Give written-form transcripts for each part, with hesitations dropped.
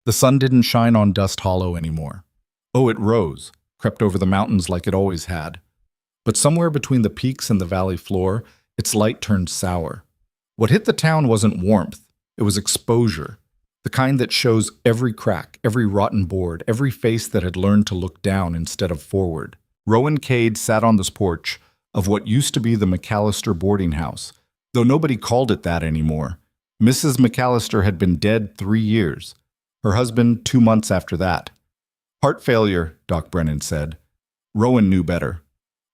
The sun didn't shine on Dust Hollow anymore. Oh, it rose, crept over the mountains like it always had. But somewhere between the peaks and the valley floor, its light turned sour. What hit the town wasn't warmth, it was exposure. The kind that shows every crack, every rotten board, every face that had learned to look down instead of forward. Rowan Cade sat on the porch of what used to be the McAllister boarding house, though nobody called it that anymore. Mrs. McAllister had been dead 3 years. Her husband 2 months after that. Heart failure, Doc Brennan said. Rowan knew better.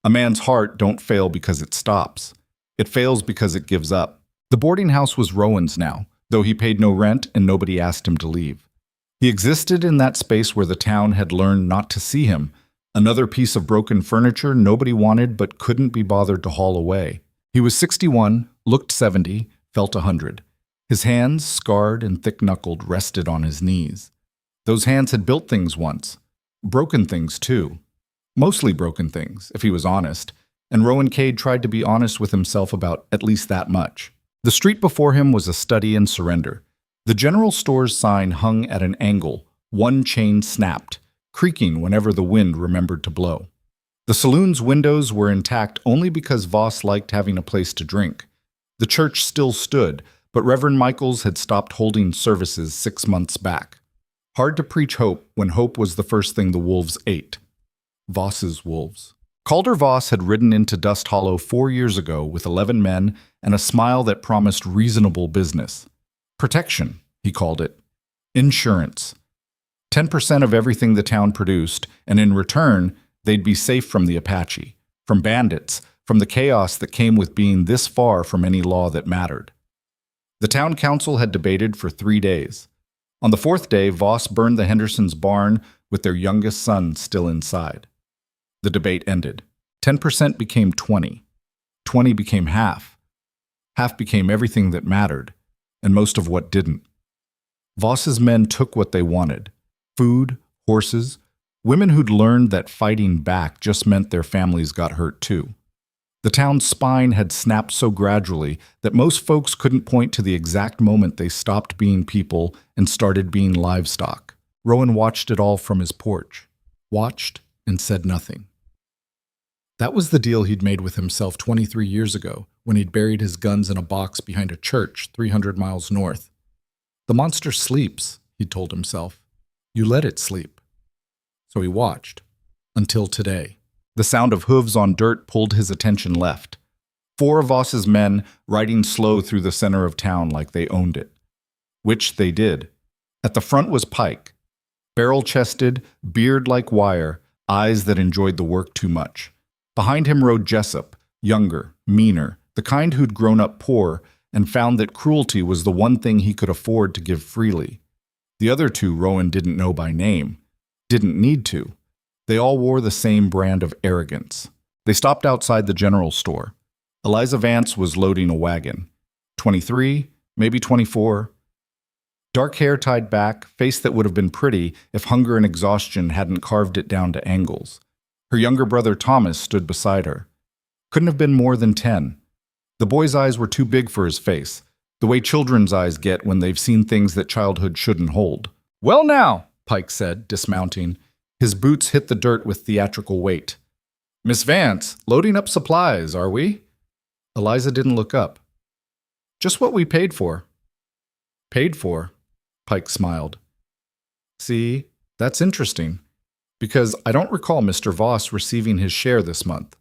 A man's heart don't fail because it stops. It fails because it gives up. The boarding house was Rowan's now, though he paid no rent and nobody asked him to leave. He existed in that space where the town had learned not to see him, another piece of broken furniture nobody wanted but couldn't be bothered to haul away. He was 61, looked 70, felt 100. His hands, scarred and thick-knuckled, rested on his knees. Those hands had built things once. Broken things, too. Mostly broken things, if he was honest, and Rowan Cade tried to be honest with himself about at least that much. The street before him was a study in surrender. The general store's sign hung at an angle, one chain snapped, creaking whenever the wind remembered to blow. The saloon's windows were intact only because Voss liked having a place to drink. The church still stood, but Reverend Michaels had stopped holding services 6 months back. Hard to preach hope when hope was the first thing the wolves ate. Voss's wolves. Calder Voss had ridden into Dust Hollow 4 years ago with 11 men and a smile that promised reasonable business. Protection, he called it. Insurance. 10% of everything the town produced, and in return, they'd be safe from the Apache, from bandits, from the chaos that came with being this far from any law that mattered. The town council had debated for 3 days. On the 4th day, Voss burned the Hendersons' barn with their youngest son still inside. The debate ended. 10% became 20. 20 became half. Half became everything that mattered, and most of what didn't. Voss's men took what they wanted. Food, horses, women who'd learned that fighting back just meant their families got hurt too. The town's spine had snapped so gradually that most folks couldn't point to the exact moment they stopped being people and started being livestock. Rowan watched it all from his porch. Watched and said nothing. That was the deal he'd made with himself 23 years ago when he'd buried his guns in a box behind a church 300 miles north. The monster sleeps, he'd told himself. You let it sleep. So he watched. Until today. The sound of hooves on dirt pulled his attention left. 4 of Voss's men riding slow through the center of town like they owned it. Which they did. At the front was Pike. Barrel-chested, beard like wire, eyes that enjoyed the work too much. Behind him rode Jessup, younger, meaner, the kind who'd grown up poor and found that cruelty was the one thing he could afford to give freely. The other 2 Rowan didn't know by name. Didn't need to. They all wore the same brand of arrogance. They stopped outside the general store. Eliza Vance was loading a wagon. 23, maybe 24. Dark hair tied back, face that would have been pretty if hunger and exhaustion hadn't carved it down to angles. Her younger brother Thomas stood beside her. Couldn't have been more than 10. The boy's eyes were too big for his face, the way children's eyes get when they've seen things that childhood shouldn't hold. "Well now," Pike said, dismounting. His boots hit the dirt with theatrical weight. "Miss Vance, loading up supplies, are we?" Eliza didn't look up. "Just what we paid for." "Paid for?" Pike smiled. "See, that's interesting, because I don't recall Mr. Voss receiving his share this month."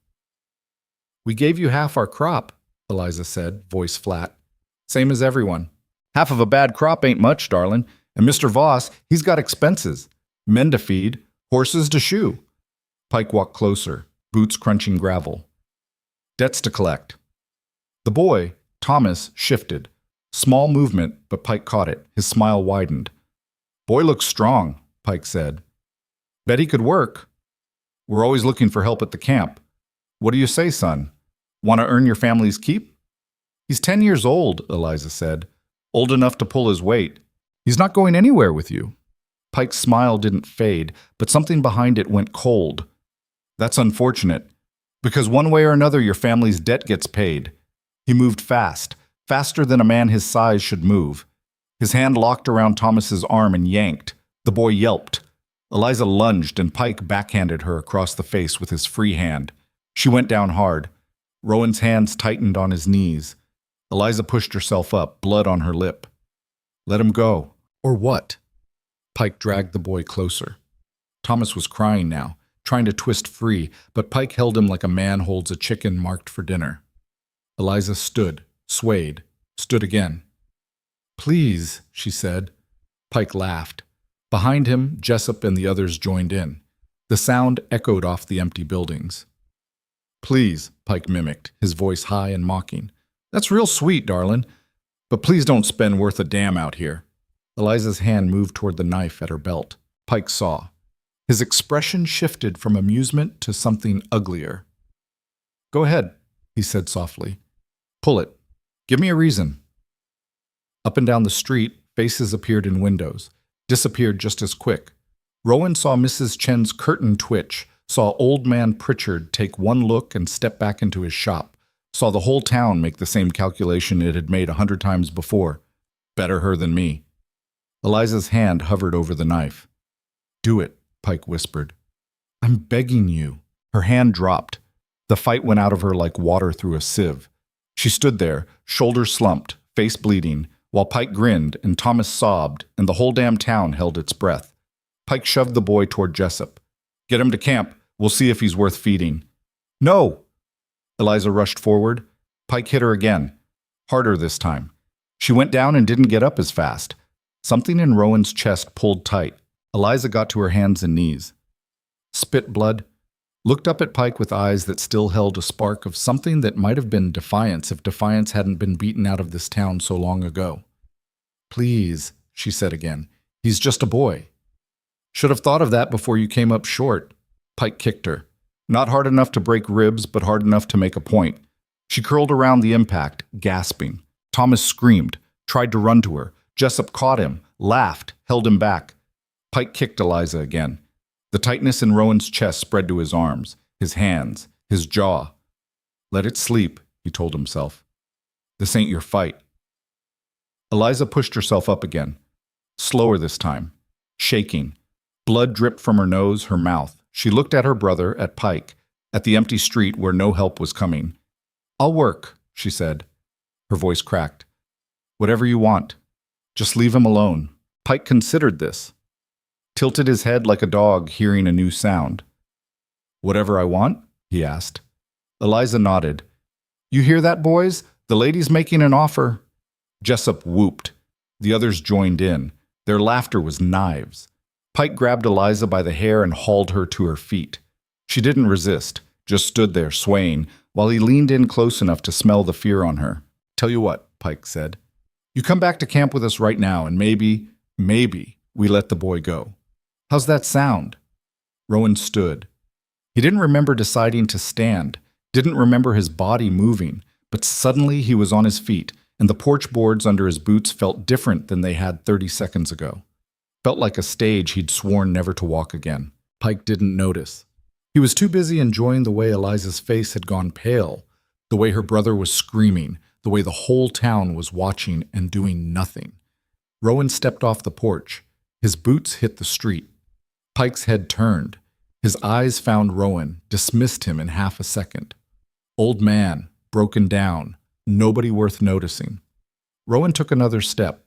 "We gave you half our crop," Eliza said, voice flat. "Same as everyone. Half of a bad crop ain't much, darling, and Mr. Voss, he's got expenses. Men to feed, horses to shoe." Pike walked closer, boots crunching gravel. "Debts to collect." The boy, Thomas, shifted. Small movement, but Pike caught it. His smile widened. "Boy looks strong," Pike said. "Bet he could work. We're always looking for help at the camp. What do you say, son? Want to earn your family's keep?" "He's 10 years old," Eliza said. "Old enough to pull his weight. He's not going anywhere with you." Pike's smile didn't fade, but something behind it went cold. "That's unfortunate, because one way or another your family's debt gets paid." He moved fast, faster than a man his size should move. His hand locked around Thomas's arm and yanked. The boy yelped. Eliza lunged and Pike backhanded her across the face with his free hand. She went down hard. Rowan's hands tightened on his knees. Eliza pushed herself up, blood on her lip. Let him go. Or what? Pike dragged the boy closer. Thomas was crying now, trying to twist free, but Pike held him like a man holds a chicken marked for dinner. Eliza stood, swayed, stood again. Please, she said. Pike laughed. Behind him, Jessup and the others joined in. The sound echoed off the empty buildings. Please, Pike mimicked, his voice high and mocking. That's real sweet, darling. But please don't spend worth a damn out here. Eliza's hand moved toward the knife at her belt. Pike saw. His expression shifted from amusement to something uglier. Go ahead, he said softly. Pull it. Give me a reason. Up and down the street, faces appeared in windows, disappeared just as quick. Rowan saw Mrs. Chen's curtain twitch, saw old man Pritchard take one look and step back into his shop, saw the whole town make the same calculation it had made 100 times before. Better her than me. Eliza's hand hovered over the knife. Do it, Pike whispered. I'm begging you. Her hand dropped. The fight went out of her like water through a sieve. She stood there, shoulders slumped, face bleeding, while Pike grinned and Thomas sobbed and the whole damn town held its breath. Pike shoved the boy toward Jessup. Get him to camp. We'll see if he's worth feeding. No! Eliza rushed forward. Pike hit her again. Harder this time. She went down and didn't get up as fast. Something in Rowan's chest pulled tight. Eliza got to her hands and knees. Spit blood. Looked up at Pike with eyes that still held a spark of something that might have been defiance if defiance hadn't been beaten out of this town so long ago. Please, she said again. He's just a boy. Should have thought of that before you came up short. Pike kicked her. Not hard enough to break ribs, but hard enough to make a point. She curled around the impact, gasping. Thomas screamed, tried to run to her. Jessup caught him, laughed, held him back. Pike kicked Eliza again. The tightness in Rowan's chest spread to his arms, his hands, his jaw. Let it sleep, he told himself. This ain't your fight. Eliza pushed herself up again. Slower this time. Shaking. Blood dripped from her nose, her mouth. She looked at her brother, at Pike, at the empty street where no help was coming. I'll work, she said. Her voice cracked. Whatever you want. Just leave him alone. Pike considered this. Tilted his head like a dog hearing a new sound. Whatever I want? He asked. Eliza nodded. You hear that, boys? The lady's making an offer. Jessup whooped. The others joined in. Their laughter was knives. Pike grabbed Eliza by the hair and hauled her to her feet. She didn't resist, just stood there swaying, while he leaned in close enough to smell the fear on her. Tell you what, Pike said. You come back to camp with us right now, and maybe we let the boy go. How's that sound? Rowan stood. He didn't remember deciding to stand, didn't remember his body moving, but suddenly he was on his feet, and the porch boards under his boots felt different than they had 30 seconds ago. Felt like a stage he'd sworn never to walk again. Pike didn't notice. He was too busy enjoying the way Eliza's face had gone pale, the way her brother was screaming, the way the whole town was watching and doing nothing. Rowan stepped off the porch. His boots hit the street. Pike's head turned. His eyes found Rowan, dismissed him in half a second. Old man, broken down, nobody worth noticing. Rowan took another step.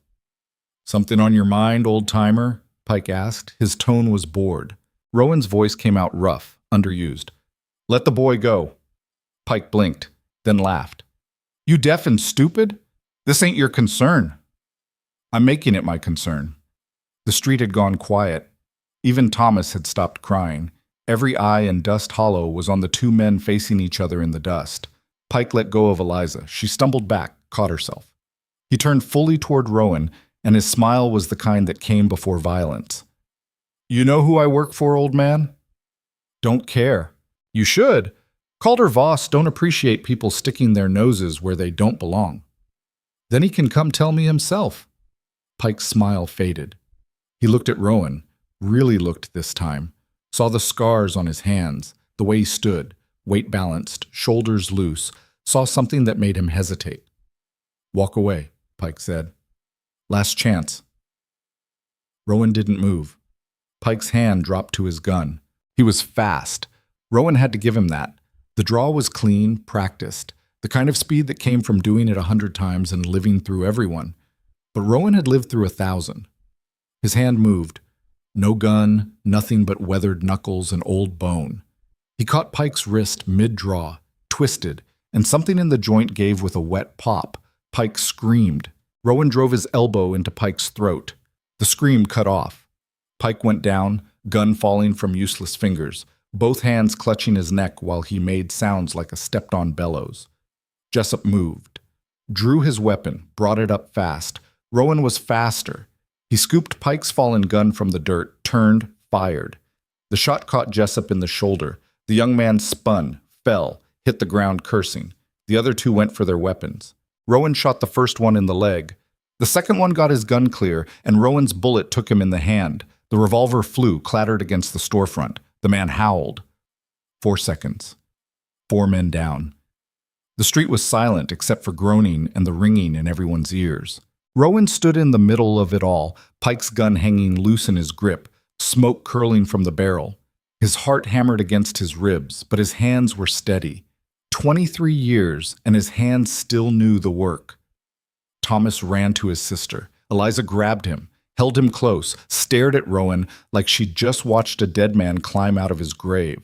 Something on your mind, old-timer? Pike asked. His tone was bored. Rowan's voice came out rough, underused. Let the boy go. Pike blinked, then laughed. You deaf and stupid? This ain't your concern. I'm making it my concern. The street had gone quiet. Even Thomas had stopped crying. Every eye in Dust Hollow was on the two men facing each other in the dust. Pike let go of Eliza. She stumbled back, caught herself. He turned fully toward Rowan, and his smile was the kind that came before violence. You know who I work for, old man? Don't care. You should. Calder Voss don't appreciate people sticking their noses where they don't belong. Then he can come tell me himself. Pike's smile faded. He looked at Rowan, really looked this time, saw the scars on his hands, the way he stood, weight balanced, shoulders loose, saw something that made him hesitate. Walk away, Pike said. Last chance. Rowan didn't move. Pike's hand dropped to his gun. He was fast. Rowan had to give him that. The draw was clean, practiced, the kind of speed that came from doing it 100 times and living through everyone. But Rowan had lived through 1,000. His hand moved. No gun, nothing but weathered knuckles and old bone. He caught Pike's wrist mid-draw, twisted, and something in the joint gave with a wet pop. Pike screamed. Rowan drove his elbow into Pike's throat. The scream cut off. Pike went down, gun falling from useless fingers, both hands clutching his neck while he made sounds like a stepped-on bellows. Jessup moved. Drew his weapon, brought it up fast. Rowan was faster. He scooped Pike's fallen gun from the dirt, turned, fired. The shot caught Jessup in the shoulder. The young man spun, fell, hit the ground cursing. The other two went for their weapons. Rowan shot the first one in the leg. The second one got his gun clear, and Rowan's bullet took him in the hand. The revolver flew, clattered against the storefront. The man howled. 4 seconds. 4 men down. The street was silent except for groaning and the ringing in everyone's ears. Rowan stood in the middle of it all, Pike's gun hanging loose in his grip, smoke curling from the barrel. His heart hammered against his ribs, but his hands were steady. 23 years, and his hands still knew the work. Thomas ran to his sister. Eliza grabbed him, held him close, stared at Rowan like she'd just watched a dead man climb out of his grave.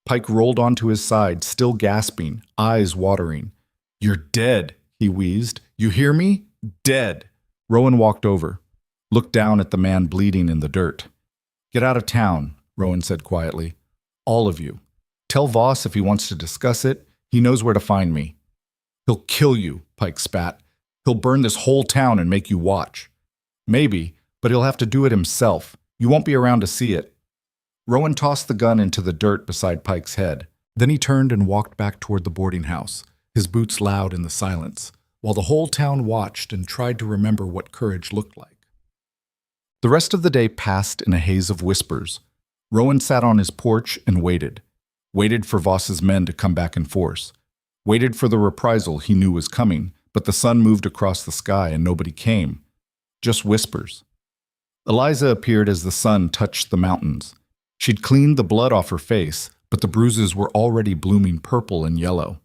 Pike rolled onto his side, still gasping, eyes watering. "You're dead," he wheezed. "You hear me? Dead." Rowan walked over, looked down at the man bleeding in the dirt. "Get out of town," Rowan said quietly. "All of you. Tell Voss if he wants to discuss it. He knows where to find me." "He'll kill you," Pike spat. "He'll burn this whole town and make you watch." "Maybe, but he'll have to do it himself. You won't be around to see it." Rowan tossed the gun into the dirt beside Pike's head. Then he turned and walked back toward the boarding house, his boots loud in the silence, while the whole town watched and tried to remember what courage looked like. The rest of the day passed in a haze of whispers. Rowan sat on his porch and waited. Waited for Voss's men to come back in force. Waited for the reprisal he knew was coming, but the sun moved across the sky and nobody came. Just whispers. Eliza appeared as the sun touched the mountains. She'd cleaned the blood off her face, but the bruises were already blooming purple and yellow.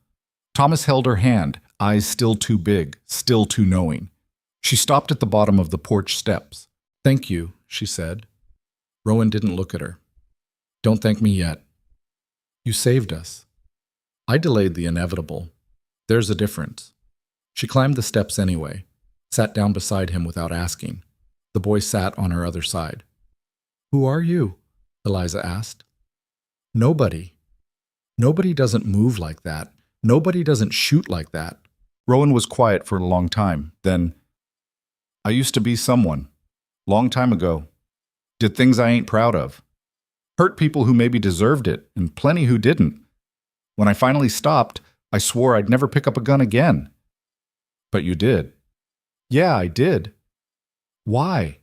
Thomas held her hand, eyes still too big, still too knowing. She stopped at the bottom of the porch steps. "Thank you," she said. Rowan didn't look at her. "Don't thank me yet. You saved us." "I delayed the inevitable. There's a difference." She climbed the steps anyway, sat down beside him without asking. The boy sat on her other side. "Who are you?" Eliza asked. "Nobody. Nobody doesn't move like that. Nobody doesn't shoot like that." Rowan was quiet for a long time. Then, "I used to be someone. Long time ago. Did things I ain't proud of. Hurt people who maybe deserved it, and plenty who didn't. When I finally stopped, I swore I'd never pick up a gun again." "But you did." "Yeah, I did." "Why?"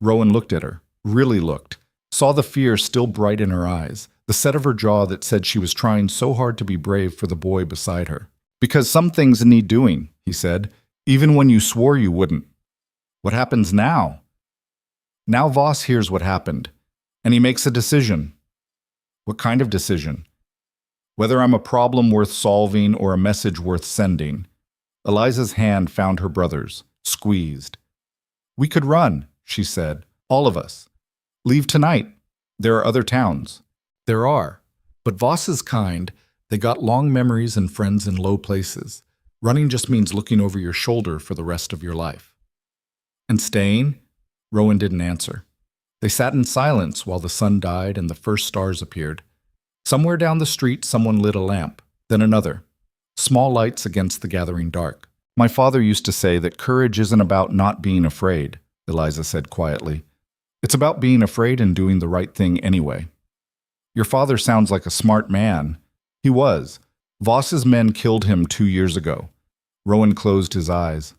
Rowan looked at her, really looked, saw the fear still bright in her eyes, the set of her jaw that said she was trying so hard to be brave for the boy beside her. "Because some things need doing," he said, "even when you swore you wouldn't." "What happens now?" "Now Voss hears what happened, and he makes a decision." "What kind of decision?" "Whether I'm a problem worth solving or a message worth sending." Eliza's hand found her brother's, squeezed. "We could run," she said, "all of us. Leave tonight. There are other towns." "There are. But Voss is kind. They got long memories and friends in low places. Running just means looking over your shoulder for the rest of your life." "And staying?" Rowan didn't answer. They sat in silence while the sun died and the first stars appeared. Somewhere down the street someone lit a lamp, then another. Small lights against the gathering dark. "My father used to say that courage isn't about not being afraid," Eliza said quietly. "It's about being afraid and doing the right thing anyway." "Your father sounds like a smart man." "He was. Voss's men killed him 2 years ago." Rowan closed his eyes.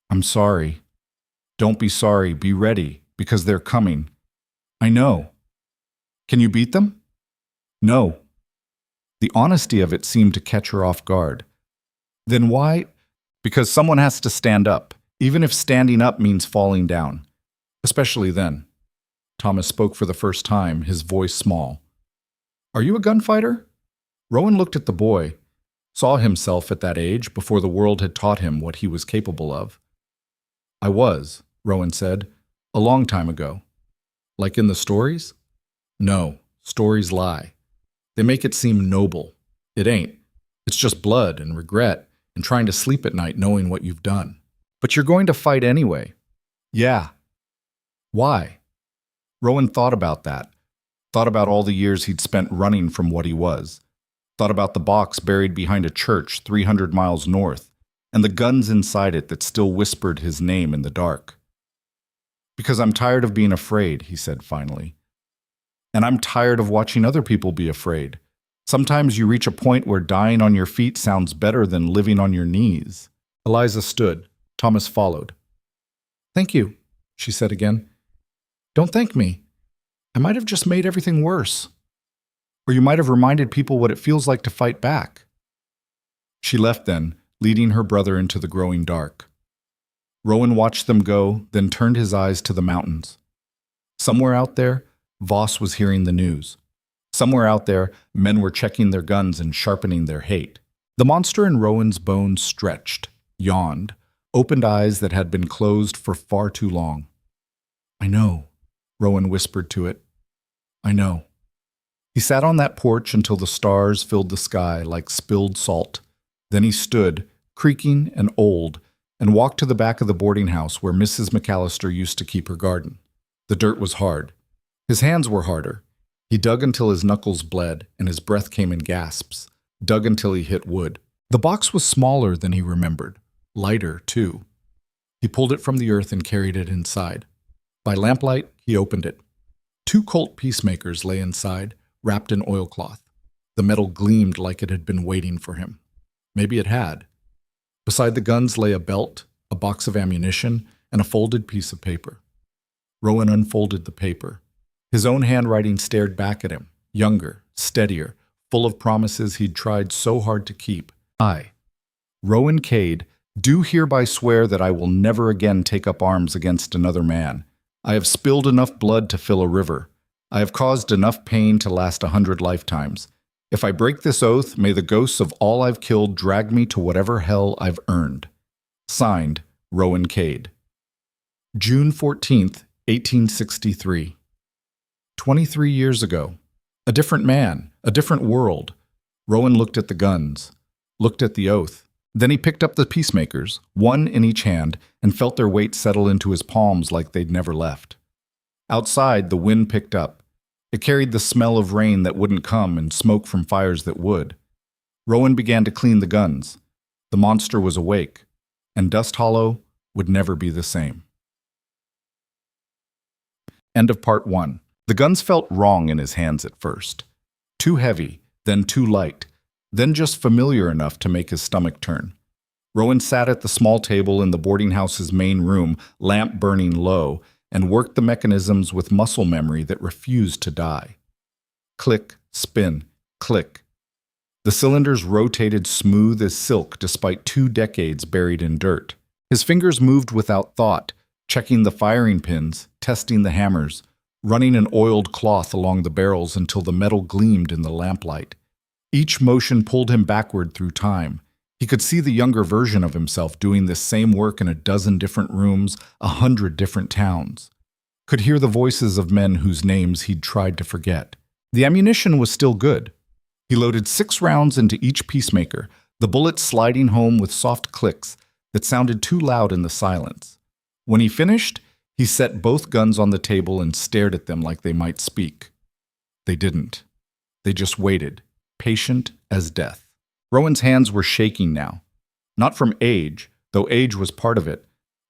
"I'm sorry." "Don't be sorry. Be ready, because they're coming." "I know." "Can you beat them?" "No." The honesty of it seemed to catch her off guard. "Then why?" "Because someone has to stand up. even if standing up means falling down. Especially then. Thomas spoke for the first time, his voice small. Are you a gunfighter? Rowan looked at the boy, saw himself at that age before the world had taught him what he was capable of. I was, Rowan said, a long time ago. Like in the stories? No, stories lie. They make it seem noble. It ain't. It's just blood and regret and trying to sleep at night knowing what you've done. But you're going to fight anyway. Yeah. Why? Rowan thought about that. Thought about all the years he'd spent running from what he was. Thought about the box buried behind a church 300 miles north, and the guns inside it that still whispered his name in the dark. Because I'm tired of being afraid, he said finally. And I'm tired of watching other people be afraid. Sometimes you reach a point where dying on your feet sounds better than living on your knees. Eliza stood. Thomas followed. Thank you, she said again. Don't thank me. I might have just made everything worse. Or you might have reminded people what it feels like to fight back. She left then, leading her brother into the growing dark. Rowan watched them go, then turned his eyes to the mountains. Somewhere out there, Voss was hearing the news. Somewhere out there, men were checking their guns and sharpening their hate. The monster in Rowan's bones stretched, yawned, opened eyes that had been closed for far too long. I know, Rowan whispered to it. I know. He sat on that porch until the stars filled the sky like spilled salt. Then he stood, creaking and old, and walked to the back of the boarding house where Mrs. McAllister used to keep her garden. The dirt was hard. His hands were harder. He dug until his knuckles bled and his breath came in gasps, dug until he hit wood. The box was smaller than he remembered, lighter, too. He pulled it from the earth and carried it inside. By lamplight, he opened it. 2 Colt peacemakers lay inside, wrapped in oilcloth. The metal gleamed like it had been waiting for him. Maybe it had. Beside the guns lay a belt, a box of ammunition, and a folded piece of paper. Rowan unfolded the paper. His own handwriting stared back at him, younger, steadier, full of promises he'd tried so hard to keep. I, Rowan Cade, do hereby swear that I will never again take up arms against another man. I have spilled enough blood to fill a river. I have caused enough pain to last 100 lifetimes. If I break this oath, may the ghosts of all I've killed drag me to whatever hell I've earned. Signed, Rowan Cade. June 14th, 1863. 23 years ago. A different man, a different world. Rowan looked at the guns, looked at the oath. Then he picked up the peacemakers, one in each hand, and felt their weight settle into his palms like they'd never left. Outside, the wind picked up. It carried the smell of rain that wouldn't come and smoke from fires that would. Rowan began to clean the guns. The monster was awake, and Dust Hollow would never be the same. End of part 1. The guns felt wrong in his hands at first. Too heavy, then too light, then just familiar enough to make his stomach turn. Rowan sat at the small table in the boarding house's main room, lamp burning low, and worked the mechanisms with muscle memory that refused to die. Click, spin, click. The cylinders rotated smooth as silk despite 2 decades buried in dirt. His fingers moved without thought, checking the firing pins, testing the hammers, running an oiled cloth along the barrels until the metal gleamed in the lamplight. Each motion pulled him backward through time. He could see the younger version of himself doing this same work in a dozen different rooms, 100 different towns. Could hear the voices of men whose names he'd tried to forget. The ammunition was still good. He loaded 6 rounds into each peacemaker, the bullets sliding home with soft clicks that sounded too loud in the silence. When he finished, he set both guns on the table and stared at them like they might speak. They didn't. They just waited, patient as death. Rowan's hands were shaking now. Not from age, though age was part of it,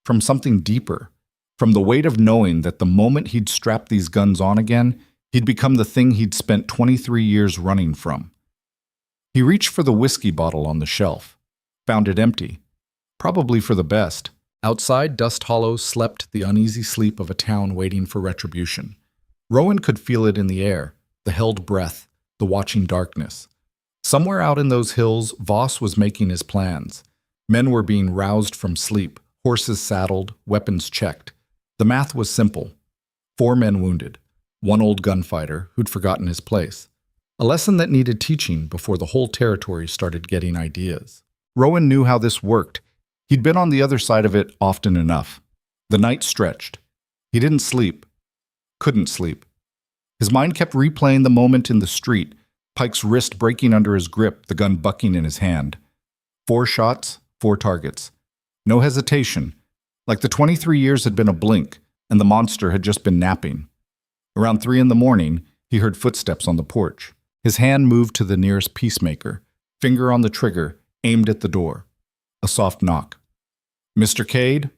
from something deeper, from the weight of knowing that the moment he'd strap these guns on again, he'd become the thing he'd spent 23 years running from. He reached for the whiskey bottle on the shelf, found it empty, probably for the best. Outside Dust Hollow slept the uneasy sleep of a town waiting for retribution. Rowan could feel it in the air, the held breath, the watching darkness. Somewhere out in those hills, Voss was making his plans. Men were being roused from sleep, Horses saddled, weapons checked. The math was simple. 4 men wounded, 1 old gunfighter who'd forgotten his place. A lesson that needed teaching before the whole territory started getting ideas. Rowan knew how this worked. He'd been on the other side of it often enough. The night stretched. He didn't sleep. Couldn't sleep. His mind kept replaying the moment in the street, Pike's wrist breaking under his grip, the gun bucking in his hand. 4 shots, 4 targets. No hesitation. Like the 23 years had been a blink, and the monster had just been napping. Around 3 in the morning, he heard footsteps on the porch. His hand moved to the nearest peacemaker, finger on the trigger, aimed at the door. A soft knock. "Mr. Cade?"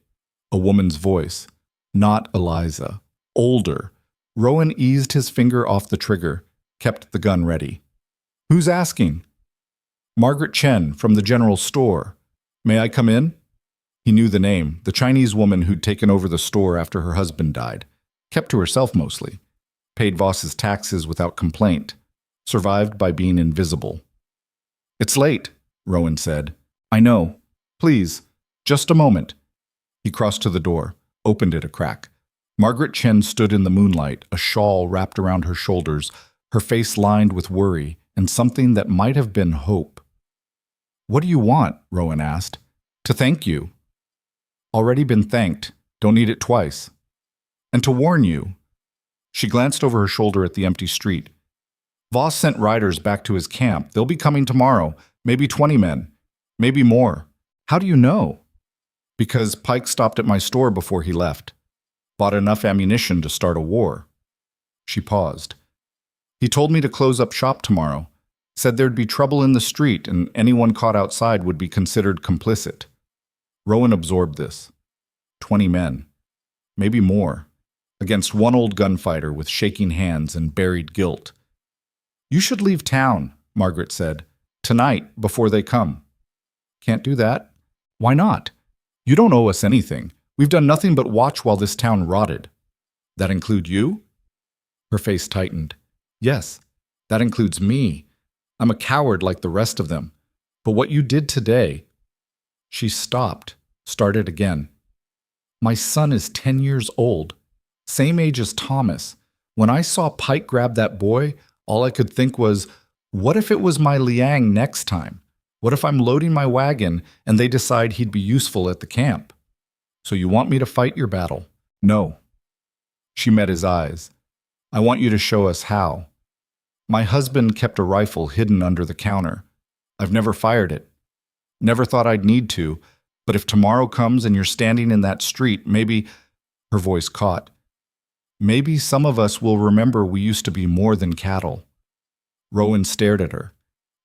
A woman's voice. Not Eliza. Older. Rowan eased his finger off the trigger, kept the gun ready. "Who's asking?" "Margaret Chen, from the general store. May I come in?" He knew the name, the Chinese woman who'd taken over the store after her husband died. Kept to herself mostly. Paid Voss's taxes without complaint. Survived by being invisible. "It's late," Rowan said. "I know. Please, just a moment." He crossed to the door, opened it a crack. Margaret Chen stood in the moonlight, a shawl wrapped around her shoulders, her face lined with worry and something that might have been hope. "What do you want?" Rowan asked. "To thank you." "Already been thanked. Don't need it twice." "And to warn you." She glanced over her shoulder at the empty street. "Voss sent riders back to his camp. They'll be coming tomorrow. Maybe 20 men. Maybe more." "How do you know?" "Because Pike stopped at my store before he left. Bought enough ammunition to start a war." She paused. "He told me to close up shop tomorrow. Said there'd be trouble in the street and anyone caught outside would be considered complicit." Rowan absorbed this. 20 men. Maybe more. Against 1 old gunfighter with shaking hands and buried guilt. "You should leave town," Margaret said. "Tonight, before they come." "Can't do that." "Why not? You don't owe us anything. We've done nothing but watch while this town rotted." "That include you?" Her face tightened. "Yes, that includes me. I'm a coward like the rest of them. But what you did today..." She stopped, started again. "My son is 10 years old. Same age as Thomas. When I saw Pike grab that boy, all I could think was, what if it was my Liang next time? What if I'm loading my wagon and they decide he'd be useful at the camp? So you want me to fight your battle?" "No." She met his eyes. "I want you to show us how. My husband kept a rifle hidden under the counter. I've never fired it. Never thought I'd need to, but if tomorrow comes and you're standing in that street, maybe..." Her voice caught. "Maybe some of us will remember we used to be more than cattle." Rowan stared at her,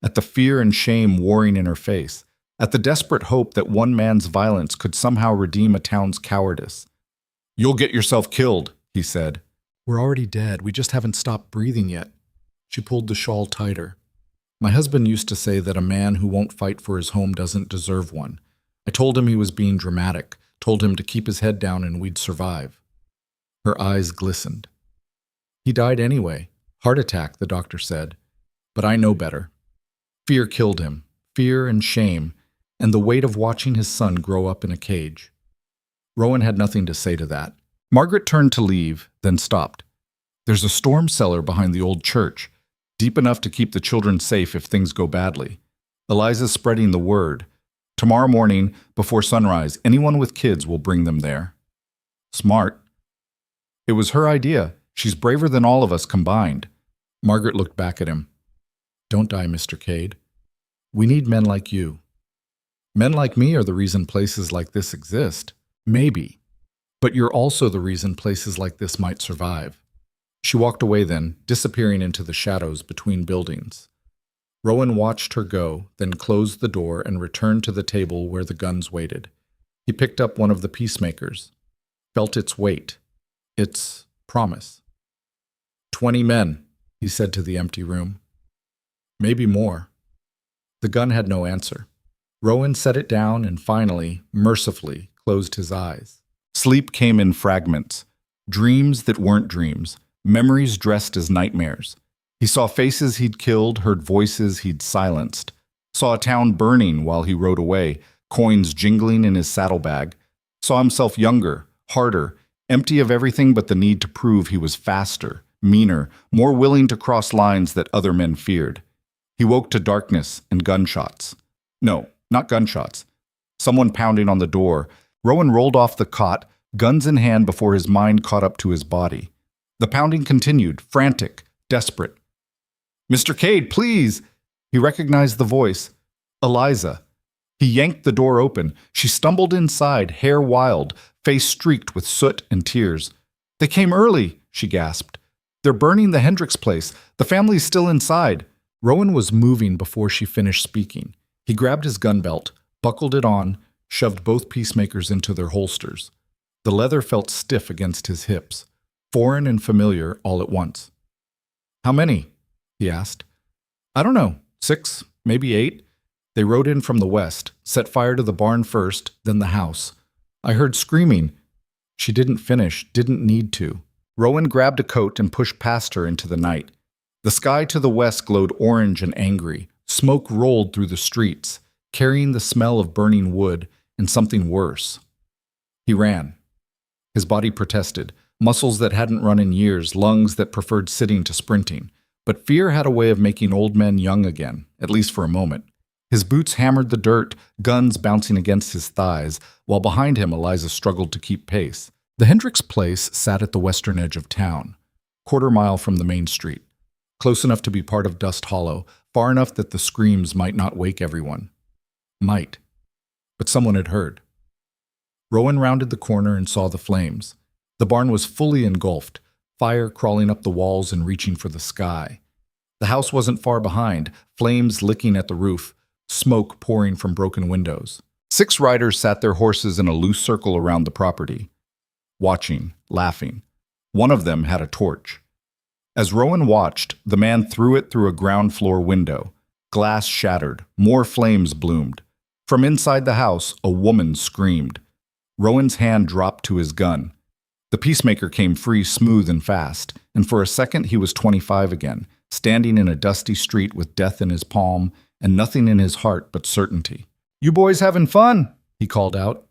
at the fear and shame warring in her face, at the desperate hope that one man's violence could somehow redeem a town's cowardice. "You'll get yourself killed," he said. "We're already dead. We just haven't stopped breathing yet." She pulled the shawl tighter. "My husband used to say that a man who won't fight for his home doesn't deserve one. I told him he was being dramatic, told him to keep his head down and we'd survive." Her eyes glistened. "He died anyway. Heart attack, the doctor said. But I know better. Fear killed him. Fear and shame, and the weight of watching his son grow up in a cage." Rowan had nothing to say to that. Margaret turned to leave, then stopped. "There's a storm cellar behind the old church, deep enough to keep the children safe if things go badly. Eliza's spreading the word. Tomorrow morning, before sunrise, anyone with kids will bring them there." "Smart." "It was her idea. She's braver than all of us combined." Margaret looked back at him. "Don't die, Mr. Cade. We need men like you. Men like me are the reason places like this exist. Maybe. But you're also the reason places like this might survive." She walked away then, disappearing into the shadows between buildings. Rowan watched her go, then closed the door and returned to the table where the guns waited. He picked up one of the peacemakers, felt its weight, its promise. 20 men, he said to the empty room. Maybe more. The gun had no answer. Rowan set it down and finally, mercifully, closed his eyes. Sleep came in fragments, dreams that weren't dreams, memories dressed as nightmares. He saw faces he'd killed, heard voices he'd silenced, saw a town burning while he rode away, coins jingling in his saddlebag, Saw himself younger, harder, empty of everything but the need to prove he was faster, meaner, more willing to cross lines that other men feared. He woke to darkness and gunshots. No, not gunshots. Someone pounding on the door. Rowan rolled off the cot, guns in hand before his mind caught up to his body. The pounding continued, frantic, desperate. "Mr. Cade, please!" He recognized the voice. Eliza. He yanked the door open. She stumbled inside, hair wild, face streaked with soot and tears. "They came early," she gasped. "They're burning the Hendricks place. The family's still inside." Rowan was moving before she finished speaking. He grabbed his gun belt, buckled it on, shoved both peacemakers into their holsters. The leather felt stiff against his hips, foreign and familiar all at once. "How many?" he asked. "I don't know. 6, maybe 8. They rode in from the west, set fire to the barn first, then the house. I heard screaming." She didn't finish, didn't need to. Rowan grabbed a coat and pushed past her into the night. The sky to the west glowed orange and angry. Smoke rolled through the streets, carrying the smell of burning wood and something worse. He ran. His body protested, muscles that hadn't run in years, lungs that preferred sitting to sprinting. But fear had a way of making old men young again, at least for a moment. His boots hammered the dirt, guns bouncing against his thighs, while behind him Eliza struggled to keep pace. The Hendricks place sat at the western edge of town, quarter-mile from the main street, close enough to be part of Dust Hollow, far enough that the screams might not wake everyone. Might. But someone had heard. Rowan rounded the corner and saw the flames. The barn was fully engulfed, fire crawling up the walls and reaching for the sky. The house wasn't far behind, flames licking at the roof, smoke pouring from broken windows. 6 riders sat their horses in a loose circle around the property, watching, laughing. One of them had a torch. As Rowan watched, the man threw it through a ground floor window. Glass shattered, more flames bloomed. From inside the house, a woman screamed. Rowan's hand dropped to his gun. The peacemaker came free smooth and fast, and for a second he was 25 again, standing in a dusty street with death in his palm and nothing in his heart but certainty. "You boys having fun?" he called out.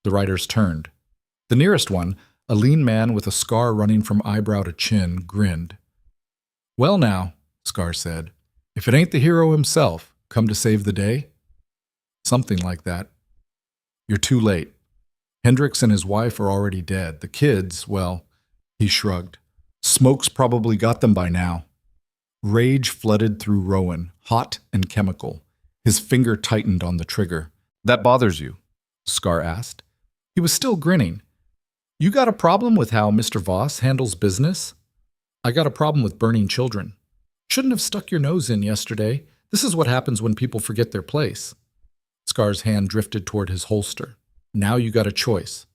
The riders turned. The nearest one, a lean man with a scar running from eyebrow to chin, grinned. "Well now," Cigar said, "if it ain't the hero himself, come to save the day?" "Something like that." "You're too late. Hendricks and his wife are already dead. The kids, well," he shrugged. "Smoke's probably got them by now." Rage flooded through Rowan, hot and chemical. His finger tightened on the trigger. "That bothers you?" Cigar asked. He was still grinning. "You got a problem with how Mr. Voss handles business?" "I got a problem with burning children. Shouldn't have stuck your nose in yesterday. This is what happens when people forget their place." Scar's hand drifted toward his holster. "Now you got a choice.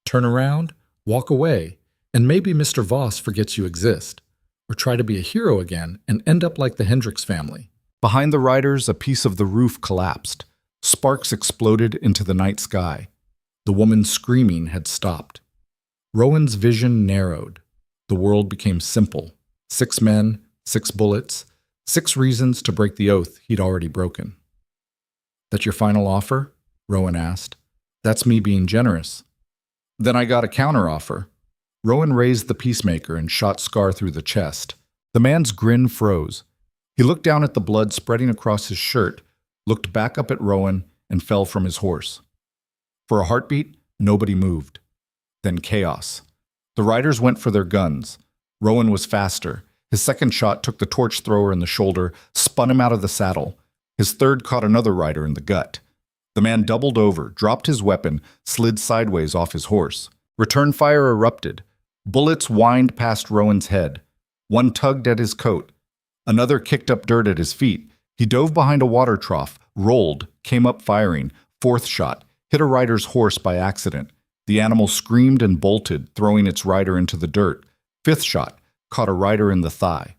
Turn around, walk away, and maybe Mr. Voss forgets you exist. Or try to be a hero again and end up like the Hendricks family." Behind the riders, a piece of the roof collapsed. Sparks exploded into the night sky. The woman's screaming had stopped. Rowan's vision narrowed. The world became simple. 6 men, 6 bullets, 6 reasons to break the oath he'd already broken. "That your final offer?" Rowan asked. "That's me being generous." "Then I got a counteroffer." Rowan raised the peacemaker and shot Cigar through the chest. The man's grin froze. He looked down at the blood spreading across his shirt, looked back up at Rowan, and fell from his horse. For a heartbeat, nobody moved. Then chaos. The riders went for their guns. Rowan was faster. His second shot took the torch thrower in the shoulder, spun him out of the saddle. His third caught another rider in the gut. The man doubled over, dropped his weapon, slid sideways off his horse. Return fire erupted. Bullets whined past Rowan's head. One tugged at his coat. Another kicked up dirt at his feet. He dove behind a water trough, rolled, came up firing. Fourth shot, hit a rider's horse by accident. The animal screamed and bolted, throwing its rider into the dirt. Fifth shot, caught a rider in the thigh.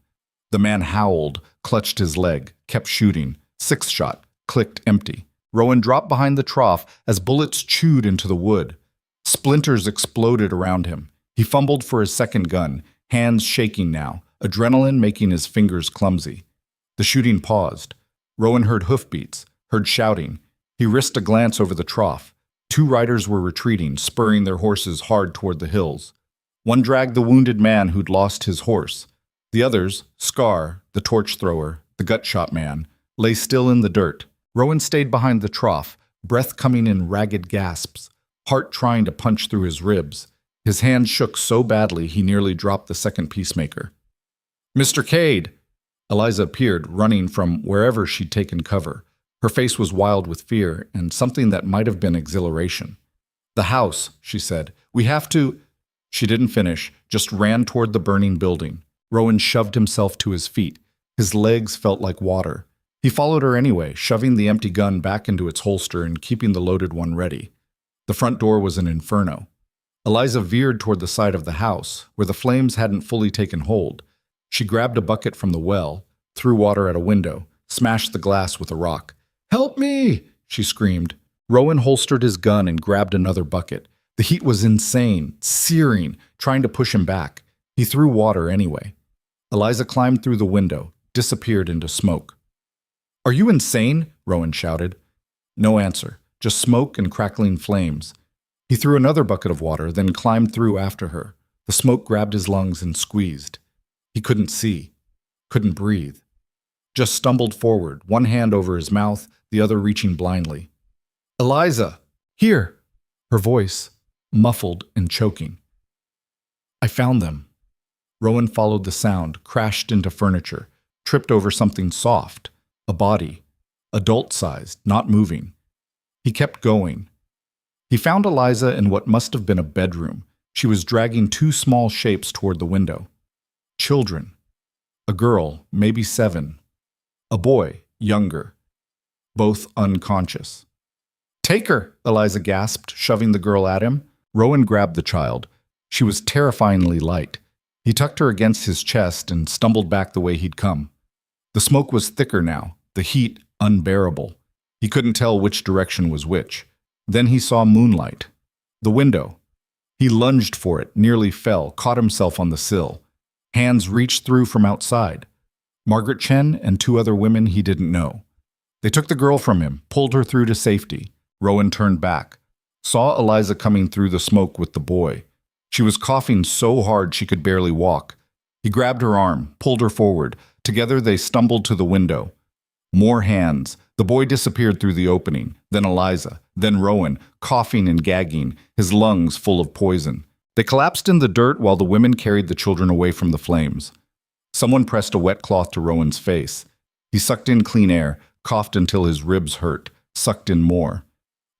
The man howled, clutched his leg, kept shooting. Sixth shot, clicked empty. Rowan dropped behind the trough as bullets chewed into the wood. Splinters exploded around him. He fumbled for his second gun, hands shaking now, adrenaline making his fingers clumsy. The shooting paused. Rowan heard hoofbeats, heard shouting. He risked a glance over the trough. Two riders were retreating, spurring their horses hard toward the hills. One dragged the wounded man who'd lost his horse. The others, Cigar, the torch thrower, the gut-shot man, lay still in the dirt. Rowan stayed behind the trough, breath coming in ragged gasps, heart trying to punch through his ribs. His hand shook so badly he nearly dropped the second peacemaker. "Mr. Cade!" Eliza appeared, running from wherever she'd taken cover. Her face was wild with fear and something that might have been exhilaration. "The house," she said. "We have to—" She didn't finish, just ran toward the burning building. Rowan shoved himself to his feet. His legs felt like water. He followed her anyway, shoving the empty gun back into its holster and keeping the loaded one ready. The front door was an inferno. Eliza veered toward the side of the house, where the flames hadn't fully taken hold. She grabbed a bucket from the well, threw water at a window, smashed the glass with a rock. "Help me!" she screamed. Rowan holstered his gun and grabbed another bucket. The heat was insane, searing, trying to push him back. He threw water anyway. Eliza climbed through the window, disappeared into smoke. "Are you insane?" Rowan shouted. No answer, just smoke and crackling flames. He threw another bucket of water, then climbed through after her. The smoke grabbed his lungs and squeezed. He couldn't see, couldn't breathe. Just stumbled forward, one hand over his mouth, the other reaching blindly. "Eliza! Here!" Her voice, muffled and choking. "I found them." Rowan followed the sound, crashed into furniture, tripped over something soft, a body, adult-sized, not moving. He kept going. He found Eliza in what must have been a bedroom. She was dragging two small shapes toward the window. Children. A girl, maybe 7. A boy, younger. Both unconscious. "Take her!" Eliza gasped, shoving the girl at him. Rowan grabbed the child. She was terrifyingly light. He tucked her against his chest and stumbled back the way he'd come. The smoke was thicker now, the heat unbearable. He couldn't tell which direction was which. Then he saw moonlight. The window. He lunged for it, nearly fell, caught himself on the sill. Hands reached through from outside. Margaret Chen and 2 other women he didn't know. They took the girl from him, pulled her through to safety. Rowan turned back, saw Eliza coming through the smoke with the boy. She was coughing so hard she could barely walk. He grabbed her arm, pulled her forward. Together they stumbled to the window. More hands. The boy disappeared through the opening, then Eliza, then Rowan, coughing and gagging, his lungs full of poison. They collapsed in the dirt while the women carried the children away from the flames. Someone pressed a wet cloth to Rowan's face. He sucked in clean air, coughed until his ribs hurt, sucked in more.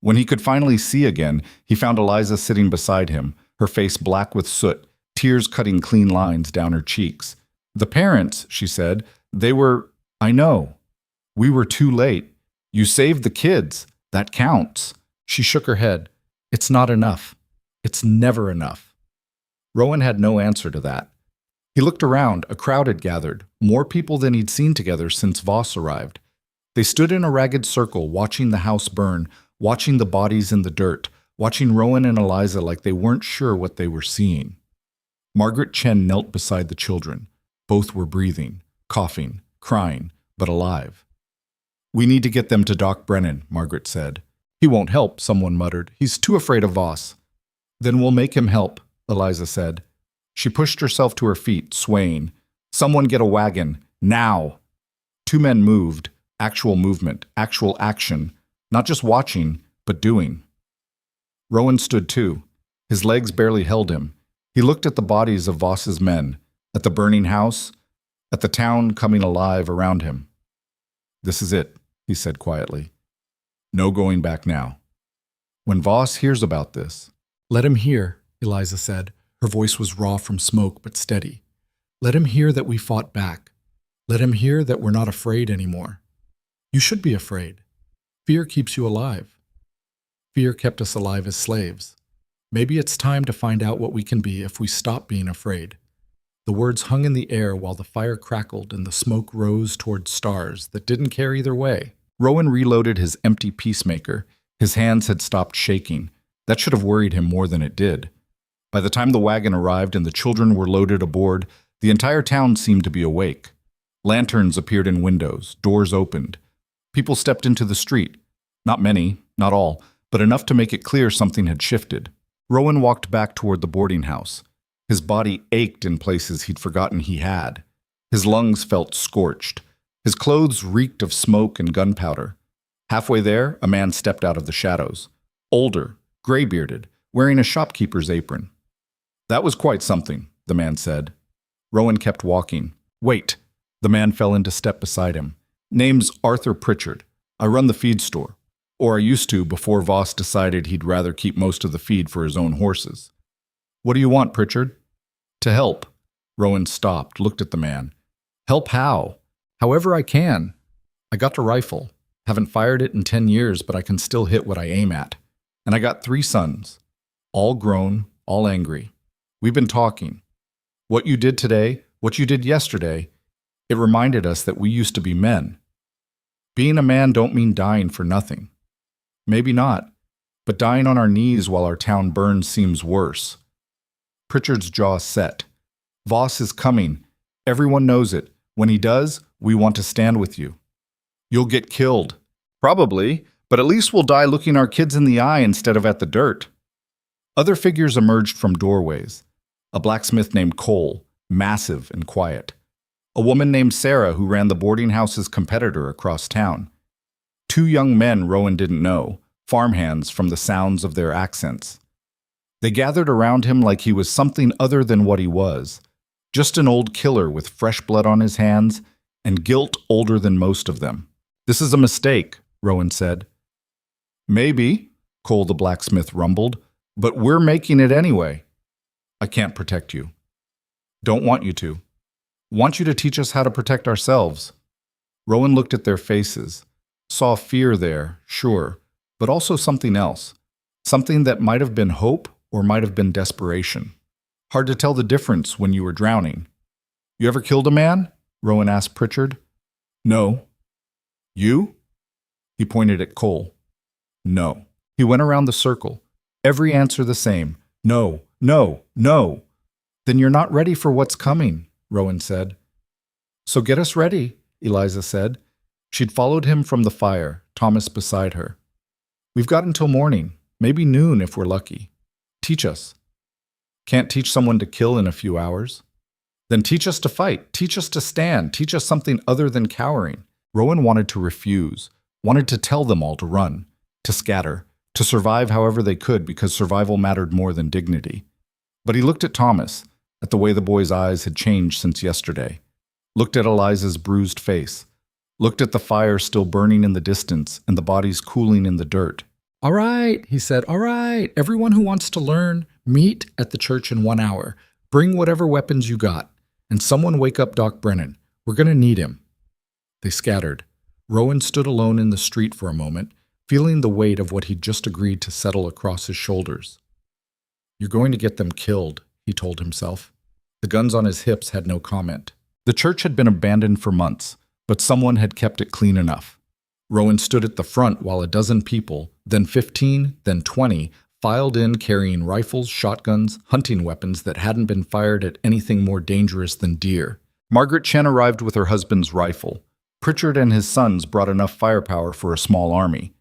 When he could finally see again, he found Eliza sitting beside him, her face black with soot, tears cutting clean lines down her cheeks. "The parents," she said, "they were— I know. We were too late. You saved the kids. That counts." She shook her head. "It's not enough. It's never enough." Rowan had no answer to that. He looked around. A crowd had gathered, more people than he'd seen together since Voss arrived. They stood in a ragged circle, watching the house burn, watching the bodies in the dirt, watching Rowan and Eliza like they weren't sure what they were seeing. Margaret Chen knelt beside the children. Both were breathing, coughing, crying, but alive. "We need to get them to Doc Brennan," Margaret said. "He won't help," someone muttered. "He's too afraid of Voss." "Then we'll make him help," Eliza said. She pushed herself to her feet, swaying. "Someone get a wagon. Now!" 2 men moved. Actual movement, actual action. Not just watching, but doing. Rowan stood too. His legs barely held him. He looked at the bodies of Voss's men, at the burning house, at the town coming alive around him. "This is it," he said quietly. "No going back now. When Voss hears about this—" "Let him hear," Eliza said. Her voice was raw from smoke, but steady. "Let him hear that we fought back. Let him hear that we're not afraid anymore. You should be afraid. Fear keeps you alive. Fear kept us alive as slaves. Maybe it's time to find out what we can be if we stop being afraid." The words hung in the air while the fire crackled and the smoke rose toward stars that didn't care either way. Rowan reloaded his empty peacemaker. His hands had stopped shaking. That should have worried him more than it did. By the time the wagon arrived and the children were loaded aboard, the entire town seemed to be awake. Lanterns appeared in windows, doors opened. People stepped into the street. Not many, not all, but enough to make it clear something had shifted. Rowan walked back toward the boarding house. His body ached in places he'd forgotten he had. His lungs felt scorched. His clothes reeked of smoke and gunpowder. Halfway there, a man stepped out of the shadows. Older, gray-bearded, wearing a shopkeeper's apron. "That was quite something," the man said. Rowan kept walking. "Wait." The man fell into step beside him. "Name's Arthur Pritchard. I run the feed store. Or I used to before Voss decided he'd rather keep most of the feed for his own horses." "What do you want, Pritchard?" "To help." Rowan stopped, looked at the man. "Help how?" "However I can. I got a rifle. Haven't fired it in 10 years, but I can still hit what I aim at. And I got 3 sons. All grown, all angry. We've been talking. What you did today, what you did yesterday, it reminded us that we used to be men. Being a man don't mean dying for nothing. Maybe not, but dying on our knees while our town burns seems worse." Pritchard's jaw set. "Voss is coming. Everyone knows it. When he does, we want to stand with you. You'll get killed. Probably, but at least we'll die looking our kids in the eye instead of at the dirt." Other figures emerged from doorways. A blacksmith named Cole, massive and quiet. A woman named Sarah who ran the boarding house's competitor across town. 2 young men Rowan didn't know, farmhands from the sounds of their accents. They gathered around him like he was something other than what he was. Just an old killer with fresh blood on his hands and guilt older than most of them. "This is a mistake," Rowan said. "Maybe," Cole the blacksmith rumbled, "but we're making it anyway." "I can't protect you." "Don't want you to. Want you to teach us how to protect ourselves." Rowan looked at their faces, saw fear there, sure, but also something else. Something that might have been hope or might have been desperation. Hard to tell the difference when you were drowning. "You ever killed a man?" Rowan asked Pritchard. "No." "You?" He pointed at Cole. "No." He went around the circle. Every answer the same. "No, no, no." "Then you're not ready for what's coming," Rowan said. "So get us ready," Eliza said. She'd followed him from the fire, Thomas beside her. "We've got until morning, maybe noon if we're lucky. Teach us." "Can't teach someone to kill in a few hours." "Then teach us to fight, teach us to stand, teach us something other than cowering." Rowan wanted to refuse, wanted to tell them all to run, to scatter, to survive however they could because survival mattered more than dignity. But he looked at Thomas, at the way the boy's eyes had changed since yesterday, looked at Eliza's bruised face, looked at the fire still burning in the distance and the bodies cooling in the dirt. "All right," he said, "all right, everyone who wants to learn, meet at the church in 1 hour. Bring whatever weapons you got, and someone wake up Doc Brennan. We're going to need him." They scattered. Rowan stood alone in the street for a moment, feeling the weight of what he'd just agreed to settle across his shoulders. "You're going to get them killed," he told himself. The guns on his hips had no comment. The church had been abandoned for months, but someone had kept it clean enough. Rowan stood at the front while a dozen people, then 15, then 20, filed in carrying rifles, shotguns, hunting weapons that hadn't been fired at anything more dangerous than deer. Margaret Chen arrived with her husband's rifle. Pritchard and his sons brought enough firepower for a small army.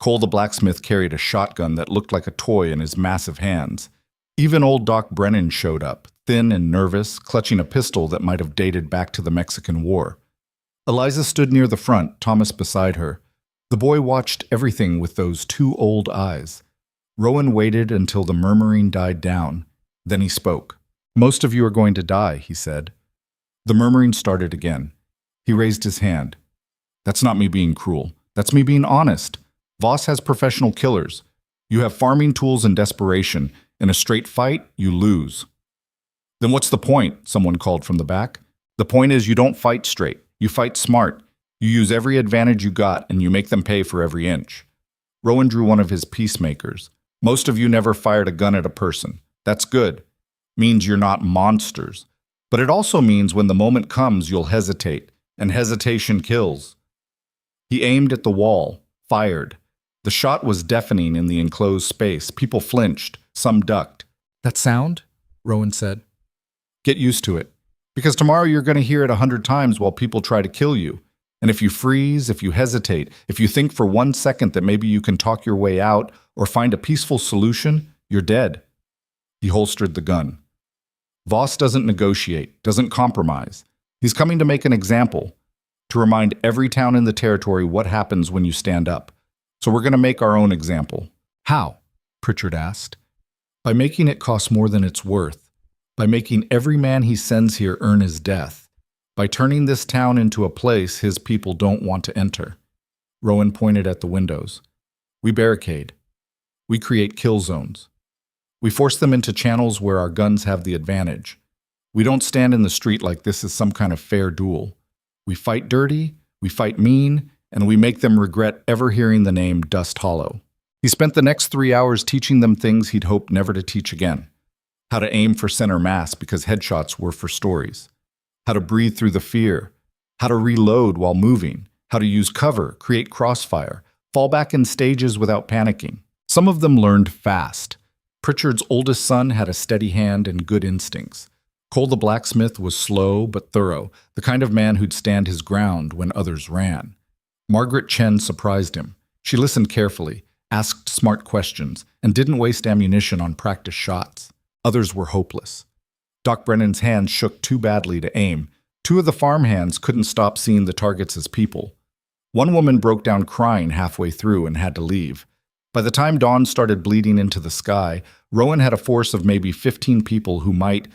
Cole the blacksmith carried a shotgun that looked like a toy in his massive hands. Even old Doc Brennan showed up, thin and nervous, clutching a pistol that might have dated back to the Mexican War. Eliza stood near the front, Thomas beside her. The boy watched everything with those 2 old eyes. Rowan waited until the murmuring died down. Then he spoke. "Most of you are going to die," he said. The murmuring started again. He raised his hand. "That's not me being cruel. That's me being honest. Voss has professional killers. You have farming tools and desperation. In a straight fight, you lose." "Then what's the point?" someone called from the back. "The point is you don't fight straight. You fight smart. You use every advantage you got, and you make them pay for every inch." Rowan drew one of his peacemakers. "Most of you never fired a gun at a person. That's good. Means you're not monsters. But it also means when the moment comes, you'll hesitate, and hesitation kills." He aimed at the wall, fired. The shot was deafening in the enclosed space. People flinched, some ducked. "That sound?" Rowan said. "Get used to it. Because tomorrow you're going to hear it 100 times while people try to kill you. And if you freeze, if you hesitate, if you think for 1 second that maybe you can talk your way out or find a peaceful solution, you're dead. He holstered the gun. Voss doesn't negotiate, doesn't compromise. He's coming to make an example, to remind every town in the territory what happens when you stand up. So we're going to make our own example. How? Pritchard asked. By making it cost more than it's worth. By making every man he sends here earn his death. By turning this town into a place his people don't want to enter. Rowan pointed at the windows. We barricade. We create kill zones. We force them into channels where our guns have the advantage. We don't stand in the street like this is some kind of fair duel. We fight dirty, we fight mean, and we make them regret ever hearing the name Dust Hollow. He spent the next 3 hours teaching them things he'd hoped never to teach again. How to aim for center mass because headshots were for stories. How to breathe through the fear. How to reload while moving. How to use cover, create crossfire, fall back in stages without panicking. Some of them learned fast. Pritchard's oldest son had a steady hand and good instincts. Cole the blacksmith was slow but thorough, the kind of man who'd stand his ground when others ran. Margaret Chen surprised him. She listened carefully, asked smart questions, and didn't waste ammunition on practice shots. Others were hopeless. Doc Brennan's hands shook too badly to aim. 2 of the farmhands couldn't stop seeing the targets as people. One woman broke down crying halfway through and had to leave. By the time dawn started bleeding into the sky, Rowan had a force of maybe 15 people who might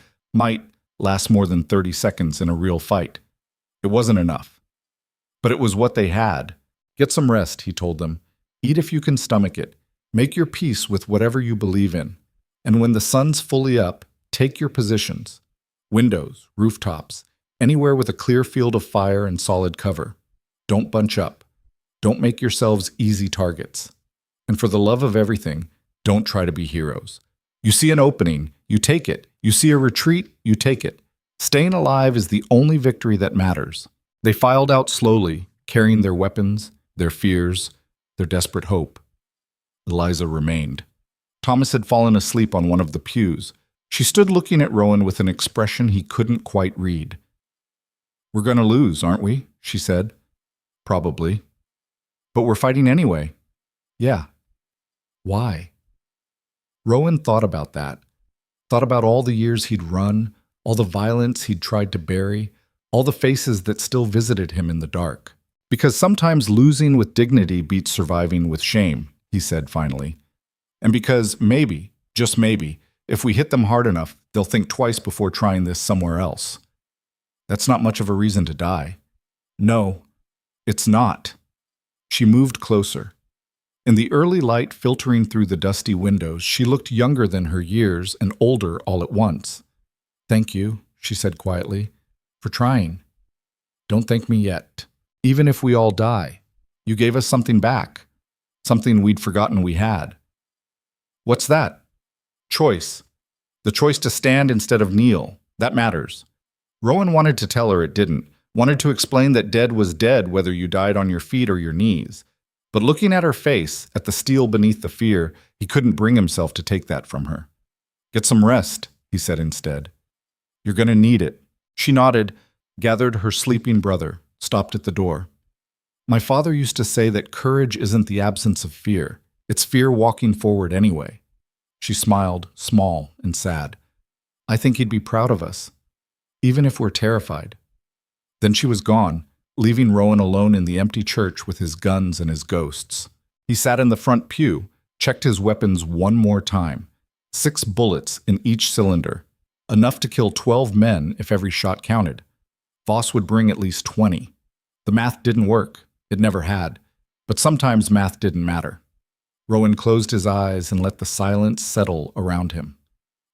last more than 30 seconds in a real fight. It wasn't enough. But it was what they had. Get some rest, he told them. Eat if you can stomach it. Make your peace with whatever you believe in. And when the sun's fully up, take your positions. Windows, rooftops, anywhere with a clear field of fire and solid cover. Don't bunch up. Don't make yourselves easy targets. And for the love of everything, don't try to be heroes. You see an opening, you take it. You see a retreat, you take it. Staying alive is the only victory that matters. They filed out slowly, carrying their weapons, their fears, their desperate hope. Eliza remained. Thomas had fallen asleep on one of the pews. She stood looking at Rowan with an expression he couldn't quite read. We're going to lose, aren't we? She said. Probably. But we're fighting anyway. Yeah. Why? Rowan thought about that. Thought about all the years he'd run, all the violence he'd tried to bury, all the faces that still visited him in the dark. Because sometimes losing with dignity beats surviving with shame, he said finally. And because maybe, just maybe, if we hit them hard enough, they'll think twice before trying this somewhere else. That's not much of a reason to die. No, it's not. She moved closer. In the early light filtering through the dusty windows, she looked younger than her years and older all at once. Thank you, she said quietly, for trying. Don't thank me yet. Even if we all die, you gave us something back, something we'd forgotten we had. What's that? Choice. The choice to stand instead of kneel. That matters. Rowan wanted to tell her it didn't, wanted to explain that dead was dead whether you died on your feet or your knees. But looking at her face, at the steel beneath the fear, he couldn't bring himself to take that from her. Get some rest, he said instead. You're going to need it. She nodded, gathered her sleeping brother, stopped at the door. My father used to say that courage isn't the absence of fear. It's fear walking forward anyway. She smiled, small and sad. I think he'd be proud of us, even if we're terrified. Then she was gone, leaving Rowan alone in the empty church with his guns and his ghosts. He sat in the front pew, checked his weapons one more time. 6 bullets in each cylinder, enough to kill 12 men if every shot counted. Voss would bring at least 20. The math didn't work. It never had. But sometimes math didn't matter. Rowan closed his eyes and let the silence settle around him.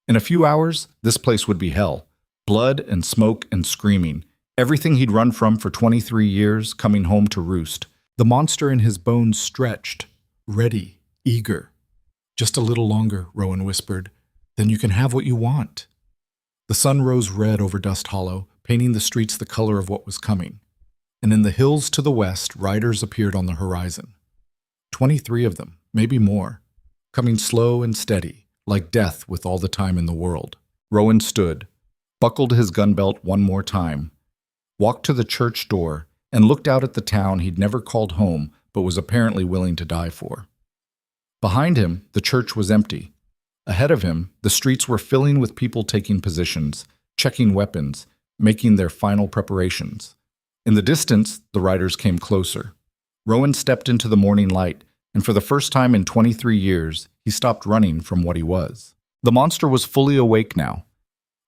In a few hours, this place would be hell. Blood and smoke and screaming. Everything he'd run from for 23 years coming home to roost. The monster in his bones stretched, ready, eager. Just a little longer, Rowan whispered. Then you can have what you want. The sun rose red over Dust Hollow, painting the streets the color of what was coming. And in the hills to the west, riders appeared on the horizon. 23 of them, maybe more, coming slow and steady, like death with all the time in the world. Rowan stood, buckled his gun belt one more time, walked to the church door, and looked out at the town he'd never called home but was apparently willing to die for. Behind him, the church was empty. Ahead of him, the streets were filling with people taking positions, checking weapons, making their final preparations. In the distance, the riders came closer. Rowan stepped into the morning light, and for the first time in 23 years, he stopped running from what he was. The monster was fully awake now,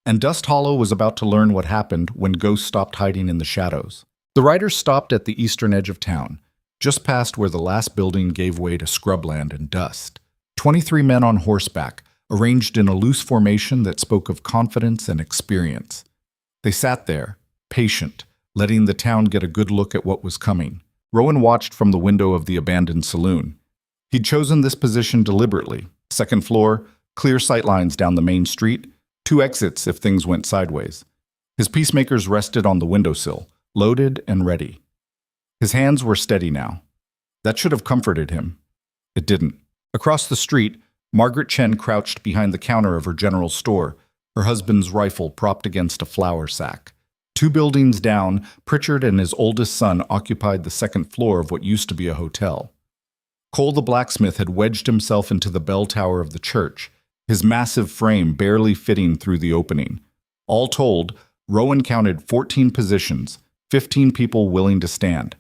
and Dust Hollow was about to learn what happened when ghosts stopped hiding in the shadows. The riders stopped at the eastern edge of town, just past where the last building gave way to scrubland and dust. 23 men on horseback, arranged in a loose formation that spoke of confidence and experience. They sat there, patient, letting the town get a good look at what was coming. Rowan watched from the window of the abandoned saloon. He'd chosen this position deliberately. Second floor, clear sightlines down the main street, 2 exits if things went sideways. His peacemakers rested on the windowsill, loaded and ready. His hands were steady now. That should have comforted him. It didn't. Across the street, Margaret Chen crouched behind the counter of her general store, her husband's rifle propped against a flour sack. 2 buildings down, Pritchard and his oldest son occupied the second floor of what used to be a hotel. Cole the blacksmith had wedged himself into the bell tower of the church, his massive frame barely fitting through the opening. All told, Rowan counted 14 positions, 15 people willing to stand,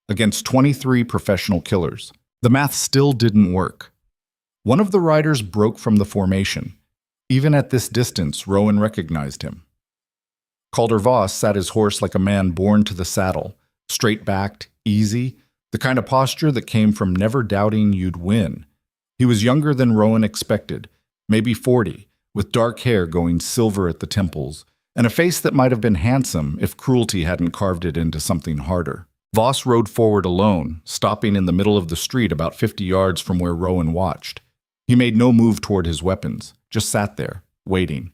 against 23 professional killers. The math still didn't work. One of the riders broke from the formation. Even at this distance, Rowan recognized him. Calder Voss sat his horse like a man born to the saddle, straight-backed, easy, the kind of posture that came from never doubting you'd win. He was younger than Rowan expected, maybe 40, with dark hair going silver at the temples, and a face that might have been handsome if cruelty hadn't carved it into something harder. Voss rode forward alone, stopping in the middle of the street about 50 yards from where Rowan watched. He made no move toward his weapons, just sat there, waiting.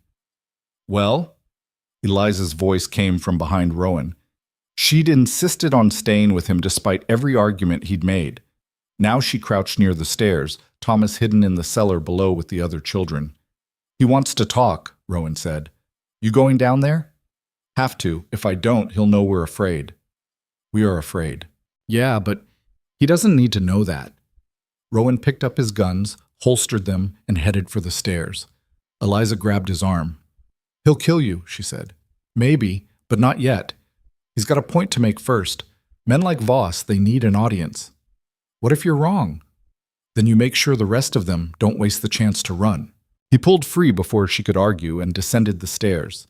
"Well?" Eliza's voice came from behind Rowan. She'd insisted on staying with him despite every argument he'd made. Now she crouched near the stairs, Thomas hidden in the cellar below with the other children. "He wants to talk," Rowan said. "You going down there?" "Have to. If I don't, he'll know we're afraid." "We are afraid." "Yeah, but he doesn't need to know that." Rowan picked up his guns, holstered them, and headed for the stairs. Eliza grabbed his arm. "He'll kill you," she said. "Maybe, but not yet. He's got a point to make first. Men like Voss, they need an audience." "What if you're wrong?" "Then you make sure the rest of them don't waste the chance to run." He pulled free before she could argue and descended the stairs.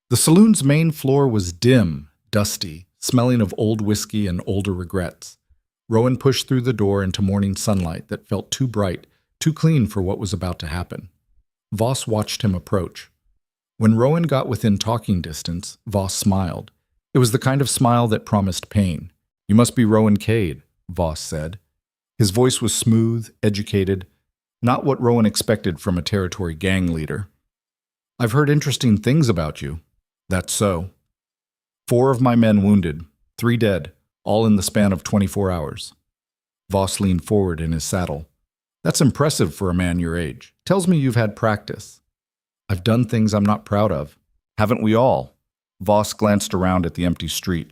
The saloon's main floor was dim, dusty, smelling of old whiskey and older regrets. Rowan pushed through the door into morning sunlight that felt too bright, too clean for what was about to happen. Voss watched him approach. When Rowan got within talking distance, Voss smiled. It was the kind of smile that promised pain. "You must be Rowan Cade," Voss said. His voice was smooth, educated, not what Rowan expected from a territory gang leader. "I've heard interesting things about you." "That's so." 4 of my men wounded, 3 dead, all in the span of 24 hours. Voss leaned forward in his saddle. "That's impressive for a man your age. Tells me you've had practice." "I've done things I'm not proud of." "Haven't we all?" Voss glanced around at the empty street.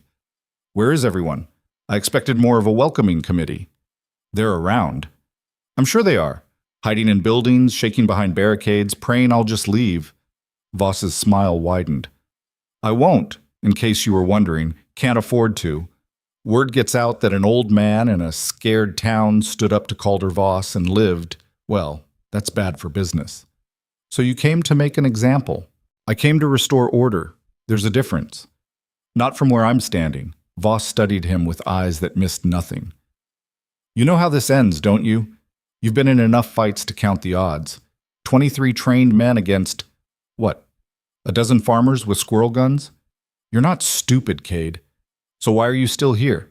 "Where is everyone? I expected more of a welcoming committee." "They're around." "I'm sure they are. Hiding in buildings, shaking behind barricades, praying I'll just leave." Voss's smile widened. "I won't, in case you were wondering. Can't afford to. Word gets out that an old man in a scared town stood up to Calder Voss and lived. Well, that's bad for business." "So you came to make an example." "I came to restore order. There's a difference." "Not from where I'm standing." Voss studied him with eyes that missed nothing. "You know how this ends, don't you? You've been in enough fights to count the odds. 23 trained men against, what, a dozen farmers with squirrel guns? You're not stupid, Cade. So why are you still here?"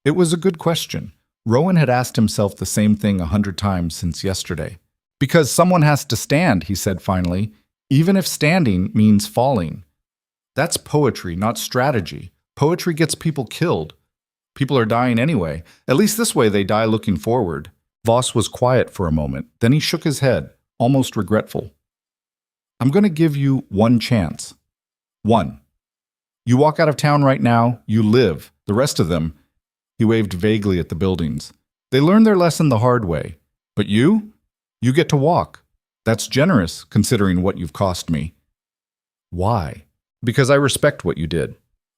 It was a good question. Rowan had asked himself the same thing 100 times since yesterday. "Because someone has to stand," he said finally, "even if standing means falling." That's poetry, not strategy. Poetry gets people killed. People are dying anyway. At least this way they die looking forward. Voss was quiet for a moment. Then he shook his head, almost regretful. "I'm going to give you one chance. One." You walk out of town right now, you live. The rest of them, he waved vaguely at the buildings. They learn their lesson the hard way. But you? You get to walk. That's generous, considering what you've cost me. Why? Because I respect what you did.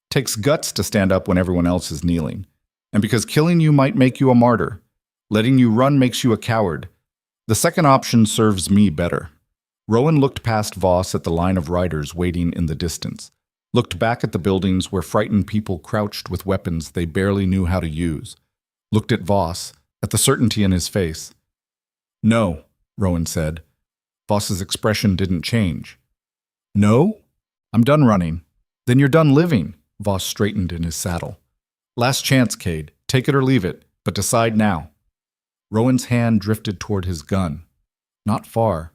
Takes guts to stand up when everyone else is kneeling. And because killing you might make you a martyr. Letting you run makes you a coward. The second option serves me better. Rowan looked past Voss at the line of riders waiting in the distance, looked back at the buildings where frightened people crouched with weapons they barely knew how to use, looked at Voss, at the certainty in his face. No, Rowan said. Voss's expression didn't change. No? I'm done running. Then you're done living, Voss straightened in his saddle. Last chance, Cade. Take it or leave it, but decide now. Rowan's hand drifted toward his gun. Not far,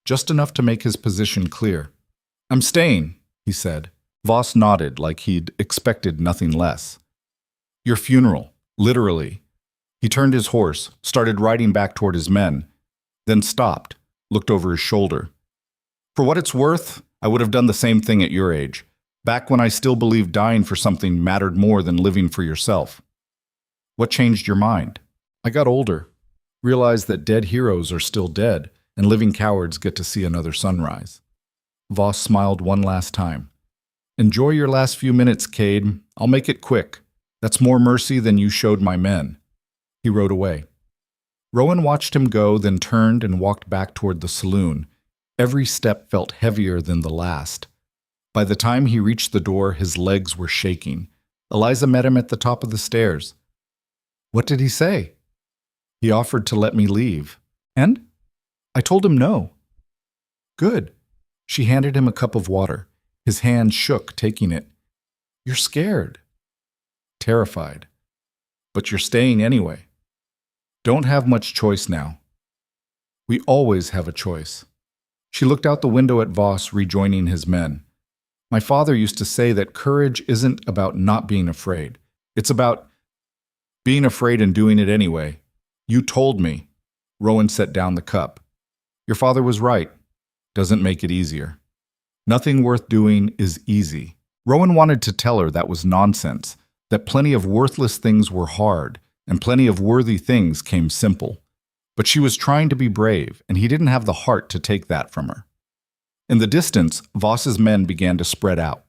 just enough to make his position clear. I'm staying, he said. Voss nodded like he'd expected nothing less. Your funeral, literally. He turned his horse, started riding back toward his men, then stopped, looked over his shoulder. For what it's worth, I would have done the same thing at your age, back when I still believed dying for something mattered more than living for yourself. What changed your mind? I got older, realized that dead heroes are still dead, and living cowards get to see another sunrise. Voss smiled one last time. Enjoy your last few minutes, Cade. I'll make it quick. That's more mercy than you showed my men. He rode away. Rowan watched him go, then turned and walked back toward the saloon. Every step felt heavier than the last. By the time he reached the door, his legs were shaking. Eliza met him at the top of the stairs. What did he say? He offered to let me leave. And? I told him no. Good. She handed him a cup of water. His hand shook, taking it. You're scared. Terrified. But you're staying anyway. Don't have much choice now. We always have a choice. She looked out the window at Voss rejoining his men. My father used to say that courage isn't about not being afraid. It's about being afraid and doing it anyway. You told me. Rowan set down the cup. Your father was right. Doesn't make it easier. Nothing worth doing is easy. Rowan wanted to tell her that was nonsense, that plenty of worthless things were hard, and plenty of worthy things came simple. But she was trying to be brave, and he didn't have the heart to take that from her. In the distance, Voss's men began to spread out.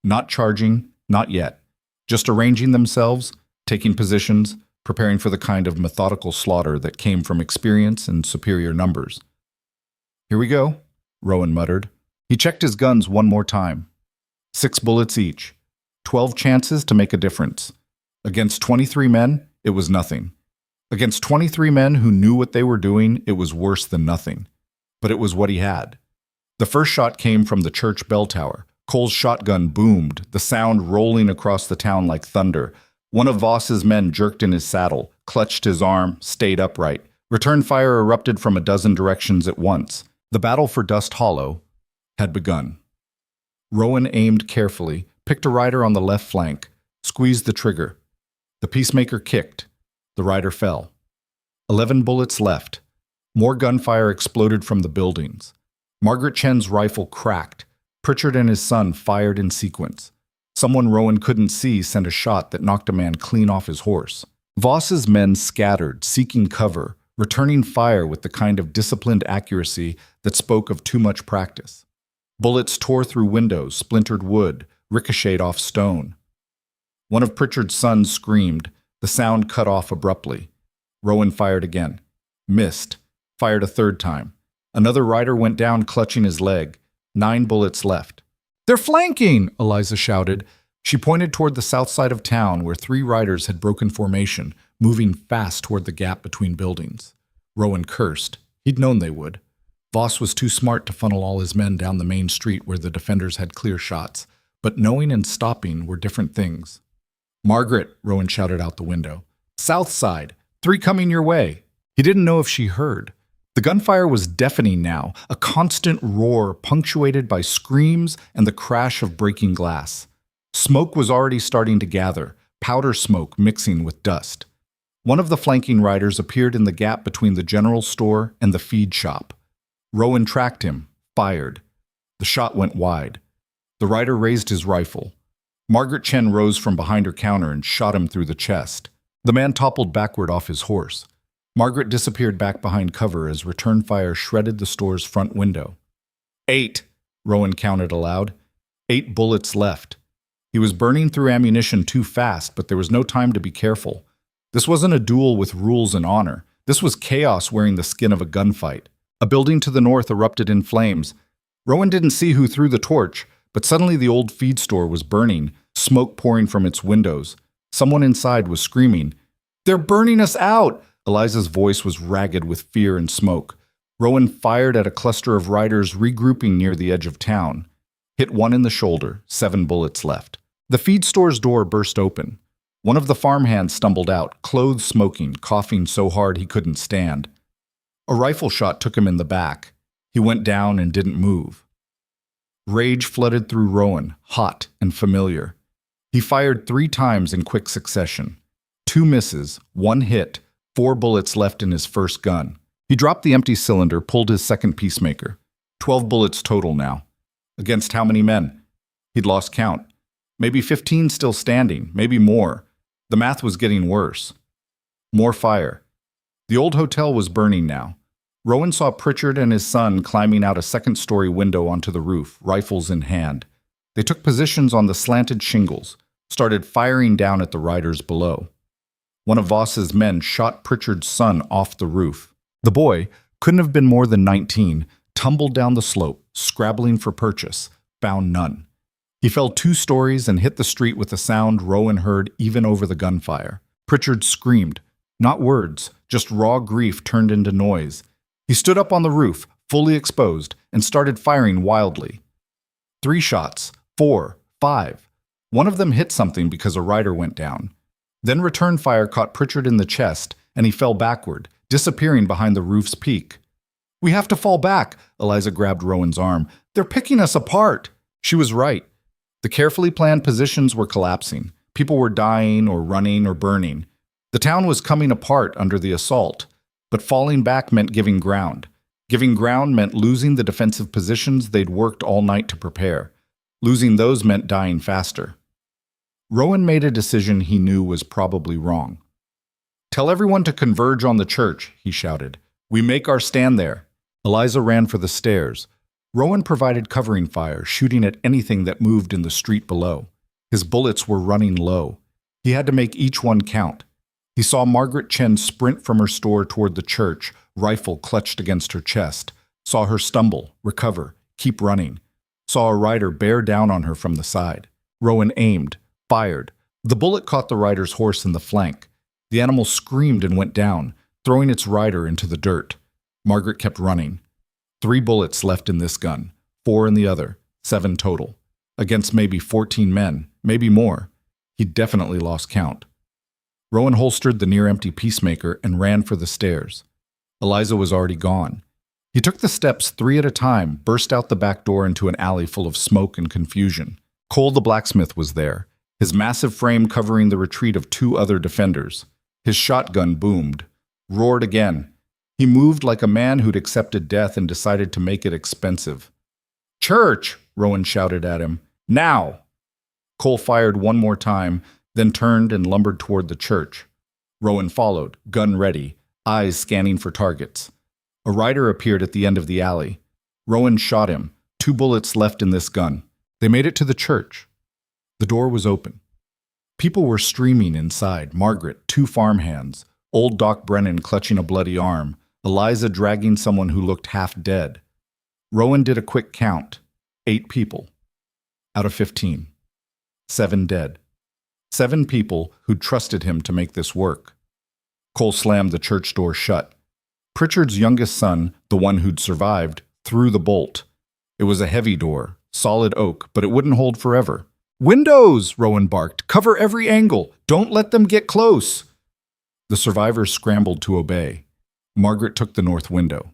Not charging, not yet. Just arranging themselves, taking positions, preparing for the kind of methodical slaughter that came from experience and superior numbers. Here we go, Rowan muttered. He checked his guns one more time. 6 bullets each. 12 chances to make a difference. Against 23 men, it was nothing. Against 23 men who knew what they were doing, it was worse than nothing. But it was what he had. The first shot came from the church bell tower. Cole's shotgun boomed, the sound rolling across the town like thunder. One of Voss's men jerked in his saddle, clutched his arm, stayed upright. Return fire erupted from a dozen directions at once. The battle for Dust Hollow had begun. Rowan aimed carefully, picked a rider on the left flank, squeezed the trigger. The peacemaker kicked. The rider fell. 11 bullets left. More gunfire exploded from the buildings. Margaret Chen's rifle cracked. Pritchard and his son fired in sequence. Someone Rowan couldn't see sent a shot that knocked a man clean off his horse. Voss's men scattered, seeking cover, returning fire with the kind of disciplined accuracy that spoke of too much practice. Bullets tore through windows, splintered wood, ricocheted off stone. One of Pritchard's sons screamed. The sound cut off abruptly. Rowan fired again. Missed. Fired a third time. Another rider went down clutching his leg. 9 bullets left. They're flanking, Eliza shouted. She pointed toward the south side of town where 3 riders had broken formation, moving fast toward the gap between buildings. Rowan cursed. He'd known they would. Voss was too smart to funnel all his men down the main street where the defenders had clear shots, but knowing and stopping were different things. Margaret, Rowan shouted out the window. South side, 3 coming your way. He didn't know if she heard. The gunfire was deafening now, a constant roar punctuated by screams and the crash of breaking glass. Smoke was already starting to gather, powder smoke mixing with dust. One of the flanking riders appeared in the gap between the general store and the feed shop. Rowan tracked him, fired. The shot went wide. The rider raised his rifle. Margaret Chen rose from behind her counter and shot him through the chest. The man toppled backward off his horse. Margaret disappeared back behind cover as return fire shredded the store's front window. 8, Rowan counted aloud. 8 bullets left. He was burning through ammunition too fast, but there was no time to be careful. This wasn't a duel with rules and honor. This was chaos wearing the skin of a gunfight. A building to the north erupted in flames. Rowan didn't see who threw the torch, but suddenly the old feed store was burning, smoke pouring from its windows. Someone inside was screaming, "They're burning us out!" Eliza's voice was ragged with fear and smoke. Rowan fired at a cluster of riders regrouping near the edge of town. Hit one in the shoulder, 7 bullets left. The feed store's door burst open. One of the farmhands stumbled out, clothes smoking, coughing so hard he couldn't stand. A rifle shot took him in the back. He went down and didn't move. Rage flooded through Rowan, hot and familiar. He fired 3 times in quick succession. 2 misses, 1 hit, 4 bullets left in his first gun. He dropped the empty cylinder, pulled his second peacemaker. 12 bullets total now. Against how many men? He'd lost count. Maybe 15 still standing, maybe more. The math was getting worse. More fire. The old hotel was burning now. Rowan saw Pritchard and his son climbing out a second-story window onto the roof, rifles in hand. They took positions on the slanted shingles, started firing down at the riders below. One of Voss's men shot Pritchard's son off the roof. The boy, couldn't have been more than 19, tumbled down the slope, scrabbling for purchase, found none. He fell 2 stories and hit the street with a sound Rowan heard even over the gunfire. Pritchard screamed. Not words, just raw grief turned into noise. He stood up on the roof, fully exposed, and started firing wildly. 3 shots, 4, 5. One of them hit something because a rider went down. Then return fire caught Pritchard in the chest, and he fell backward, disappearing behind the roof's peak. "We have to fall back," Eliza grabbed Rowan's arm. "They're picking us apart." She was right. The carefully planned positions were collapsing. People were dying or running or burning. The town was coming apart under the assault. But falling back meant giving ground. Giving ground meant losing the defensive positions they'd worked all night to prepare. Losing those meant dying faster. Rowan made a decision he knew was probably wrong. "Tell everyone to converge on the church," he shouted. "We make our stand there." Eliza ran for the stairs. Rowan provided covering fire, shooting at anything that moved in the street below. His bullets were running low. He had to make each one count. He saw Margaret Chen sprint from her store toward the church, rifle clutched against her chest. Saw her stumble, recover, keep running. Saw a rider bear down on her from the side. Rowan aimed, fired. The bullet caught the rider's horse in the flank. The animal screamed and went down, throwing its rider into the dirt. Margaret kept running. 3 bullets left in this gun, 4 in the other, 7 total. Against maybe 14 men, maybe more. He definitely lost count. Rowan holstered the near-empty peacemaker and ran for the stairs. Eliza was already gone. He took the steps 3 at a time, burst out the back door into an alley full of smoke and confusion. Cole the blacksmith was there, his massive frame covering the retreat of 2 other defenders. His shotgun boomed, roared again. He moved like a man who'd accepted death and decided to make it expensive. "Church!" Rowan shouted at him. "Now!" Cole fired one more time, then turned and lumbered toward the church. Rowan followed, gun ready, eyes scanning for targets. A rider appeared at the end of the alley. Rowan shot him, 2 bullets left in this gun. They made it to the church. The door was open. People were streaming inside, Margaret, 2 farmhands, old Doc Brennan clutching a bloody arm, Eliza dragging someone who looked half dead. Rowan did a quick count. 8 people. Out of 15. 7 dead. 7 people who'd trusted him to make this work. Cole slammed the church door shut. Pritchard's youngest son, the one who'd survived, threw the bolt. It was a heavy door, solid oak, but it wouldn't hold forever. "Windows!" Rowan barked. "Cover every angle! Don't let them get close!" The survivors scrambled to obey. Margaret took the north window.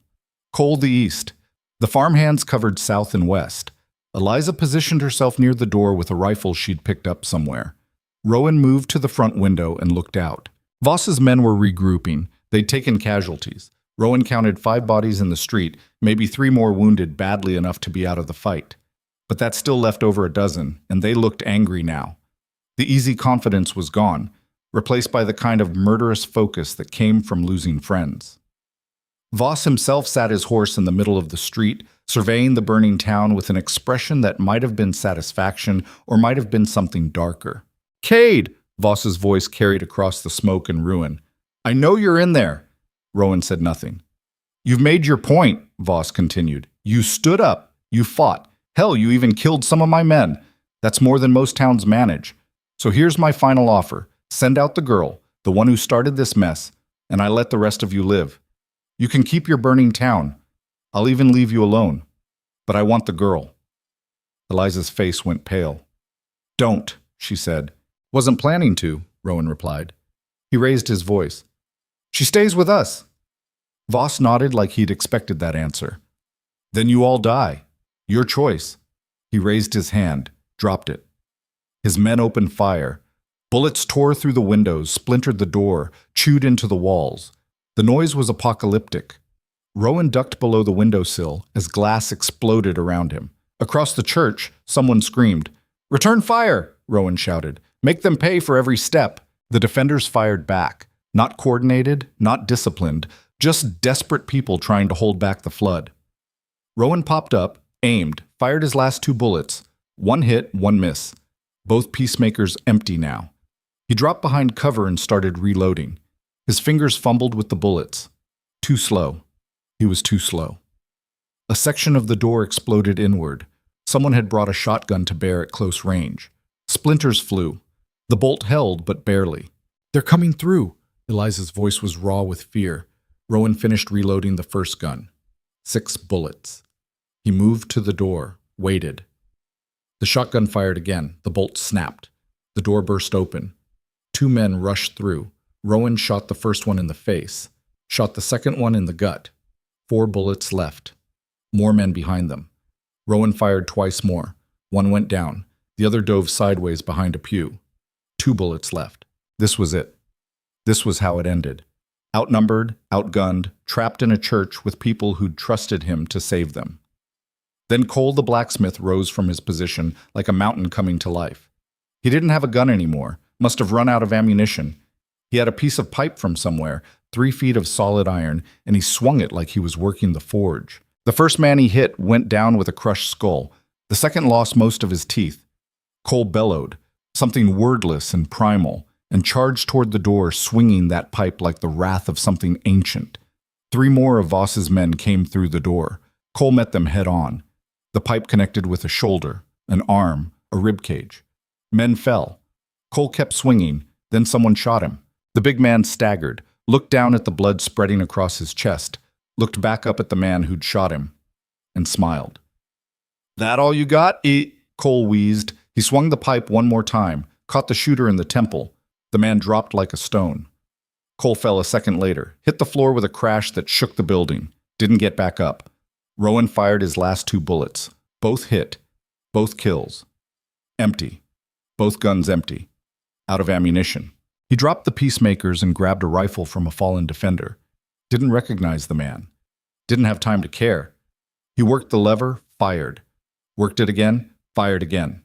Cole the east. The farmhands covered south and west. Eliza positioned herself near the door with a rifle she'd picked up somewhere. Rowan moved to the front window and looked out. Voss's men were regrouping. They'd taken casualties. Rowan counted 5 bodies in the street, maybe 3 more wounded badly enough to be out of the fight. But that still left over a dozen, and they looked angry now. The easy confidence was gone, replaced by the kind of murderous focus that came from losing friends. Voss himself sat his horse in the middle of the street, surveying the burning town with an expression that might have been satisfaction or might have been something darker. "Cade!" Voss's voice carried across the smoke and ruin. "I know you're in there." Rowan said nothing. "You've made your point," Voss continued. "You stood up. You fought. Hell, you even killed some of my men. That's more than most towns manage. So here's my final offer. Send out the girl, the one who started this mess, and I let the rest of you live. You can keep your burning town. I'll even leave you alone. But I want the girl." Eliza's face went pale. "Don't," she said. "Wasn't planning to," Rowan replied. He raised his voice. "She stays with us." Voss nodded like he'd expected that answer. "Then you all die. Your choice." He raised his hand, dropped it. His men opened fire. Bullets tore through the windows, splintered the door, chewed into the walls. The noise was apocalyptic. Rowan ducked below the windowsill as glass exploded around him. Across the church, someone screamed. "Return fire!" Rowan shouted. "Make them pay for every step." The defenders fired back. Not coordinated, not disciplined, just desperate people trying to hold back the flood. Rowan popped up, aimed, fired his last 2 bullets. 1 hit, 1 miss. Both peacemakers empty now. He dropped behind cover and started reloading. His fingers fumbled with the bullets. Too slow. He was too slow. A section of the door exploded inward. Someone had brought a shotgun to bear at close range. Splinters flew. The bolt held, but barely. "They're coming through." Eliza's voice was raw with fear. Rowan finished reloading the first gun. 6 bullets. He moved to the door, waited. The shotgun fired again. The bolt snapped. The door burst open. 2 men rushed through. Rowan shot the first one in the face, shot the second one in the gut. 4 bullets left. More men behind them. Rowan fired twice more. 1 went down. The other dove sideways behind a pew. 2 bullets left. This was it. This was how it ended. Outnumbered, outgunned, trapped in a church with people who'd trusted him to save them. Then Cole the blacksmith rose from his position like a mountain coming to life. He didn't have a gun anymore, must have run out of ammunition. He had a piece of pipe from somewhere, 3 feet of solid iron, and he swung it like he was working the forge. The first man he hit went down with a crushed skull. The second lost most of his teeth. Cole bellowed, something wordless and primal, and charged toward the door, swinging that pipe like the wrath of something ancient. 3 more of Voss's men came through the door. Cole met them head on. The pipe connected with a shoulder, an arm, a rib cage. Men fell. Cole kept swinging, then someone shot him. The big man staggered, looked down at the blood spreading across his chest, looked back up at the man who'd shot him, and smiled. "That all you got?" Cole wheezed. He swung the pipe 1 more time, caught the shooter in the temple. The man dropped like a stone. Cole fell a second later, hit the floor with a crash that shook the building, didn't get back up. Rowan fired his last 2 bullets. Both hit. Both kills. Empty. Both guns empty. Out of ammunition. He dropped the peacemakers and grabbed a rifle from a fallen defender. Didn't recognize the man. Didn't have time to care. He worked the lever, fired. Worked it again, fired again.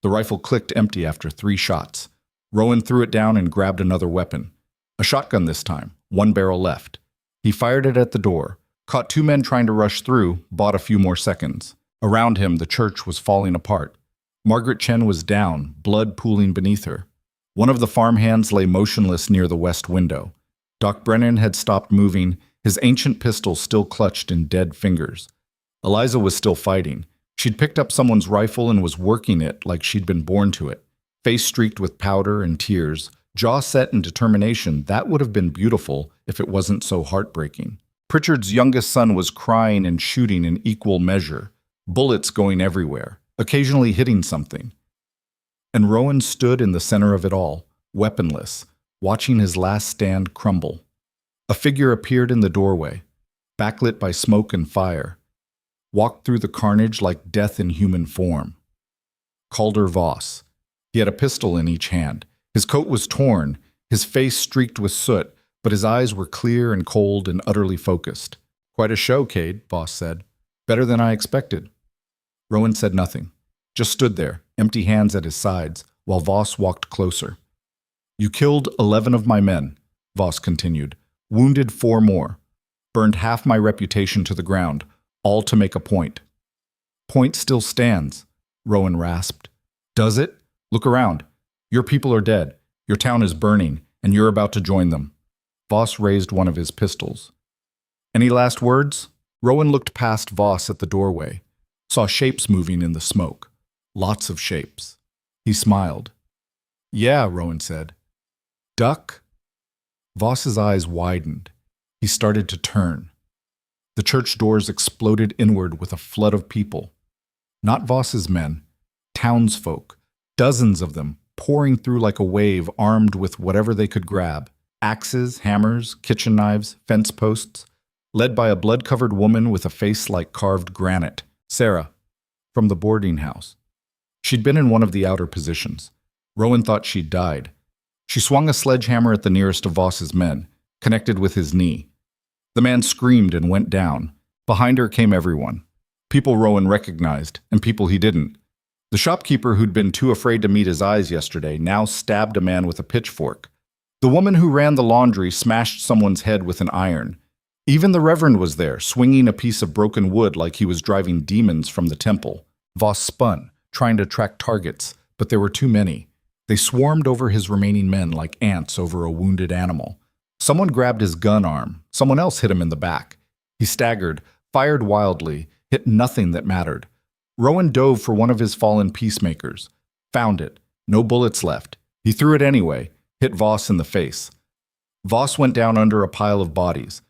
The rifle clicked empty after 3 shots. Rowan threw it down and grabbed another weapon. A shotgun this time, 1 barrel left. He fired it at the door. Caught 2 men trying to rush through, bought a few more seconds. Around him, the church was falling apart. Margaret Chen was down, blood pooling beneath her. One of the farmhands lay motionless near the west window. Doc Brennan had stopped moving, his ancient pistol still clutched in dead fingers. Eliza was still fighting. She'd picked up someone's rifle and was working it like she'd been born to it. Face streaked with powder and tears, jaw set in determination. That would have been beautiful if it wasn't so heartbreaking. Pritchard's youngest son was crying and shooting in equal measure, bullets going everywhere, occasionally hitting something. And Rowan stood in the center of it all, weaponless, watching his last stand crumble. A figure appeared in the doorway, backlit by smoke and fire, walked through the carnage like death in human form. Calder Voss. He had a pistol in each hand. His coat was torn, his face streaked with soot, but his eyes were clear and cold and utterly focused. "Quite a show, Cade," Voss said. "Better than I expected." Rowan said nothing, just stood there, empty hands at his sides, while Voss walked closer. You killed 11 of my men, Voss continued, wounded 4 more, burned half my reputation to the ground, all to make a point. Point still stands, Rowan rasped. Does it? Look around. Your people are dead, your town is burning, and you're about to join them. Voss raised one of his pistols. Any last words? Rowan looked past Voss at the doorway, saw shapes moving in the smoke. Lots of shapes. He smiled. Yeah, Rowan said. Duck? Voss's eyes widened. He started to turn. The church doors exploded inward with a flood of people. Not Voss's men, townsfolk, dozens of them, pouring through like a wave armed with whatever they could grab. Axes, hammers, kitchen knives, fence posts, led by a blood-covered woman with a face like carved granite, Sarah, from the boarding house. She'd been in one of the outer positions. Rowan thought she'd died. She swung a sledgehammer at the nearest of Voss's men, connected with his knee. The man screamed and went down. Behind her came everyone. People Rowan recognized, and people he didn't. The shopkeeper who'd been too afraid to meet his eyes yesterday now stabbed a man with a pitchfork. The woman who ran the laundry smashed someone's head with an iron. Even the reverend was there, swinging a piece of broken wood like he was driving demons from the temple. Voss spun, trying to track targets, but there were too many. They swarmed over his remaining men like ants over a wounded animal. Someone grabbed his gun arm. Someone else hit him in the back. He staggered, fired wildly, hit nothing that mattered. Rowan dove for one of his fallen peacemakers. Found it. No bullets left. He threw it anyway, hit Voss in the face. Voss went down under a pile of bodies.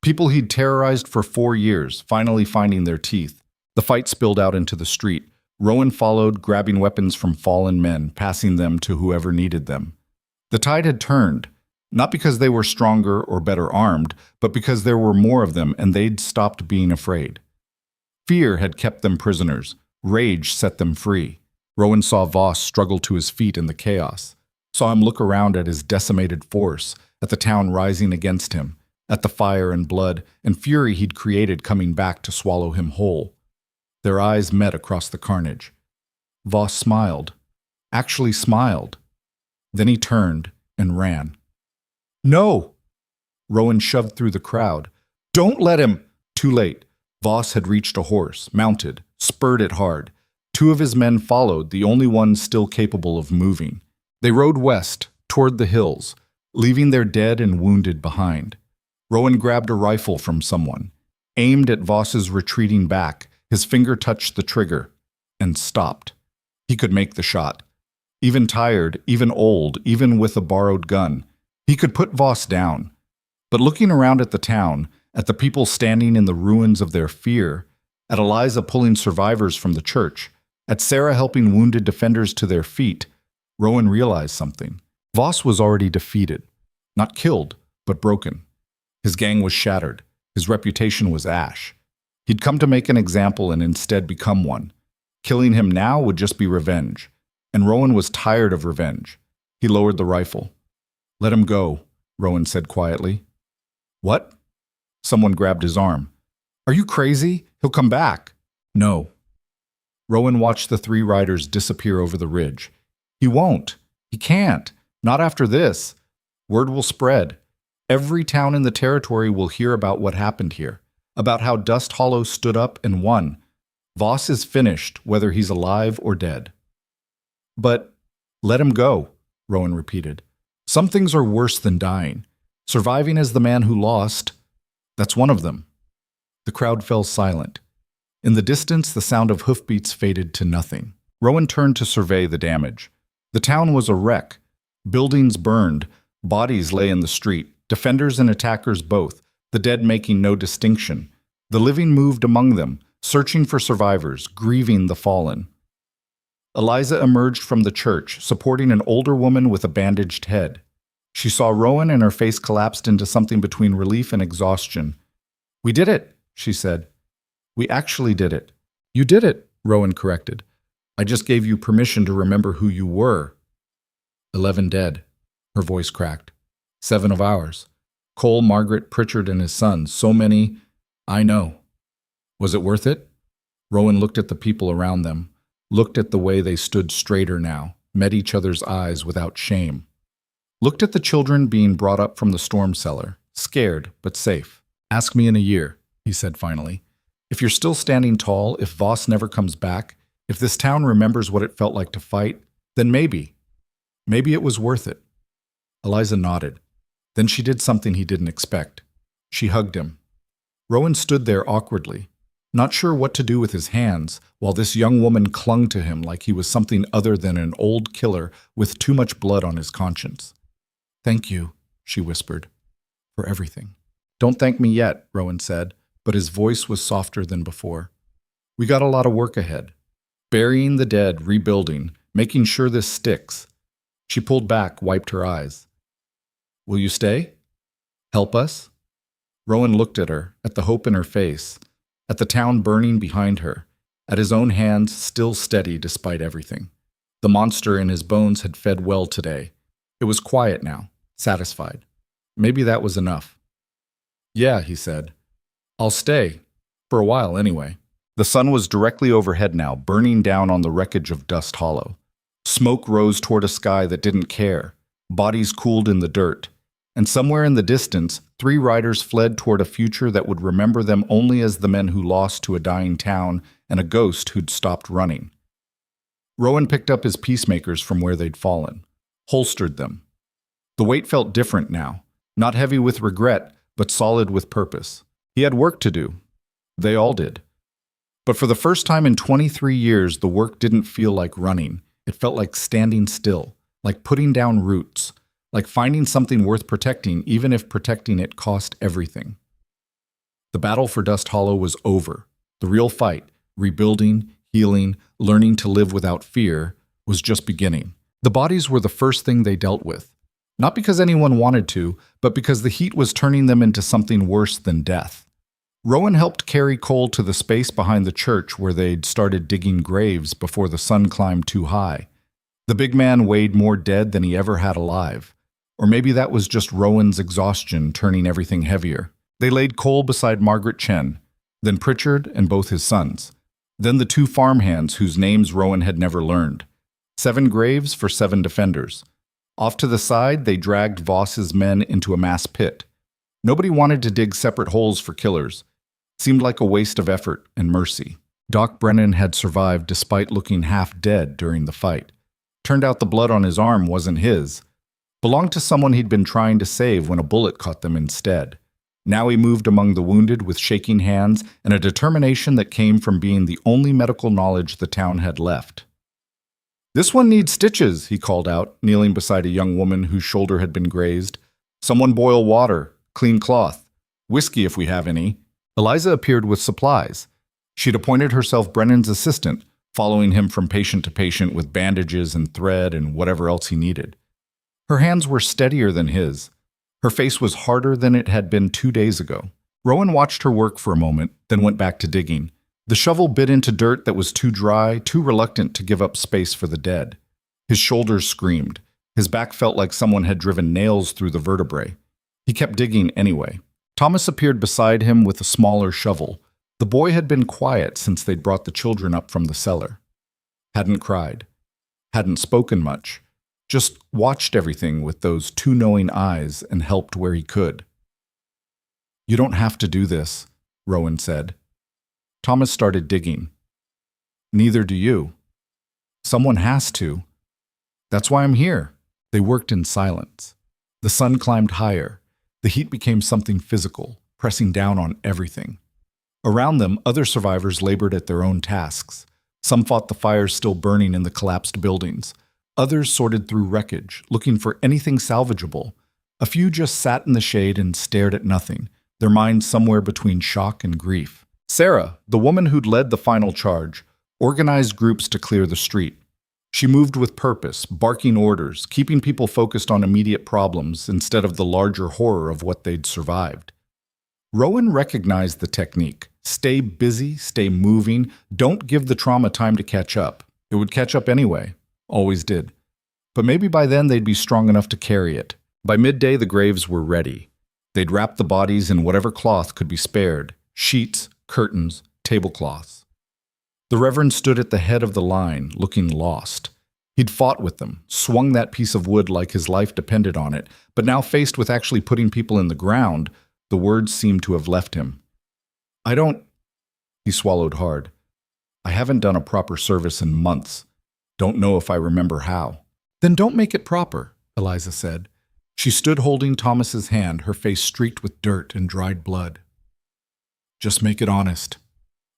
People he'd terrorized for 4 years, finally finding their teeth. The fight spilled out into the street. Rowan followed, grabbing weapons from fallen men, passing them to whoever needed them. The tide had turned, not because they were stronger or better armed, but because there were more of them and they'd stopped being afraid. Fear had kept them prisoners. Rage set them free. Rowan saw Voss struggle to his feet in the chaos, saw him look around at his decimated force, at the town rising against him, at the fire and blood and fury he'd created coming back to swallow him whole. Their eyes met across the carnage. Voss smiled. Actually smiled. Then he turned and ran. No! Rowan shoved through the crowd. Don't let him! Too late. Voss had reached a horse, mounted, spurred it hard. 2 of his men followed, the only ones still capable of moving. They rode west, toward the hills, leaving their dead and wounded behind. Rowan grabbed a rifle from someone, aimed at Voss's retreating back. His finger touched the trigger, and stopped. He could make the shot. Even tired, even old, even with a borrowed gun, he could put Voss down. But looking around at the town, at the people standing in the ruins of their fear, at Eliza pulling survivors from the church, at Sarah helping wounded defenders to their feet, Rowan realized something. Voss was already defeated. Not killed, but broken. His gang was shattered. His reputation was ash. He'd come to make an example and instead become one. Killing him now would just be revenge. And Rowan was tired of revenge. He lowered the rifle. Let him go, Rowan said quietly. What? Someone grabbed his arm. Are you crazy? He'll come back. No. Rowan watched the 3 riders disappear over the ridge. He won't. He can't. Not after this. Word will spread. Every town in the territory will hear about what happened here. About how Dust Hollow stood up and won. Voss is finished, whether he's alive or dead. But let him go, Rowan repeated. Some things are worse than dying. Surviving as the man who lost, that's one of them. The crowd fell silent. In the distance, the sound of hoofbeats faded to nothing. Rowan turned to survey the damage. The town was a wreck. Buildings burned. Bodies lay in the street. Defenders and attackers both. The dead making no distinction. The living moved among them, searching for survivors, grieving the fallen. Eliza emerged from the church, supporting an older woman with a bandaged head. She saw Rowan and her face collapsed into something between relief and exhaustion. We did it, she said. We actually did it. You did it, Rowan corrected. I just gave you permission to remember who you were. 11 dead, her voice cracked. 7 of ours. Cole, Margaret, Pritchard, and his sons. So many. I know. Was it worth it? Rowan looked at the people around them, looked at the way they stood straighter now, met each other's eyes without shame. Looked at the children being brought up from the storm cellar, scared but safe. "Ask me in a year," he said finally. "If you're still standing tall, if Voss never comes back, if this town remembers what it felt like to fight, then maybe it was worth it." Eliza nodded. Then she did something he didn't expect. She hugged him. Rowan stood there awkwardly, not sure what to do with his hands, while this young woman clung to him like he was something other than an old killer with too much blood on his conscience. "Thank you," she whispered, "for everything." "Don't thank me yet," Rowan said, but his voice was softer than before. "We got a lot of work ahead. Burying the dead, rebuilding, making sure this sticks." She pulled back, wiped her eyes. "Will you stay? Help us?" Rowan looked at her, at the hope in her face, at the town burning behind her, at his own hands still steady despite everything. The monster in his bones had fed well today. It was quiet now, satisfied. Maybe that was enough. "Yeah," he said. "I'll stay. For a while, anyway." The sun was directly overhead now, burning down on the wreckage of Dust Hollow. Smoke rose toward a sky that didn't care. Bodies cooled in the dirt. And somewhere in the distance, 3 riders fled toward a future that would remember them only as the men who lost to a dying town and a ghost who'd stopped running. Rowan picked up his peacemakers from where they'd fallen, holstered them. The weight felt different now, not heavy with regret, but solid with purpose. He had work to do. They all did. But for the first time in 23 years, the work didn't feel like running. It felt like standing still, like putting down roots, like finding something worth protecting, even if protecting it cost everything. The battle for Dust Hollow was over. The real fight, rebuilding, healing, learning to live without fear, was just beginning. The bodies were the first thing they dealt with. Not because anyone wanted to, but because the heat was turning them into something worse than death. Rowan helped carry Cole to the space behind the church where they'd started digging graves before the sun climbed too high. The big man weighed more dead than he ever had alive. Or maybe that was just Rowan's exhaustion turning everything heavier. They laid Cole beside Margaret Chen, then Pritchard and both his sons, then the 2 farmhands whose names Rowan had never learned. 7 graves for 7 defenders. Off to the side, they dragged Voss's men into a mass pit. Nobody wanted to dig separate holes for killers. Seemed like a waste of effort and mercy. Doc Brennan had survived despite looking half dead during the fight. Turned out the blood on his arm wasn't his. Belonged to someone he'd been trying to save when a bullet caught them instead. Now he moved among the wounded with shaking hands and a determination that came from being the only medical knowledge the town had left. "This one needs stitches," he called out, kneeling beside a young woman whose shoulder had been grazed. "Someone boil water, clean cloth, whiskey if we have any." Eliza appeared with supplies. She'd appointed herself Brennan's assistant, following him from patient to patient with bandages and thread and whatever else he needed. Her hands were steadier than his. Her face was harder than it had been 2 days ago. Rowan watched her work for a moment, then went back to digging. The shovel bit into dirt that was too dry, too reluctant to give up space for the dead. His shoulders screamed. His back felt like someone had driven nails through the vertebrae. He kept digging anyway. Thomas appeared beside him with a smaller shovel. The boy had been quiet since they'd brought the children up from the cellar. Hadn't cried. Hadn't spoken much. Just watched everything with those 2 knowing eyes and helped where he could. "You don't have to do this," Rowan said. Thomas started digging. "Neither do you. Someone has to. That's why I'm here." They worked in silence. The sun climbed higher. The heat became something physical, pressing down on everything. Around them, other survivors labored at their own tasks. Some fought the fires still burning in the collapsed buildings. Others sorted through wreckage, looking for anything salvageable. A few just sat in the shade and stared at nothing, their minds somewhere between shock and grief. Sarah, the woman who'd led the final charge, organized groups to clear the street. She moved with purpose, barking orders, keeping people focused on immediate problems instead of the larger horror of what they'd survived. Rowan recognized the technique. Stay busy, stay moving, don't give the trauma time to catch up. It would catch up anyway. Always did. But maybe by then they'd be strong enough to carry it. By midday, the graves were ready. They'd wrap the bodies in whatever cloth could be spared: sheets, curtains, tablecloths. The Reverend stood at the head of the line, looking lost. He'd fought with them, swung that piece of wood like his life depended on it, but now faced with actually putting people in the ground, the words seemed to have left him. I don't... He swallowed hard. I haven't done a proper service in months. Don't know if I remember how. Then don't make it proper, Eliza said. She stood holding Thomas's hand, her face streaked with dirt and dried blood. Just make it honest.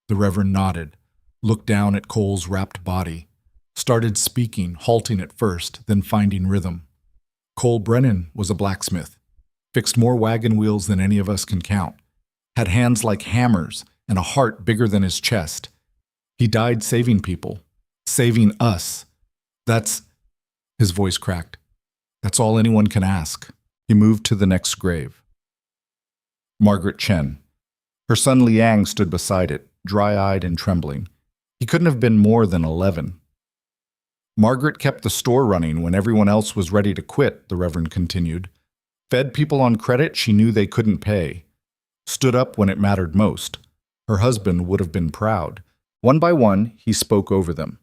The Reverend nodded, looked down at Cole's wrapped body, started speaking, halting at first, then finding rhythm. Cole Brennan was a blacksmith, fixed more wagon wheels than any of us can count, had hands like hammers and a heart bigger than his chest. He died saving people, saving us. That's... His voice cracked. That's all anyone can ask. He moved to the next grave. Margaret Chen. Her son Liang stood beside it, dry-eyed and trembling. He couldn't have been more than 11. Margaret kept the store running when everyone else was ready to quit, the Reverend continued. Fed people on credit she knew they couldn't pay. Stood up when it mattered most. Her husband would have been proud. One by one, he spoke over them.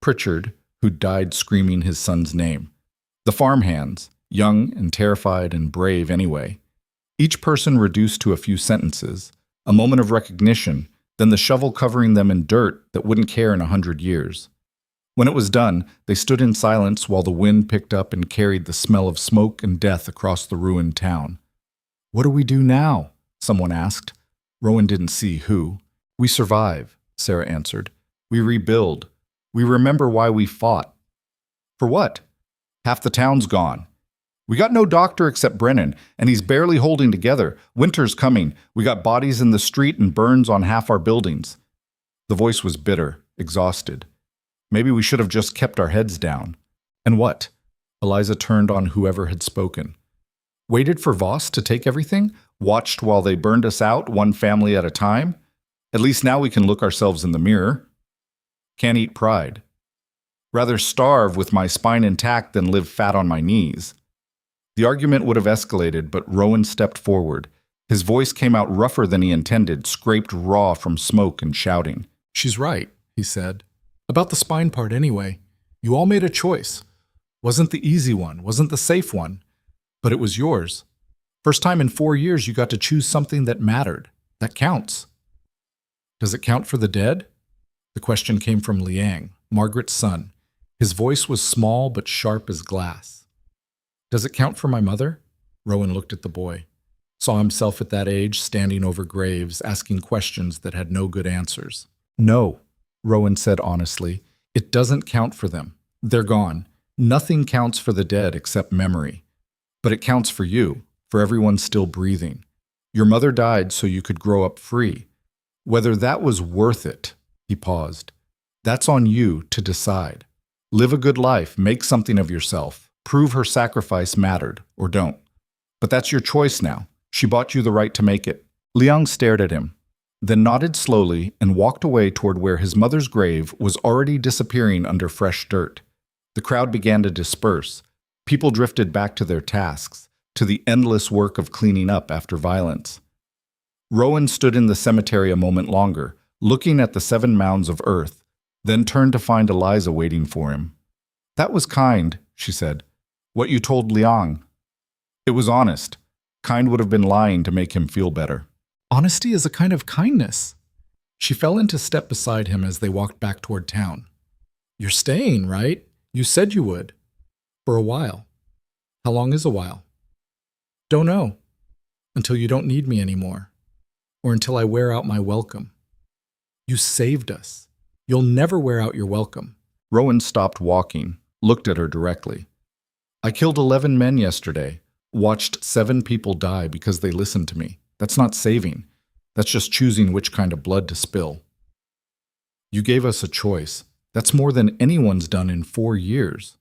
Pritchard, who died screaming his son's name. The farmhands, young and terrified and brave anyway. Each person reduced to a few sentences, a moment of recognition, then the shovel covering them in dirt that wouldn't care in 100 years. When it was done, they stood in silence while the wind picked up and carried the smell of smoke and death across the ruined town. What do we do now? Someone asked. Rowan didn't see who. We survive, Sarah answered. We rebuild. We remember why we fought. For what? Half the town's gone. We got no doctor except Brennan, and he's barely holding together. Winter's coming. We got bodies in the street and burns on half our buildings. The voice was bitter, exhausted. Maybe we should have just kept our heads down. And what? Eliza turned on whoever had spoken. Waited for Voss to take everything? Watched while they burned us out, one family at a time? At least now we can look ourselves in the mirror. Can't eat pride. Rather starve with my spine intact than live fat on my knees. The argument would have escalated, but Rowan stepped forward. His voice came out rougher than he intended, scraped raw from smoke and shouting. She's right, he said. About the spine part anyway. You all made a choice. Wasn't the easy one, wasn't the safe one, but it was yours. First time in 4 years you got to choose something that mattered. That counts. Does it count for the dead? The question came from Liang, Margaret's son. His voice was small but sharp as glass. Does it count for my mother? Rowan looked at the boy. Saw himself at that age standing over graves, asking questions that had no good answers. No, Rowan said honestly. It doesn't count for them. They're gone. Nothing counts for the dead except memory. But it counts for you, for everyone still breathing. Your mother died so you could grow up free. Whether that was worth it, he paused. That's on you to decide. Live a good life, make something of yourself. Prove her sacrifice mattered, or don't. But that's your choice now. She bought you the right to make it. Liang stared at him, then nodded slowly and walked away toward where his mother's grave was already disappearing under fresh dirt. The crowd began to disperse. People drifted back to their tasks, to the endless work of cleaning up after violence. Rowan stood in the cemetery a moment longer, looking at the 7 mounds of earth, then turned to find Eliza waiting for him. That was kind, she said. What you told Liang. It was honest. Kind would have been lying to make him feel better. Honesty is a kind of kindness. She fell into step beside him as they walked back toward town. You're staying, right? You said you would. For a while. How long is a while? Don't know. Until you don't need me anymore. Or until I wear out my welcome. You saved us. You'll never wear out your welcome. Rowan stopped walking, looked at her directly. I killed 11 men yesterday. Watched 7 people die because they listened to me. That's not saving. That's just choosing which kind of blood to spill. You gave us a choice. That's more than anyone's done in 4 years.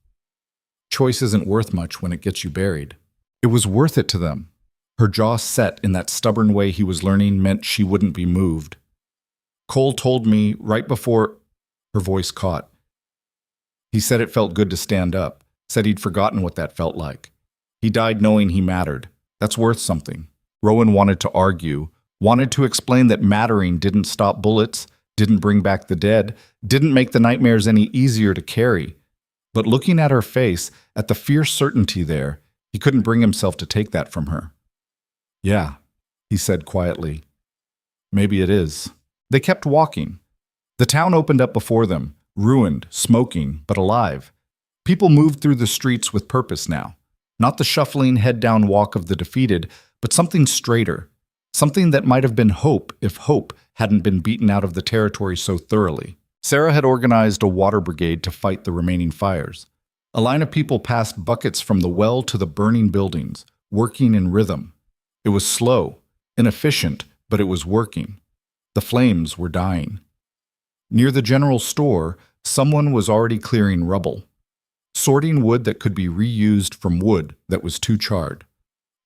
Choice isn't worth much when it gets you buried. It was worth it to them. Her jaw set in that stubborn way he was learning meant she wouldn't be moved. Cole told me right before... Her voice caught. He said it felt good to stand up. Said he'd forgotten what that felt like. He died knowing he mattered. That's worth something. Rowan wanted to argue, wanted to explain that mattering didn't stop bullets, didn't bring back the dead, didn't make the nightmares any easier to carry. But looking at her face, at the fierce certainty there, he couldn't bring himself to take that from her. "Yeah," he said quietly. "Maybe it is." They kept walking. The town opened up before them, ruined, smoking, but alive. People moved through the streets with purpose now. Not the shuffling, head-down walk of the defeated, but something straighter. Something that might have been hope if hope hadn't been beaten out of the territory so thoroughly. Sarah had organized a water brigade to fight the remaining fires. A line of people passed buckets from the well to the burning buildings, working in rhythm. It was slow, inefficient, but it was working. The flames were dying. Near the general store, someone was already clearing rubble, sorting wood that could be reused from wood that was too charred.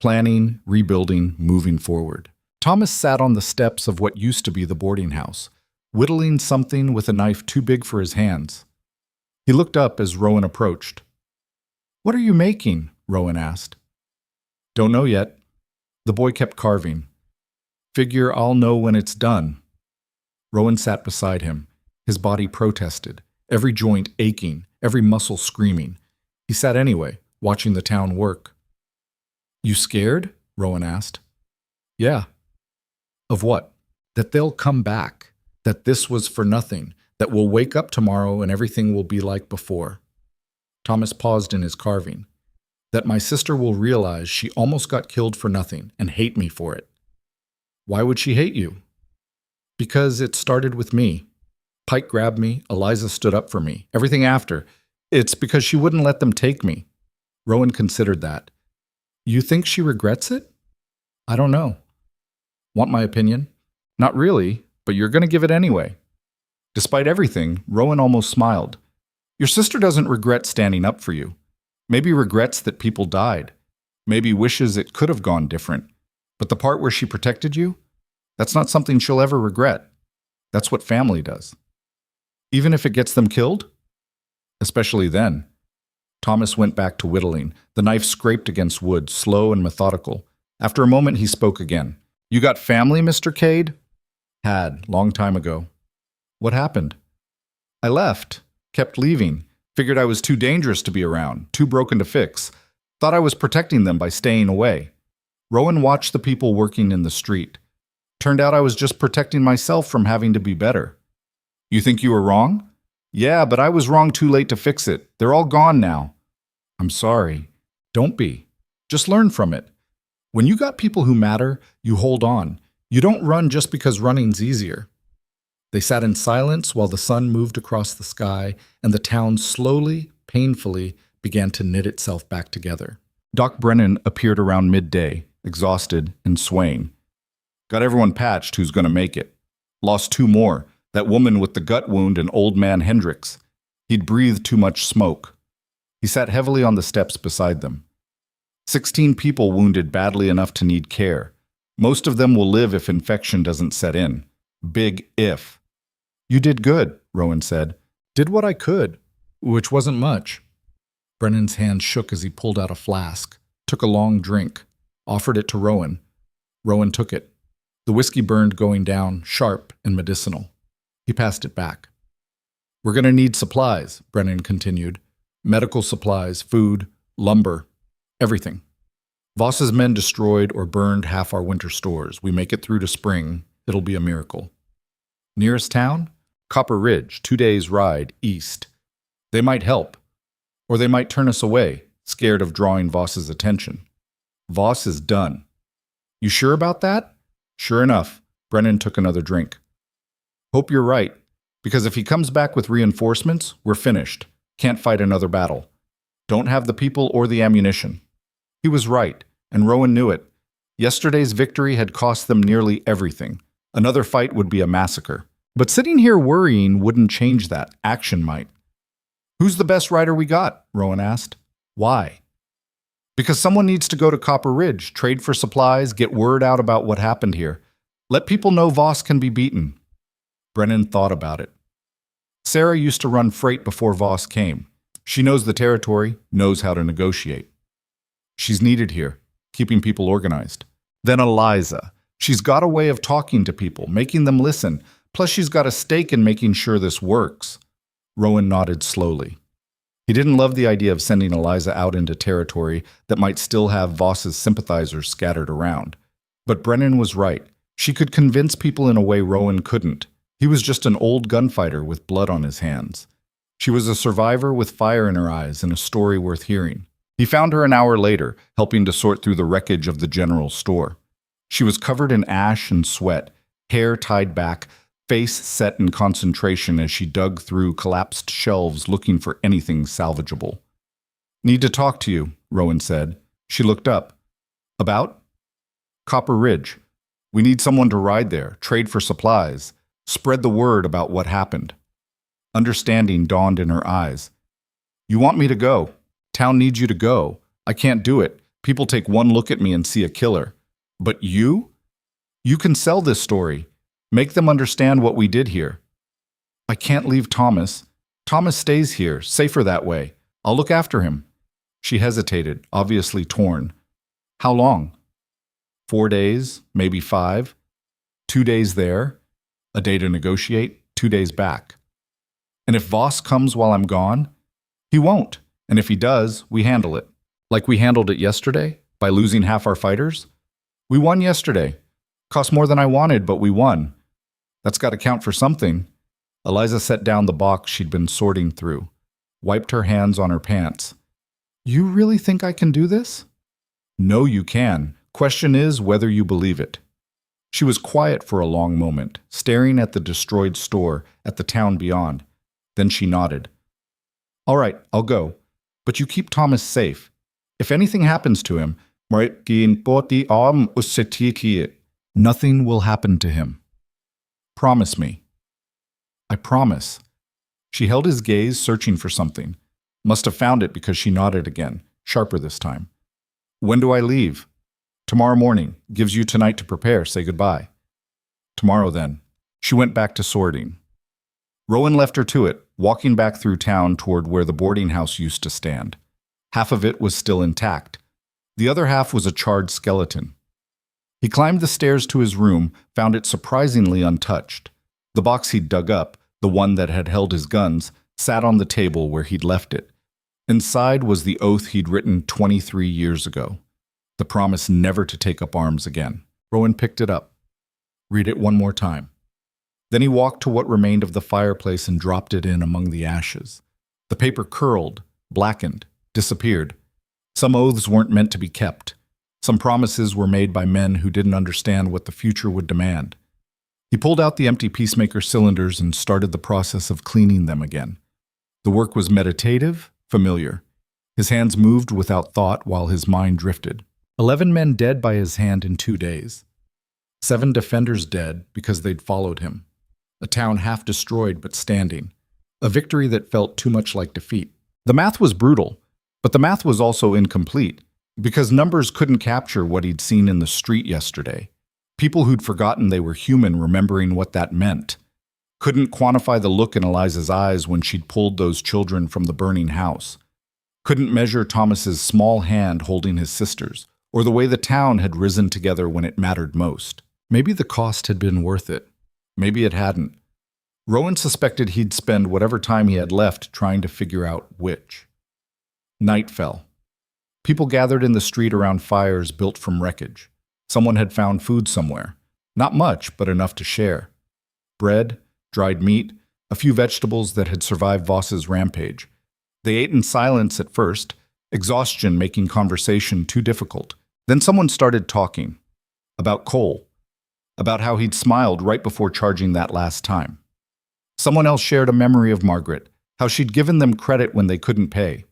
Planning, rebuilding, moving forward. Thomas sat on the steps of what used to be the boarding house, whittling something with a knife too big for his hands. He looked up as Rowan approached. "What are you making?" Rowan asked. "Don't know yet." The boy kept carving. "Figure I'll know when it's done." Rowan sat beside him. His body protested, every joint aching, every muscle screaming. He sat anyway, watching the town work. "You scared?" Rowan asked. "Yeah." "Of what?" "That they'll come back. That this was for nothing. That we'll wake up tomorrow and everything will be like before." Thomas paused in his carving. "That my sister will realize she almost got killed for nothing and hate me for it." "Why would she hate you?" "Because it started with me. Pike grabbed me, Eliza stood up for me, everything after. It's because she wouldn't let them take me." Rowan considered that. "You think she regrets it?" "I don't know." "Want my opinion?" "Not really, but you're going to give it anyway." Despite everything, Rowan almost smiled. "Your sister doesn't regret standing up for you. Maybe regrets that people died. Maybe wishes it could have gone different. But the part where she protected you? That's not something she'll ever regret. That's what family does." "Even if it gets them killed?" "Especially then." Thomas went back to whittling. The knife scraped against wood, slow and methodical. After a moment, he spoke again. "You got family, Mr. Cade?" "Had, long time ago." "What happened?" "I left. Kept leaving. Figured I was too dangerous to be around, too broken to fix. Thought I was protecting them by staying away." Rowan watched the people working in the street. "Turned out I was just protecting myself from having to be better." "You think you were wrong?" "Yeah, but I was wrong too late to fix it. They're all gone now." "I'm sorry." "Don't be. Just learn from it. When you got people who matter, you hold on. You don't run just because running's easier." They sat in silence while the sun moved across the sky and the town slowly, painfully began to knit itself back together. Doc Brennan appeared around midday, exhausted and swaying. "Got everyone patched who's going to make it. Lost 2 more, that woman with the gut wound and old man Hendricks. He'd breathed too much smoke." He sat heavily on the steps beside them. 16 people wounded badly enough to need care. Most of them will live if infection doesn't set in. Big if. "You did good," Rowan said. "Did what I could," which wasn't much. Brennan's hand shook as he pulled out a flask, took a long drink, offered it to Rowan. Rowan took it. The whiskey burned going down, sharp and medicinal. He passed it back. "We're going to need supplies," Brennan continued. "Medical supplies, food, lumber, everything. Voss's men destroyed or burned half our winter stores. We make it through to spring. It'll be a miracle." "Nearest town?" "Copper Ridge, 2 days' ride east. They might help. Or they might turn us away, scared of drawing Voss's attention. Voss is done." "You sure about that?" "Sure enough." Brennan took another drink. "Hope you're right, because if he comes back with reinforcements, we're finished. Can't fight another battle. Don't have the people or the ammunition." He was right, and Rowan knew it. Yesterday's victory had cost them nearly everything. Another fight would be a massacre. But sitting here worrying wouldn't change that. Action might. "Who's the best rider we got?" Rowan asked. "Why?" "Because someone needs to go to Copper Ridge, trade for supplies, get word out about what happened here. Let people know Voss can be beaten." Brennan thought about it. "Sarah used to run freight before Voss came. She knows the territory, knows how to negotiate. She's needed here, keeping people organized. Then Eliza. She's got a way of talking to people, making them listen. Plus she's got a stake in making sure this works." Rowan nodded slowly. He didn't love the idea of sending Eliza out into territory that might still have Voss's sympathizers scattered around. But Brennan was right. She could convince people in a way Rowan couldn't. He was just an old gunfighter with blood on his hands. She was a survivor with fire in her eyes and a story worth hearing. He found her an hour later, helping to sort through the wreckage of the general store. She was covered in ash and sweat, hair tied back, face set in concentration as she dug through collapsed shelves looking for anything salvageable. "Need to talk to you," Rowan said. She looked up. "About?" "Copper Ridge. We need someone to ride there, trade for supplies, spread the word about what happened." Understanding dawned in her eyes. "You want me to go? Town needs you to go. I can't do it. People take one look at me and see a killer. But you? You can sell this story. Make them understand what we did here." "I can't leave Thomas. Thomas stays here, safer that way. I'll look after him." She hesitated, obviously torn. "How long?" 4 days, maybe 5. 2 days there, a day to negotiate, 2 days back. "And if Voss comes while I'm gone?" "He won't. And if he does, we handle it. Like we handled it yesterday, by losing half our fighters? We won yesterday. Cost more than I wanted, but we won. That's got to count for something." Eliza set down the box she'd been sorting through, wiped her hands on her pants. "You really think I can do this?" "No, you can. Question is whether you believe it." She was quiet for a long moment, staring at the destroyed store, at the town beyond. Then she nodded. "All right, I'll go. But you keep Thomas safe. If anything happens to him, nothing will happen to him. Promise me." "I promise." She held his gaze, searching for something. Must have found it because she nodded again, sharper this time. "When do I leave?" "Tomorrow morning. Gives you tonight to prepare. Say goodbye." "Tomorrow, then." She went back to sorting. Rowan left her to it, walking back through town toward where the boarding house used to stand. Half of it was still intact. The other half was a charred skeleton. He climbed the stairs to his room, found it surprisingly untouched. The box he'd dug up, the one that had held his guns, sat on the table where he'd left it. Inside was the oath he'd written 23 years ago. The promise never to take up arms again. Rowan picked it up. Read it one more time. Then he walked to what remained of the fireplace and dropped it in among the ashes. The paper curled, blackened, disappeared. Some oaths weren't meant to be kept. Some promises were made by men who didn't understand what the future would demand. He pulled out the empty peacemaker cylinders and started the process of cleaning them again. The work was meditative, familiar. His hands moved without thought while his mind drifted. 11 men dead by his hand in 2 days. 7 defenders dead because they'd followed him. A town half destroyed but standing. A victory that felt too much like defeat. The math was brutal, but the math was also incomplete, because numbers couldn't capture what he'd seen in the street yesterday. People who'd forgotten they were human remembering what that meant. Couldn't quantify the look in Eliza's eyes when she'd pulled those children from the burning house. Couldn't measure Thomas's small hand holding his sister's, or the way the town had risen together when it mattered most. Maybe the cost had been worth it. Maybe it hadn't. Rowan suspected he'd spend whatever time he had left trying to figure out which. Night fell. People gathered in the street around fires built from wreckage. Someone had found food somewhere. Not much, but enough to share. Bread, dried meat, a few vegetables that had survived Voss's rampage. They ate in silence at first, exhaustion making conversation too difficult. Then someone started talking. About Cole. About how he'd smiled right before charging that last time. Someone else shared a memory of Margaret, how she'd given them credit when they couldn't pay.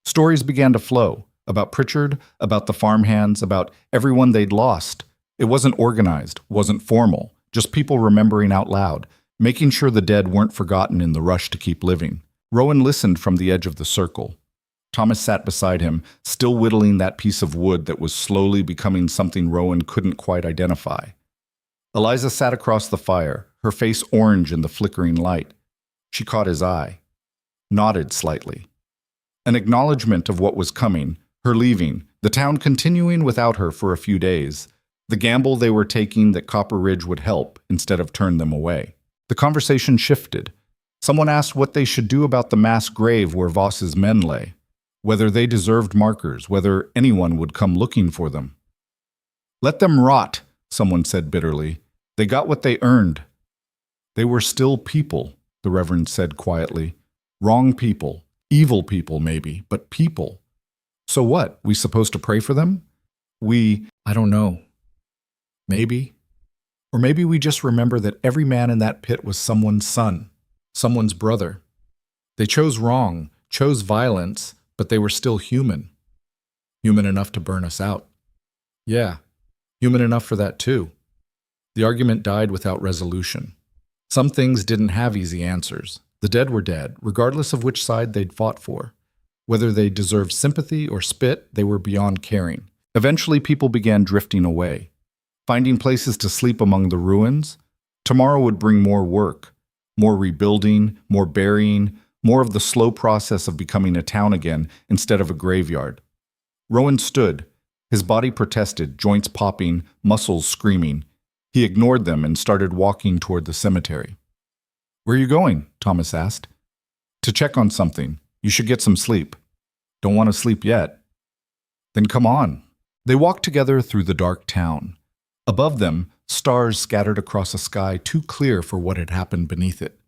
Stories began to flow, about Pritchard, about the farmhands, about everyone they'd lost. It wasn't organized, wasn't formal, just people remembering out loud, making sure the dead weren't forgotten in the rush to keep living. Rowan listened from the edge of the circle. Thomas sat beside him, still whittling that piece of wood that was slowly becoming something Rowan couldn't quite identify. Eliza sat across the fire, her face orange in the flickering light. She caught his eye, nodded slightly. An acknowledgement of what was coming, her leaving, the town continuing without her for a few days, the gamble they were taking that Copper Ridge would help instead of turn them away. The conversation shifted. Someone asked what they should do about the mass grave where Voss's men lay, whether they deserved markers, whether anyone would come looking for them. Let them rot, someone said bitterly. They got what they earned. They were still people, the Reverend said quietly. Wrong people, evil people maybe, but people. So what, we supposed to pray for them? I don't know. Maybe. Or maybe we just remember that every man in that pit was someone's son, someone's brother. They chose wrong, chose violence, but they were still human. Human enough to burn us out. Yeah, human enough for that too. The argument died without resolution. Some things didn't have easy answers. The dead were dead, regardless of which side they'd fought for. Whether they deserved sympathy or spit, they were beyond caring. Eventually, people began drifting away, finding places to sleep among the ruins. Tomorrow would bring more work, more rebuilding, more burying, more of the slow process of becoming a town again instead of a graveyard. Rowan stood. His body protested, joints popping, muscles screaming. He ignored them and started walking toward the cemetery. Where are you going? Thomas asked. To check on something. You should get some sleep. Don't want to sleep yet. Then come on. They walked together through the dark town. Above them, stars scattered across a sky too clear for what had happened beneath it.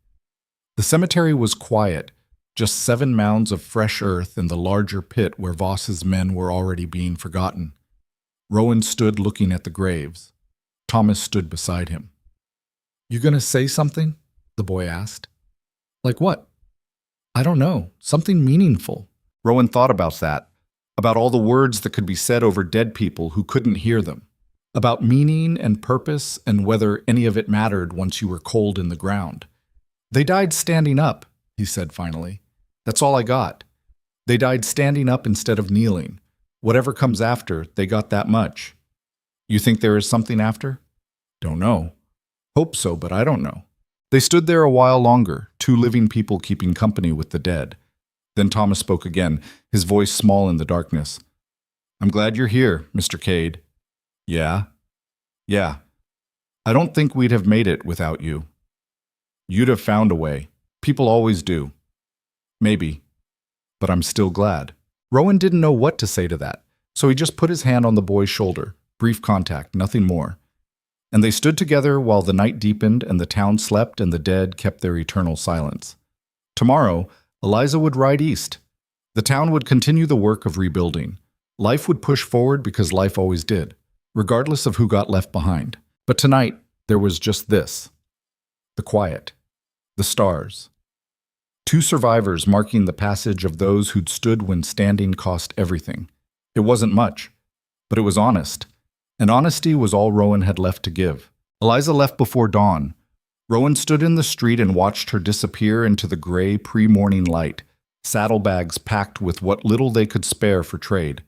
The cemetery was quiet, just 7 mounds of fresh earth in the larger pit where Voss's men were already being forgotten. Rowan stood looking at the graves. Thomas stood beside him. You gonna say something? The boy asked. Like what? I don't know. Something meaningful. Rowan thought about that, about all the words that could be said over dead people who couldn't hear them, about meaning and purpose and whether any of it mattered once you were cold in the ground. They died standing up, he said finally. That's all I got. They died standing up instead of kneeling. Whatever comes after, they got that much. You think there is something after? Don't know. Hope so, but I don't know. They stood there a while longer, 2 living people keeping company with the dead. Then Thomas spoke again, his voice small in the darkness. I'm glad you're here, Mr. Cade. Yeah? Yeah. I don't think we'd have made it without you. You'd have found a way. People always do. Maybe. But I'm still glad. Rowan didn't know what to say to that, so he just put his hand on the boy's shoulder. Brief contact, nothing more. And they stood together while the night deepened and the town slept and the dead kept their eternal silence. Tomorrow, Eliza would ride east. The town would continue the work of rebuilding. Life would push forward because life always did, regardless of who got left behind. But tonight, there was just this. The quiet. The stars. 2 survivors marking the passage of those who'd stood when standing cost everything. It wasn't much, but it was honest. And honesty was all Rowan had left to give. Eliza left before dawn. Rowan stood in the street and watched her disappear into the gray pre-morning light, saddlebags packed with what little they could spare for trade.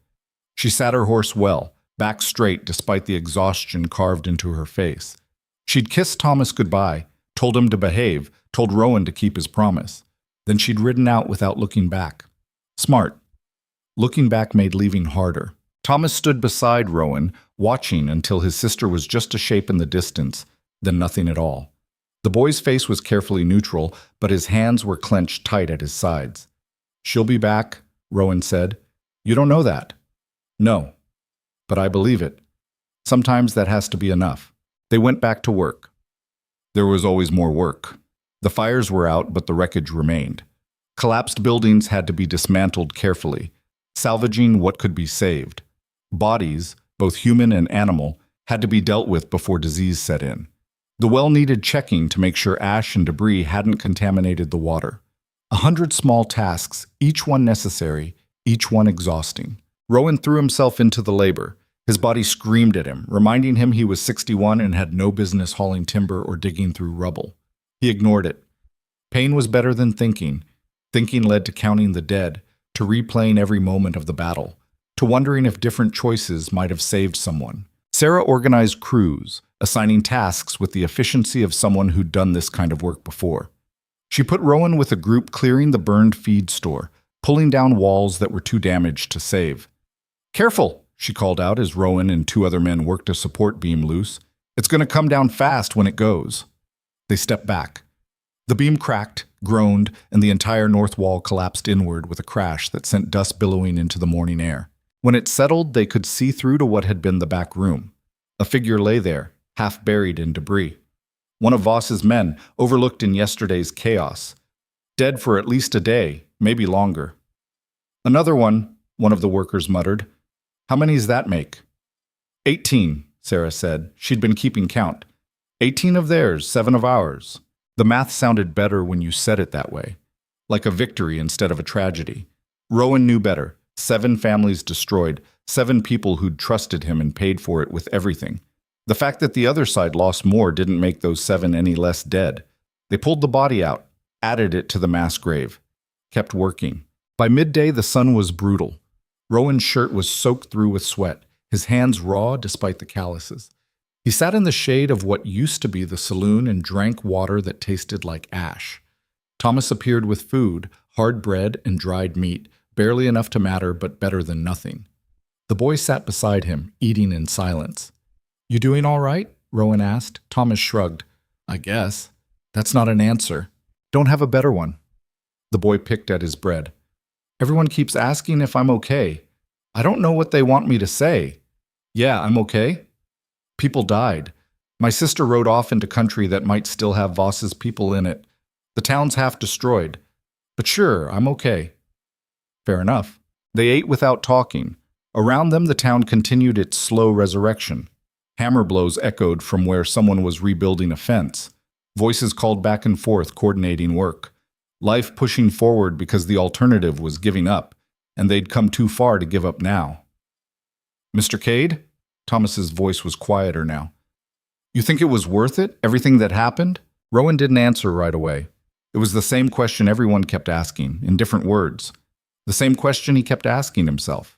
She sat her horse well, back straight despite the exhaustion carved into her face. She'd kissed Thomas goodbye, told him to behave, told Rowan to keep his promise. Then she'd ridden out without looking back. Smart. Looking back made leaving harder. Thomas stood beside Rowan, watching until his sister was just a shape in the distance, then nothing at all. The boy's face was carefully neutral, but his hands were clenched tight at his sides. She'll be back, Rowan said. You don't know that. No, but I believe it. Sometimes that has to be enough. They went back to work. There was always more work. The fires were out, but the wreckage remained. Collapsed buildings had to be dismantled carefully, salvaging what could be saved. Bodies, both human and animal, had to be dealt with before disease set in. The well needed checking to make sure ash and debris hadn't contaminated the water. 100 small tasks, each one necessary, each one exhausting. Rowan threw himself into the labor. His body screamed at him, reminding him he was 61 and had no business hauling timber or digging through rubble. He ignored it. Pain was better than thinking. Thinking led to counting the dead, to replaying every moment of the battle, to wondering if different choices might have saved someone. Sarah organized crews, assigning tasks with the efficiency of someone who'd done this kind of work before. She put Rowan with a group clearing the burned feed store, pulling down walls that were too damaged to save. Careful, she called out as Rowan and 2 other men worked a support beam loose. It's going to come down fast when it goes. They stepped back. The beam cracked, groaned, and the entire north wall collapsed inward with a crash that sent dust billowing into the morning air. When it settled, they could see through to what had been the back room. A figure lay there, half buried in debris. One of Voss's men, overlooked in yesterday's chaos. Dead for at least a day, maybe longer. Another one of the workers muttered. How many's that make? 18, Sarah said. She'd been keeping count. 18 of theirs, 7 of ours. The math sounded better when you said it that way. Like a victory instead of a tragedy. Rowan knew better. 7 families destroyed. 7 people who'd trusted him and paid for it with everything. The fact that the other side lost more didn't make those 7 any less dead. They pulled the body out, added it to the mass grave. Kept working. By midday, the sun was brutal. Rowan's shirt was soaked through with sweat, his hands raw despite the calluses. He sat in the shade of what used to be the saloon and drank water that tasted like ash. Thomas appeared with food, hard bread and dried meat, barely enough to matter but better than nothing. The boy sat beside him, eating in silence. You doing all right? Rowan asked. Thomas shrugged. I guess. That's not an answer. Don't have a better one. The boy picked at his bread. Everyone keeps asking if I'm okay. I don't know what they want me to say. Yeah, I'm okay. People died. My sister rode off into country that might still have Voss's people in it. The town's half destroyed. But sure, I'm okay. Fair enough. They ate without talking. Around them, the town continued its slow resurrection. Hammer blows echoed from where someone was rebuilding a fence. Voices called back and forth, coordinating work. Life pushing forward because the alternative was giving up, and they'd come too far to give up now. Mr. Cade? Thomas's voice was quieter now. You think it was worth it, everything that happened? Rowan didn't answer right away. It was the same question everyone kept asking, in different words. The same question he kept asking himself.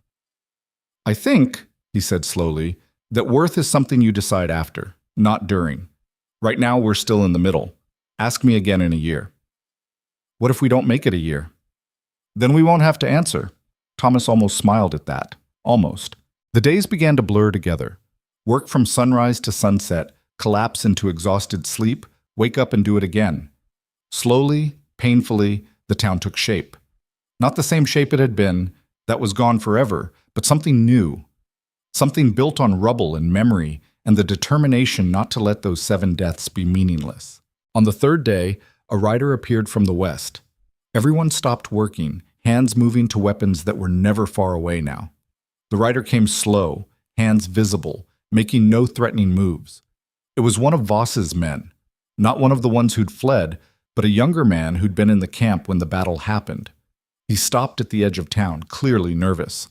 I think, he said slowly, that worth is something you decide after, not during. Right now we're still in the middle. Ask me again in a year. What if we don't make it a year? Then we won't have to answer. Thomas almost smiled at that. Almost. The days began to blur together. Work from sunrise to sunset, collapse into exhausted sleep, wake up and do it again. Slowly, painfully, the town took shape. Not the same shape it had been, that was gone forever, but something new. Something built on rubble and memory and the determination not to let those 7 deaths be meaningless. On the 3rd day, a rider appeared from the west. Everyone stopped working, hands moving to weapons that were never far away now. The rider came slow, hands visible, making no threatening moves. It was one of Voss's men, not one of the ones who'd fled, but a younger man who'd been in the camp when the battle happened. He stopped at the edge of town, clearly nervous.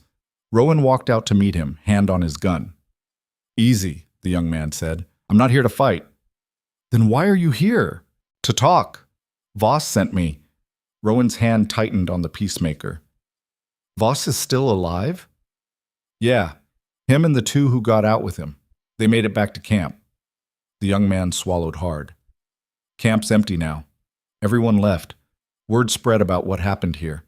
Rowan walked out to meet him, hand on his gun. Easy, the young man said. I'm not here to fight. Then why are you here? To talk. Voss sent me. Rowan's hand tightened on the peacemaker. Voss is still alive? Yeah, him and the 2 who got out with him. They made it back to camp. The young man swallowed hard. Camp's empty now. Everyone left. Word spread about what happened here.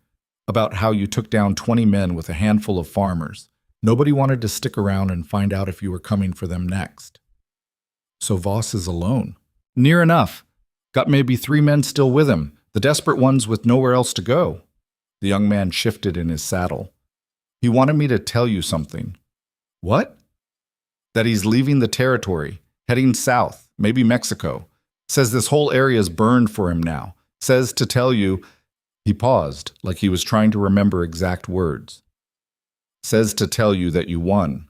About how you took down 20 men with a handful of farmers. Nobody wanted to stick around and find out if you were coming for them next. So Voss is alone. Near enough. Got maybe 3 men still with him, the desperate ones with nowhere else to go. The young man shifted in his saddle. He wanted me to tell you something. What? That he's leaving the territory, heading south, maybe Mexico. Says this whole area's burned for him now. Says to tell you... He paused, like he was trying to remember exact words. Says to tell you that you won.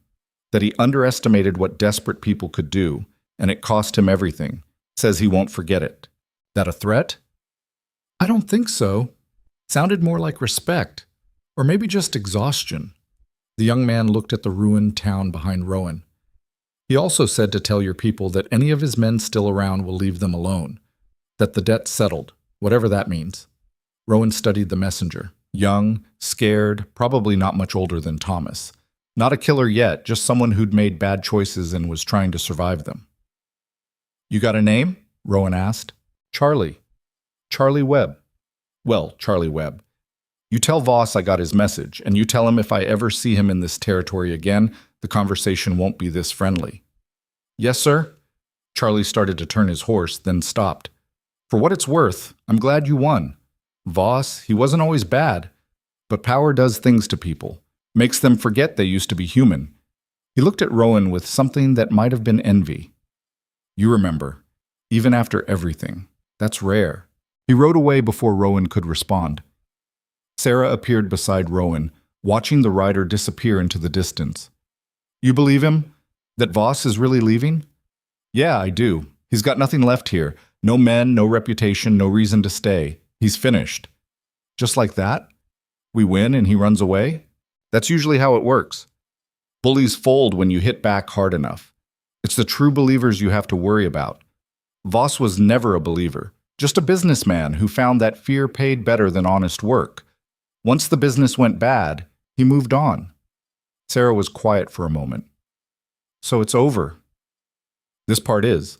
That he underestimated what desperate people could do, and it cost him everything. Says he won't forget it. That a threat? I don't think so. Sounded more like respect. Or maybe just exhaustion. The young man looked at the ruined town behind Rowan. He also said to tell your people that any of his men still around will leave them alone. That the debt's settled, whatever that means. Rowan studied the messenger. Young, scared, probably not much older than Thomas. Not a killer yet, just someone who'd made bad choices and was trying to survive them. You got a name? Rowan asked. Charlie. Charlie Webb. Well, Charlie Webb. You tell Voss I got his message, and you tell him if I ever see him in this territory again, the conversation won't be this friendly. Yes, sir? Charlie started to turn his horse, then stopped. For what it's worth, I'm glad you won. Voss, he wasn't always bad, but power does things to people, makes them forget they used to be human. He looked at Rowan with something that might have been envy. You remember, even after everything. That's rare. He rode away before Rowan could respond. Sarah appeared beside Rowan, watching the rider disappear into the distance. You believe him? That Voss is really leaving? Yeah, I do. He's got nothing left here. No men, no reputation, no reason to stay. He's finished. Just like that? We win and he runs away? That's usually how it works. Bullies fold when you hit back hard enough. It's the true believers you have to worry about. Voss was never a believer, just a businessman who found that fear paid better than honest work. Once the business went bad, he moved on. Sarah was quiet for a moment. So it's over. This part is.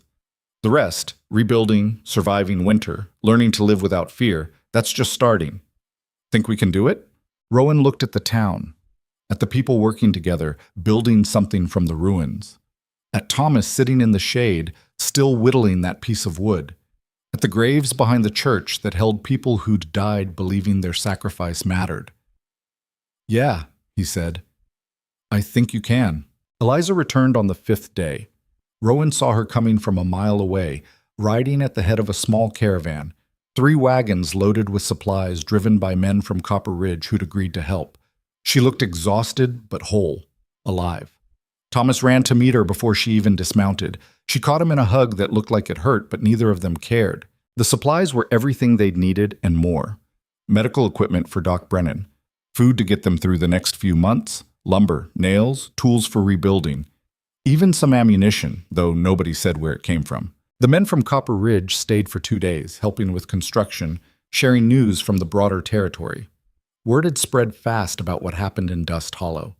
The rest, rebuilding, surviving winter, learning to live without fear, that's just starting. Think we can do it? Rowan looked at the town, at the people working together, building something from the ruins, at Thomas sitting in the shade, still whittling that piece of wood, at the graves behind the church that held people who'd died believing their sacrifice mattered. Yeah, he said. I think you can. Eliza returned on the 5th day. Rowan saw her coming from a mile away, riding at the head of a small caravan, 3 wagons loaded with supplies driven by men from Copper Ridge who'd agreed to help. She looked exhausted but whole, alive. Thomas ran to meet her before she even dismounted. She caught him in a hug that looked like it hurt, but neither of them cared. The supplies were everything they'd needed and more. Medical equipment for Doc Brennan, food to get them through the next few months, lumber, nails, tools for rebuilding. Even some ammunition, though nobody said where it came from. The men from Copper Ridge stayed for 2 days, helping with construction, sharing news from the broader territory. Word had spread fast about what happened in Dust Hollow.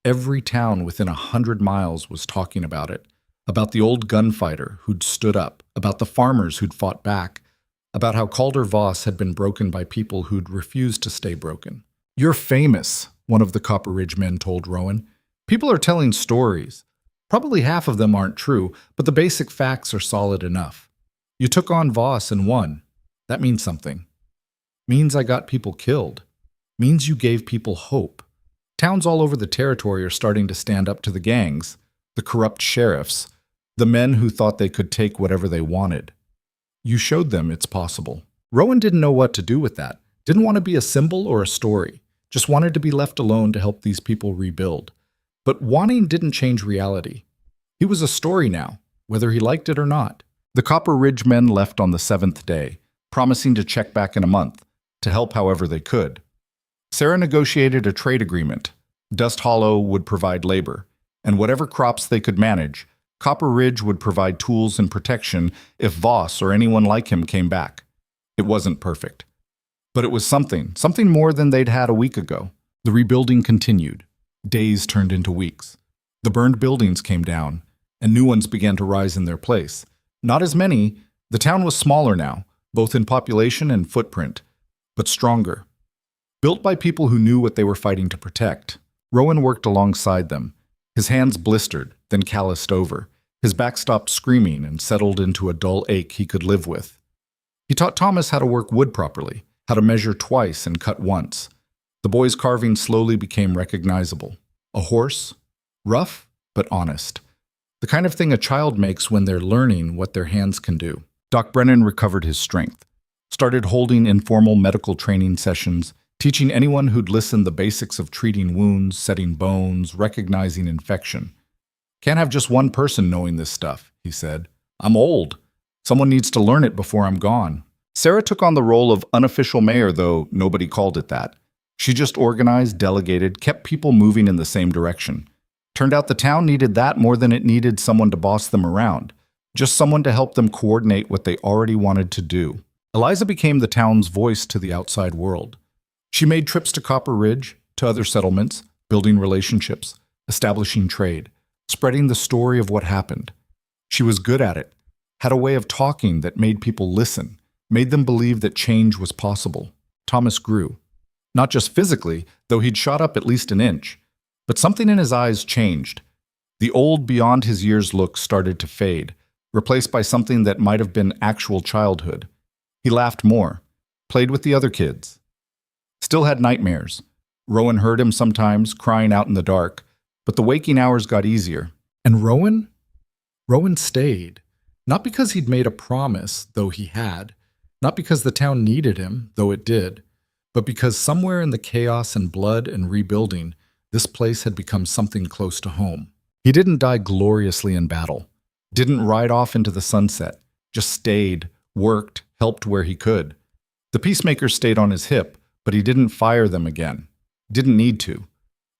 Every town within 100 miles was talking about it, about the old gunfighter who'd stood up, about the farmers who'd fought back, about how Calder Voss had been broken by people who'd refused to stay broken. You're famous, one of the Copper Ridge men told Rowan. People are telling stories. Probably half of them aren't true, but the basic facts are solid enough. You took on Voss and won. That means something. Means I got people killed. Means you gave people hope. Towns all over the territory are starting to stand up to the gangs, the corrupt sheriffs, the men who thought they could take whatever they wanted. You showed them it's possible. Rowan didn't know what to do with that. Didn't want to be a symbol or a story. Just wanted to be left alone to help these people rebuild. But wanting didn't change reality. He was a story now, whether he liked it or not. The Copper Ridge men left on the 7th day, promising to check back in a month, to help however they could. Sarah negotiated a trade agreement. Dust Hollow would provide labor, and whatever crops they could manage, Copper Ridge would provide tools and protection if Voss or anyone like him came back. It wasn't perfect. But it was something more than they'd had a week ago. The rebuilding continued. Days turned into weeks. The burned buildings came down, and new ones began to rise in their place. Not as many. The town was smaller now, both in population and footprint, but stronger. Built by people who knew what they were fighting to protect. Rowan worked alongside them. His hands blistered, then calloused over. His back stopped screaming and settled into a dull ache he could live with. He taught Thomas how to work wood properly, how to measure twice and cut once. The boy's carving slowly became recognizable. A horse, rough but honest. The kind of thing a child makes when they're learning what their hands can do. Doc Brennan recovered his strength, started holding informal medical training sessions, teaching anyone who'd listen the basics of treating wounds, setting bones, recognizing infection. Can't have just one person knowing this stuff, he said. I'm old. Someone needs to learn it before I'm gone. Sarah took on the role of unofficial mayor, though nobody called it that. She just organized, delegated, kept people moving in the same direction. Turned out the town needed that more than it needed someone to boss them around. Just someone to help them coordinate what they already wanted to do. Eliza became the town's voice to the outside world. She made trips to Copper Ridge, to other settlements, building relationships, establishing trade, spreading the story of what happened. She was good at it, had a way of talking that made people listen, made them believe that change was possible. Thomas grew. Not just physically, though he'd shot up at least an inch, but something in his eyes changed. The old, beyond his years look started to fade, replaced by something that might have been actual childhood. He laughed more, played with the other kids. Still had nightmares. Rowan heard him sometimes, crying out in the dark, but the waking hours got easier. And Rowan? Rowan stayed. Not because he'd made a promise, though he had. Not because the town needed him, though it did. But because somewhere in the chaos and blood and rebuilding, this place had become something close to home. He didn't die gloriously in battle. Didn't ride off into the sunset. Just stayed, worked, helped where he could. The peacemakers stayed on his hip, but he didn't fire them again. Didn't need to.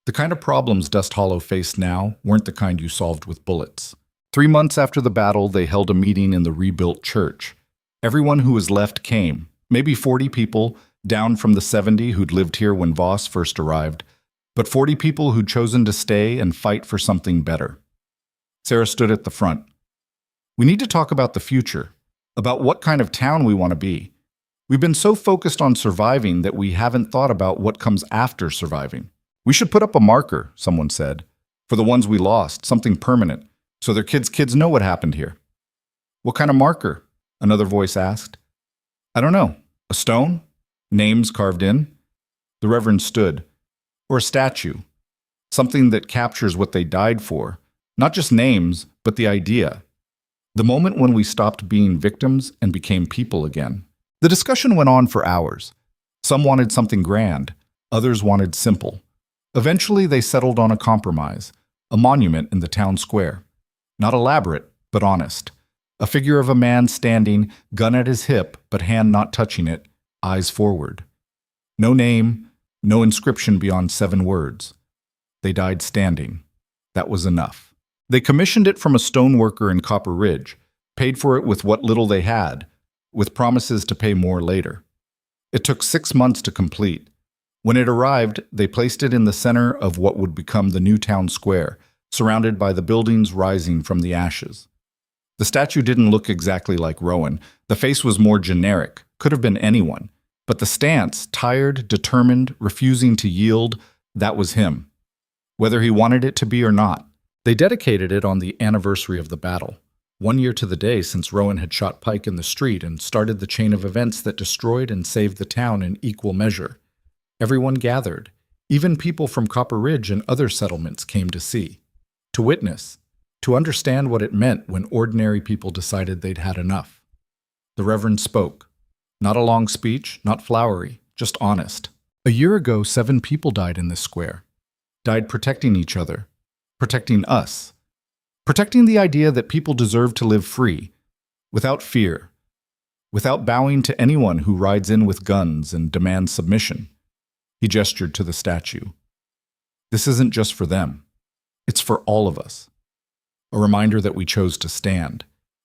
The kind of problems Dust Hollow faced now weren't the kind you solved with bullets. 3 months after the battle, they held a meeting in the rebuilt church. Everyone who was left came, maybe 40 people, down from the 70 who'd lived here when Voss first arrived, but 40 people who'd chosen to stay and fight for something better. Sarah stood at the front. We need to talk about the future, about what kind of town we want to be. We've been so focused on surviving that we haven't thought about what comes after surviving. We should put up a marker, someone said, for the ones we lost, something permanent, so their kids know what happened here. What kind of marker? Another voice asked. I don't know. A stone? Names carved in? The Reverend stood. Or a statue. Something that captures what they died for. Not just names, but the idea. The moment when we stopped being victims and became people again. The discussion went on for hours. Some wanted something grand. Others wanted simple. Eventually, they settled on a compromise. A monument in the town square. Not elaborate, but honest. A figure of a man standing, gun at his hip, but hand not touching it, eyes forward. No name, no inscription beyond 7 words. They died standing. That was enough. They commissioned it from a stoneworker in Copper Ridge, paid for it with what little they had, with promises to pay more later. It took 6 months to complete. When it arrived, they placed it in the center of what would become the new town square, surrounded by the buildings rising from the ashes. The statue didn't look exactly like Rowan. The face was more generic, could have been anyone. But the stance, tired, determined, refusing to yield, that was him. Whether he wanted it to be or not. They dedicated it on the anniversary of the battle. 1 year to the day since Rowan had shot Pike in the street and started the chain of events that destroyed and saved the town in equal measure. Everyone gathered. Even people from Copper Ridge and other settlements came to see. To witness. To understand what it meant when ordinary people decided they'd had enough. The Reverend spoke. Not a long speech, not flowery, just honest. A year ago, 7 people died in this square. Died protecting each other. Protecting us. Protecting the idea that people deserve to live free, without fear, without bowing to anyone who rides in with guns and demands submission. He gestured to the statue. This isn't just for them. It's for all of us. A reminder that we chose to stand,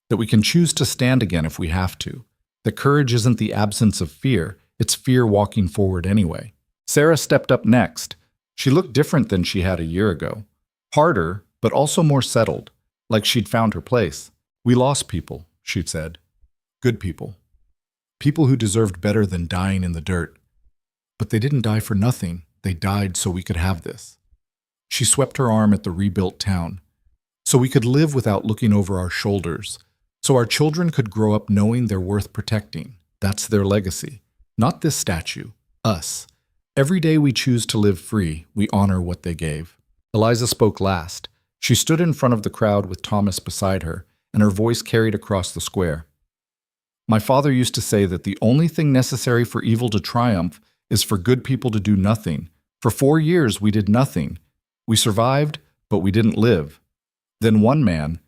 that we can choose to stand again if we have to, that courage isn't the absence of fear, it's fear walking forward anyway. Sarah stepped up next. She looked different than she had a year ago. Harder, but also more settled, like she'd found her place. We lost people, she'd said. Good people. People who deserved better than dying in the dirt. But they didn't die for nothing. They died so we could have this. She swept her arm at the rebuilt town. So we could live without looking over our shoulders. So our children could grow up knowing they're worth protecting. That's their legacy. Not this statue. Us. Every day we choose to live free, we honor what they gave. Eliza spoke last. She stood in front of the crowd with Thomas beside her, and her voice carried across the square. My father used to say that the only thing necessary for evil to triumph is for good people to do nothing. For 4 years we did nothing. We survived, but we didn't live. Then one man,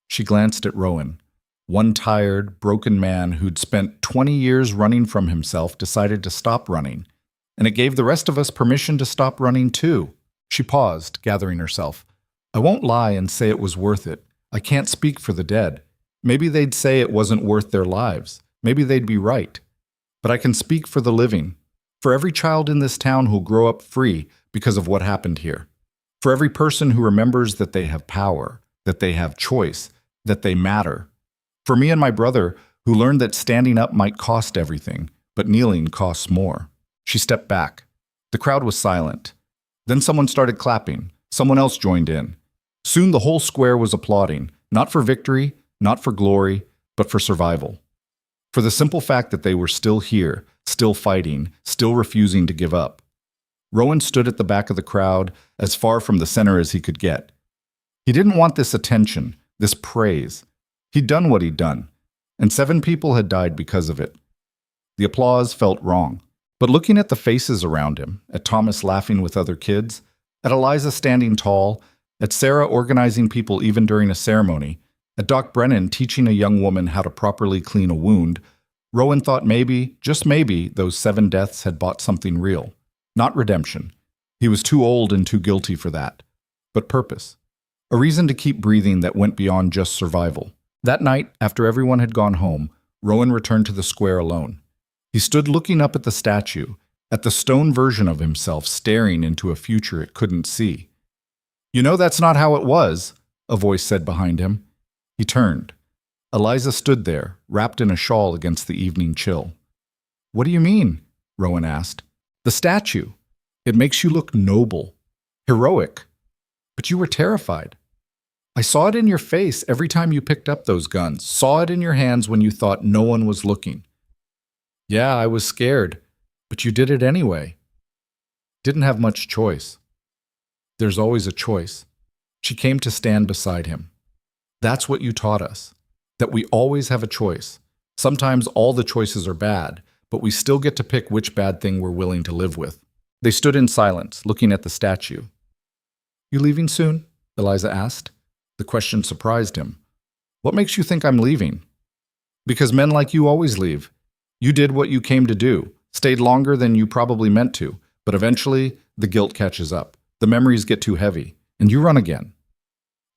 she glanced at Rowan, one tired, broken man who'd spent 20 years running from himself decided to stop running, and it gave the rest of us permission to stop running too. She paused, gathering herself. I won't lie and say it was worth it. I can't speak for the dead. Maybe they'd say it wasn't worth their lives. Maybe they'd be right. But I can speak for the living, for every child in this town who'll grow up free because of what happened here. For every person who remembers that they have power, that they have choice, that they matter. For me and my brother, who learned that standing up might cost everything, but kneeling costs more. She stepped back. The crowd was silent. Then someone started clapping. Someone else joined in. Soon the whole square was applauding, not for victory, not for glory, but for survival. For the simple fact that they were still here, still fighting, still refusing to give up. Rowan stood at the back of the crowd, as far from the center as he could get. He didn't want this attention, this praise. He'd done what he'd done, and 7 people had died because of it. The applause felt wrong. But looking at the faces around him, at Thomas laughing with other kids, at Eliza standing tall, at Sarah organizing people even during a ceremony, at Doc Brennan teaching a young woman how to properly clean a wound, Rowan thought maybe, just maybe, those 7 deaths had bought something real. Not redemption. He was too old and too guilty for that. But purpose. A reason to keep breathing that went beyond just survival. That night, after everyone had gone home, Rowan returned to the square alone. He stood looking up at the statue, at the stone version of himself staring into a future it couldn't see. "You know that's not how it was," a voice said behind him. He turned. Eliza stood there, wrapped in a shawl against the evening chill. "What do you mean?" Rowan asked. "The statue. It makes you look noble, heroic. But you were terrified. I saw it in your face every time you picked up those guns, saw it in your hands when you thought no one was looking. Yeah, I was scared, but you did it anyway. Didn't have much choice. There's always a choice." She came to stand beside him. "That's what you taught us, that we always have a choice. Sometimes all the choices are bad, but we still get to pick which bad thing we're willing to live with." They stood in silence, looking at the statue. "You leaving soon?" Eliza asked. The question surprised him. "What makes you think I'm leaving?" "Because men like you always leave. You did what you came to do, stayed longer than you probably meant to, but eventually the guilt catches up. The memories get too heavy, and you run again."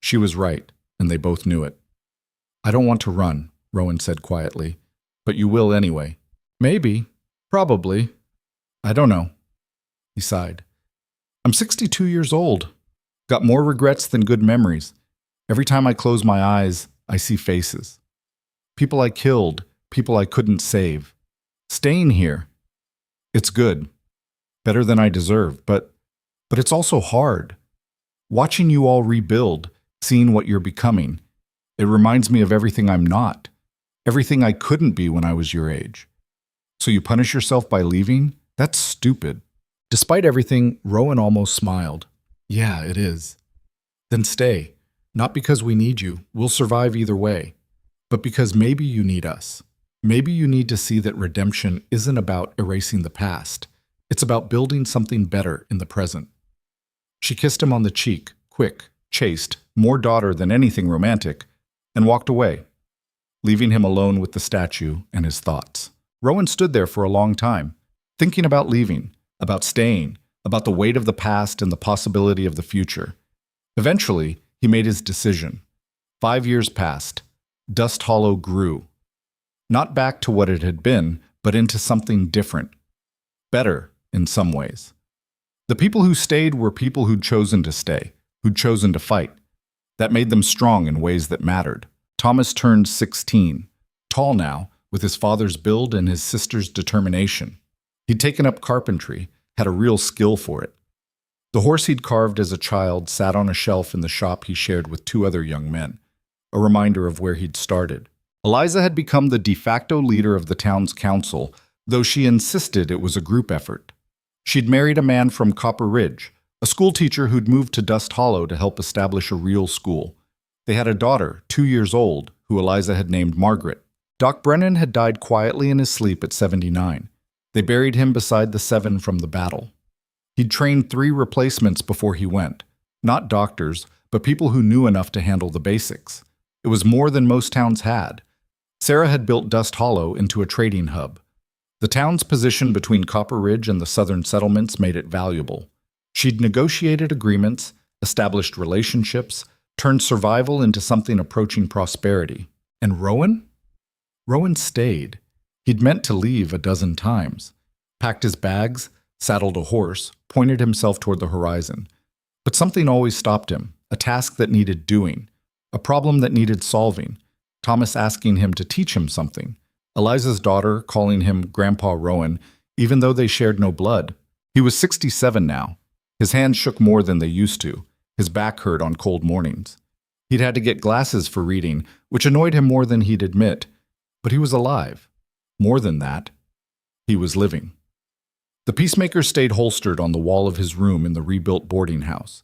She was right, and they both knew it. "I don't want to run," Rowan said quietly, "but you will anyway." "Maybe. Probably. I don't know." He sighed. "I'm 62 years old. Got more regrets than good memories. Every time I close my eyes, I see faces. People I killed, people I couldn't save. Staying here. It's good. Better than I deserve, but it's also hard. Watching you all rebuild, seeing what you're becoming, it reminds me of everything I'm not, everything I couldn't be when I was your age. So you punish yourself by leaving? That's stupid." Despite everything, Rowan almost smiled. "Yeah, it is." "Then stay. Not because we need you, we'll survive either way, but because maybe you need us. Maybe you need to see that redemption isn't about erasing the past. It's about building something better in the present." She kissed him on the cheek, quick, chaste, more daughter than anything romantic, and walked away, leaving him alone with the statue and his thoughts. Rowan stood there for a long time, thinking about leaving, about staying, about the weight of the past and the possibility of the future. Eventually, he made his decision. 5 years passed. Dust Hollow grew. Not back to what it had been, but into something different. Better, in some ways. The people who stayed were people who'd chosen to stay, who'd chosen to fight. That made them strong in ways that mattered. Thomas turned 16, tall now, with his father's build and his sister's determination. He'd taken up carpentry, had a real skill for it. The horse he'd carved as a child sat on a shelf in the shop he shared with 2 other young men, a reminder of where he'd started. Eliza had become the de facto leader of the town's council, though she insisted it was a group effort. She'd married a man from Copper Ridge, a schoolteacher who'd moved to Dust Hollow to help establish a real school. They had a daughter, 2 years old, who Eliza had named Margaret. Doc Brennan had died quietly in his sleep at 79. They buried him beside the 7 from the battle. He'd trained 3 replacements before he went. Not doctors, but people who knew enough to handle the basics. It was more than most towns had. Sarah had built Dust Hollow into a trading hub. The town's position between Copper Ridge and the southern settlements made it valuable. She'd negotiated agreements, established relationships, turned survival into something approaching prosperity. And Rowan? Rowan stayed. He'd meant to leave a dozen times. Packed his bags, saddled a horse, pointed himself toward the horizon. But something always stopped him, a task that needed doing, a problem that needed solving. Thomas asking him to teach him something. Eliza's daughter calling him Grandpa Rowan, even though they shared no blood. He was 67 now. His hands shook more than they used to. His back hurt on cold mornings. He'd had to get glasses for reading, which annoyed him more than he'd admit. But he was alive. More than that, he was living. The peacemaker stayed holstered on the wall of his room in the rebuilt boarding house.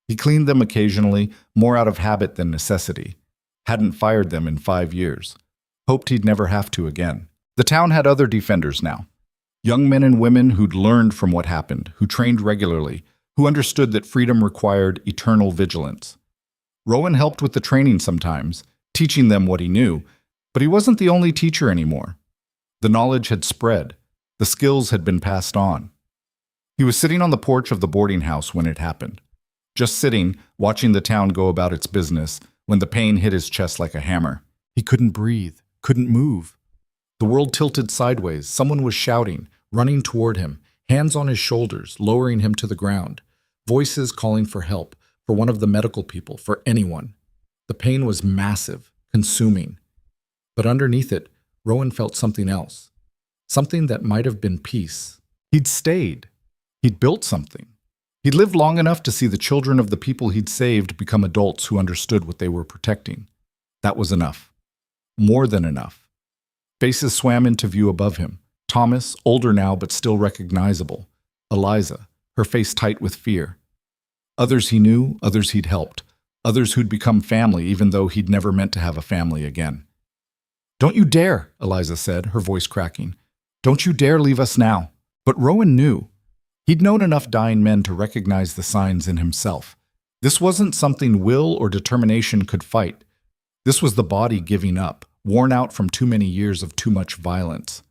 He cleaned them occasionally, more out of habit than necessity. Hadn't fired them in 5 years. Hoped he'd never have to again. The town had other defenders now. Young men and women who'd learned from what happened, who trained regularly, who understood that freedom required eternal vigilance. Rowan helped with the training sometimes, teaching them what he knew, but he wasn't the only teacher anymore. The knowledge had spread. The skills had been passed on. He was sitting on the porch of the boarding house when it happened. Just sitting, watching the town go about its business, when the pain hit his chest like a hammer. He couldn't breathe, couldn't move. The world tilted sideways. Someone was shouting, running toward him, hands on his shoulders, lowering him to the ground. Voices calling for help, for one of the medical people, for anyone. The pain was massive, consuming. But underneath it, Rowan felt something else. Something that might have been peace. He'd stayed. He'd built something. He'd lived long enough to see the children of the people he'd saved become adults who understood what they were protecting. That was enough. More than enough. Faces swam into view above him. Thomas, older now but still recognizable. Eliza, her face tight with fear. Others he knew, others he'd helped. Others who'd become family even though he'd never meant to have a family again. "Don't you dare," Eliza said, her voice cracking. "Don't you dare leave us now." But Rowan knew. He'd known enough dying men to recognize the signs in himself. This wasn't something will or determination could fight. This was the body giving up, worn out from too many years of too much violence.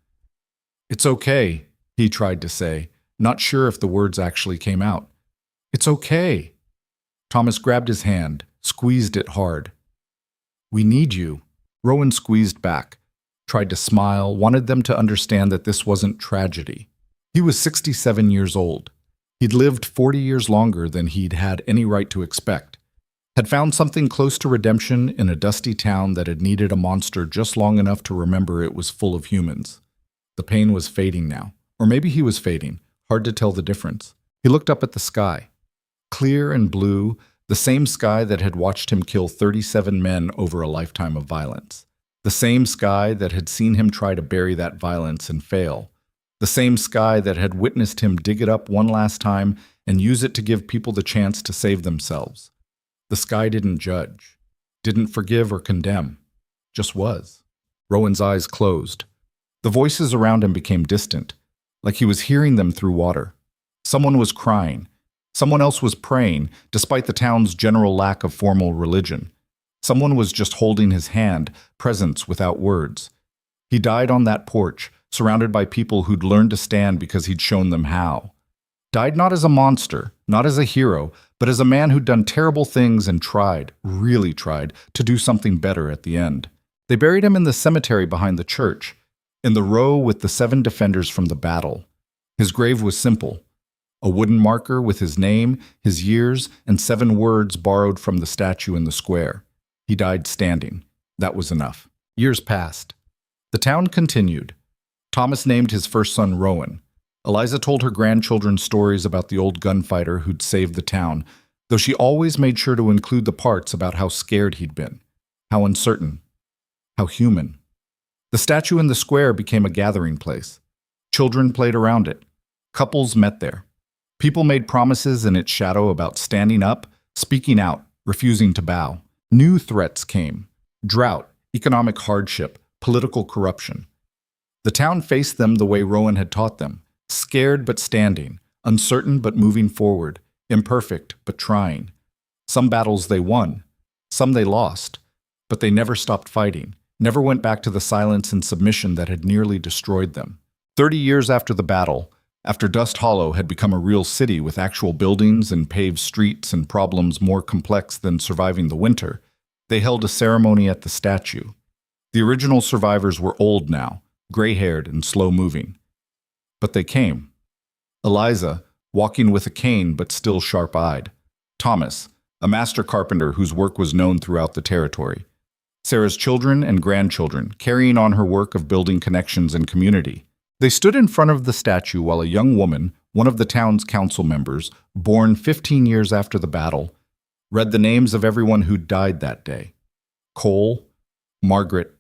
"It's okay," he tried to say, not sure if the words actually came out. "It's okay." Thomas grabbed his hand, squeezed it hard. "We need you." Rowan squeezed back, tried to smile, wanted them to understand that this wasn't tragedy. He was 67 years old. He'd lived 40 years longer than he'd had any right to expect. Had found something close to redemption in a dusty town that had needed a monster just long enough to remember it was full of humans. The pain was fading now. Or maybe he was fading. Hard to tell the difference. He looked up at the sky. Clear and blue, the same sky that had watched him kill 37 men over a lifetime of violence. The same sky that had seen him try to bury that violence and fail. The same sky that had witnessed him dig it up one last time and use it to give people the chance to save themselves. The sky didn't judge, didn't forgive or condemn, just was. Rowan's eyes closed. The voices around him became distant, like he was hearing them through water. Someone was crying. Someone else was praying, despite the town's general lack of formal religion. Someone was just holding his hand, presence without words. He died on that porch, surrounded by people who'd learned to stand because he'd shown them how. Died not as a monster, not as a hero, but as a man who'd done terrible things and tried, really tried, to do something better at the end. They buried him in the cemetery behind the church, in the row with the 7 defenders from the battle. His grave was simple. A wooden marker with his name, his years, and 7 words borrowed from the statue in the square. He died standing. That was enough. Years passed. The town continued. Thomas named his first son Rowan. Eliza told her grandchildren stories about the old gunfighter who'd saved the town, though she always made sure to include the parts about how scared he'd been, how uncertain, how human. The statue in the square became a gathering place. Children played around it. Couples met there. People made promises in its shadow about standing up, speaking out, refusing to bow. New threats came. Drought, economic hardship, political corruption. The town faced them the way Rowan had taught them, scared but standing, uncertain but moving forward, imperfect but trying. Some battles they won, some they lost, but they never stopped fighting, never went back to the silence and submission that had nearly destroyed them. 30 years after the battle, after Dust Hollow had become a real city with actual buildings and paved streets and problems more complex than surviving the winter, they held a ceremony at the statue. The original survivors were old now, gray-haired and slow-moving. But they came. Eliza, walking with a cane but still sharp-eyed. Thomas, a master carpenter whose work was known throughout the territory. Sarah's children and grandchildren, carrying on her work of building connections and community. They stood in front of the statue while a young woman, one of the town's council members, born 15 years after the battle, read the names of everyone who'd died that day. Cole, Margaret,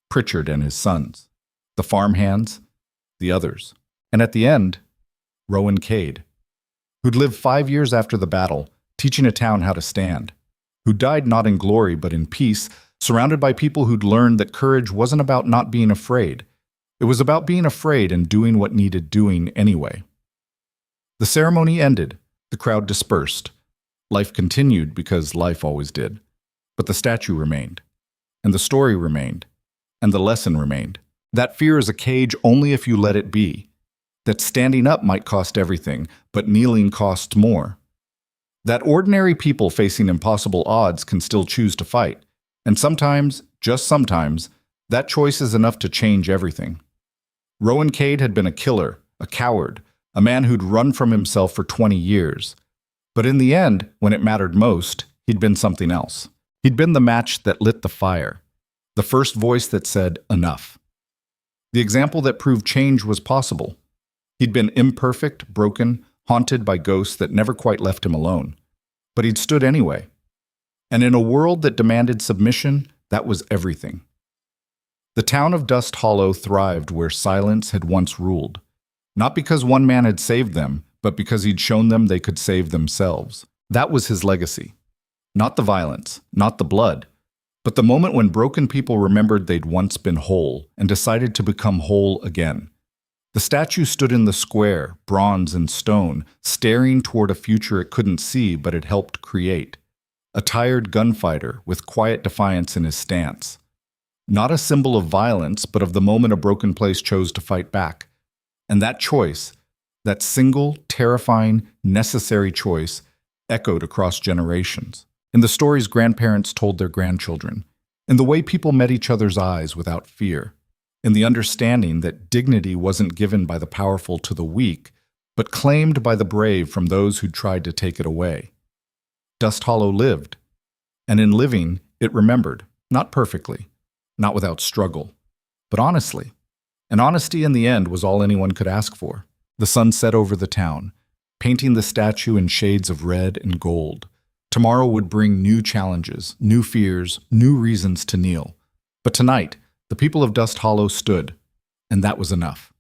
Pritchard and his sons. the farmhands, the others. And at the end, Rowan Cade, who'd lived 5 years after the battle, teaching a town how to stand, who died not in glory but in peace, surrounded by people who'd learned that courage wasn't about not being afraid. It was about being afraid and doing what needed doing anyway. The ceremony ended. The crowd dispersed. Life continued because life always did. But the statue remained. And the story remained. And the lesson remained. That fear is a cage only if you let it be. That standing up might cost everything, but kneeling costs more. That ordinary people facing impossible odds can still choose to fight. And sometimes, just sometimes, that choice is enough to change everything. Rowan Cade had been a killer, a coward, a man who'd run from himself for 20 years. But in the end, when it mattered most, he'd been something else. He'd been the match that lit the fire, the first voice that said, enough. The example that proved change was possible. He'd been imperfect, broken, haunted by ghosts that never quite left him alone. But he'd stood anyway. And in a world that demanded submission, that was everything. The town of Dust Hollow thrived where silence had once ruled. Not because one man had saved them, but because he'd shown them they could save themselves. That was his legacy. Not the violence, not the blood, but the moment when broken people remembered they'd once been whole and decided to become whole again. The statue stood in the square, bronze and stone, staring toward a future it couldn't see but it helped create. A tired gunfighter with quiet defiance in his stance. Not a symbol of violence, but of the moment a broken place chose to fight back. And that choice, that single, terrifying, necessary choice, echoed across generations. In the stories grandparents told their grandchildren, in the way people met each other's eyes without fear, in the understanding that dignity wasn't given by the powerful to the weak, but claimed by the brave from those who tried to take it away. Dust Hollow lived, and in living, it remembered, not perfectly, not without struggle, but honestly. And honesty in the end was all anyone could ask for. The sun set over the town, painting the statue in shades of red and gold. Tomorrow would bring new challenges, new fears, new reasons to kneel. But tonight, the people of Dust Hollow stood, and that was enough.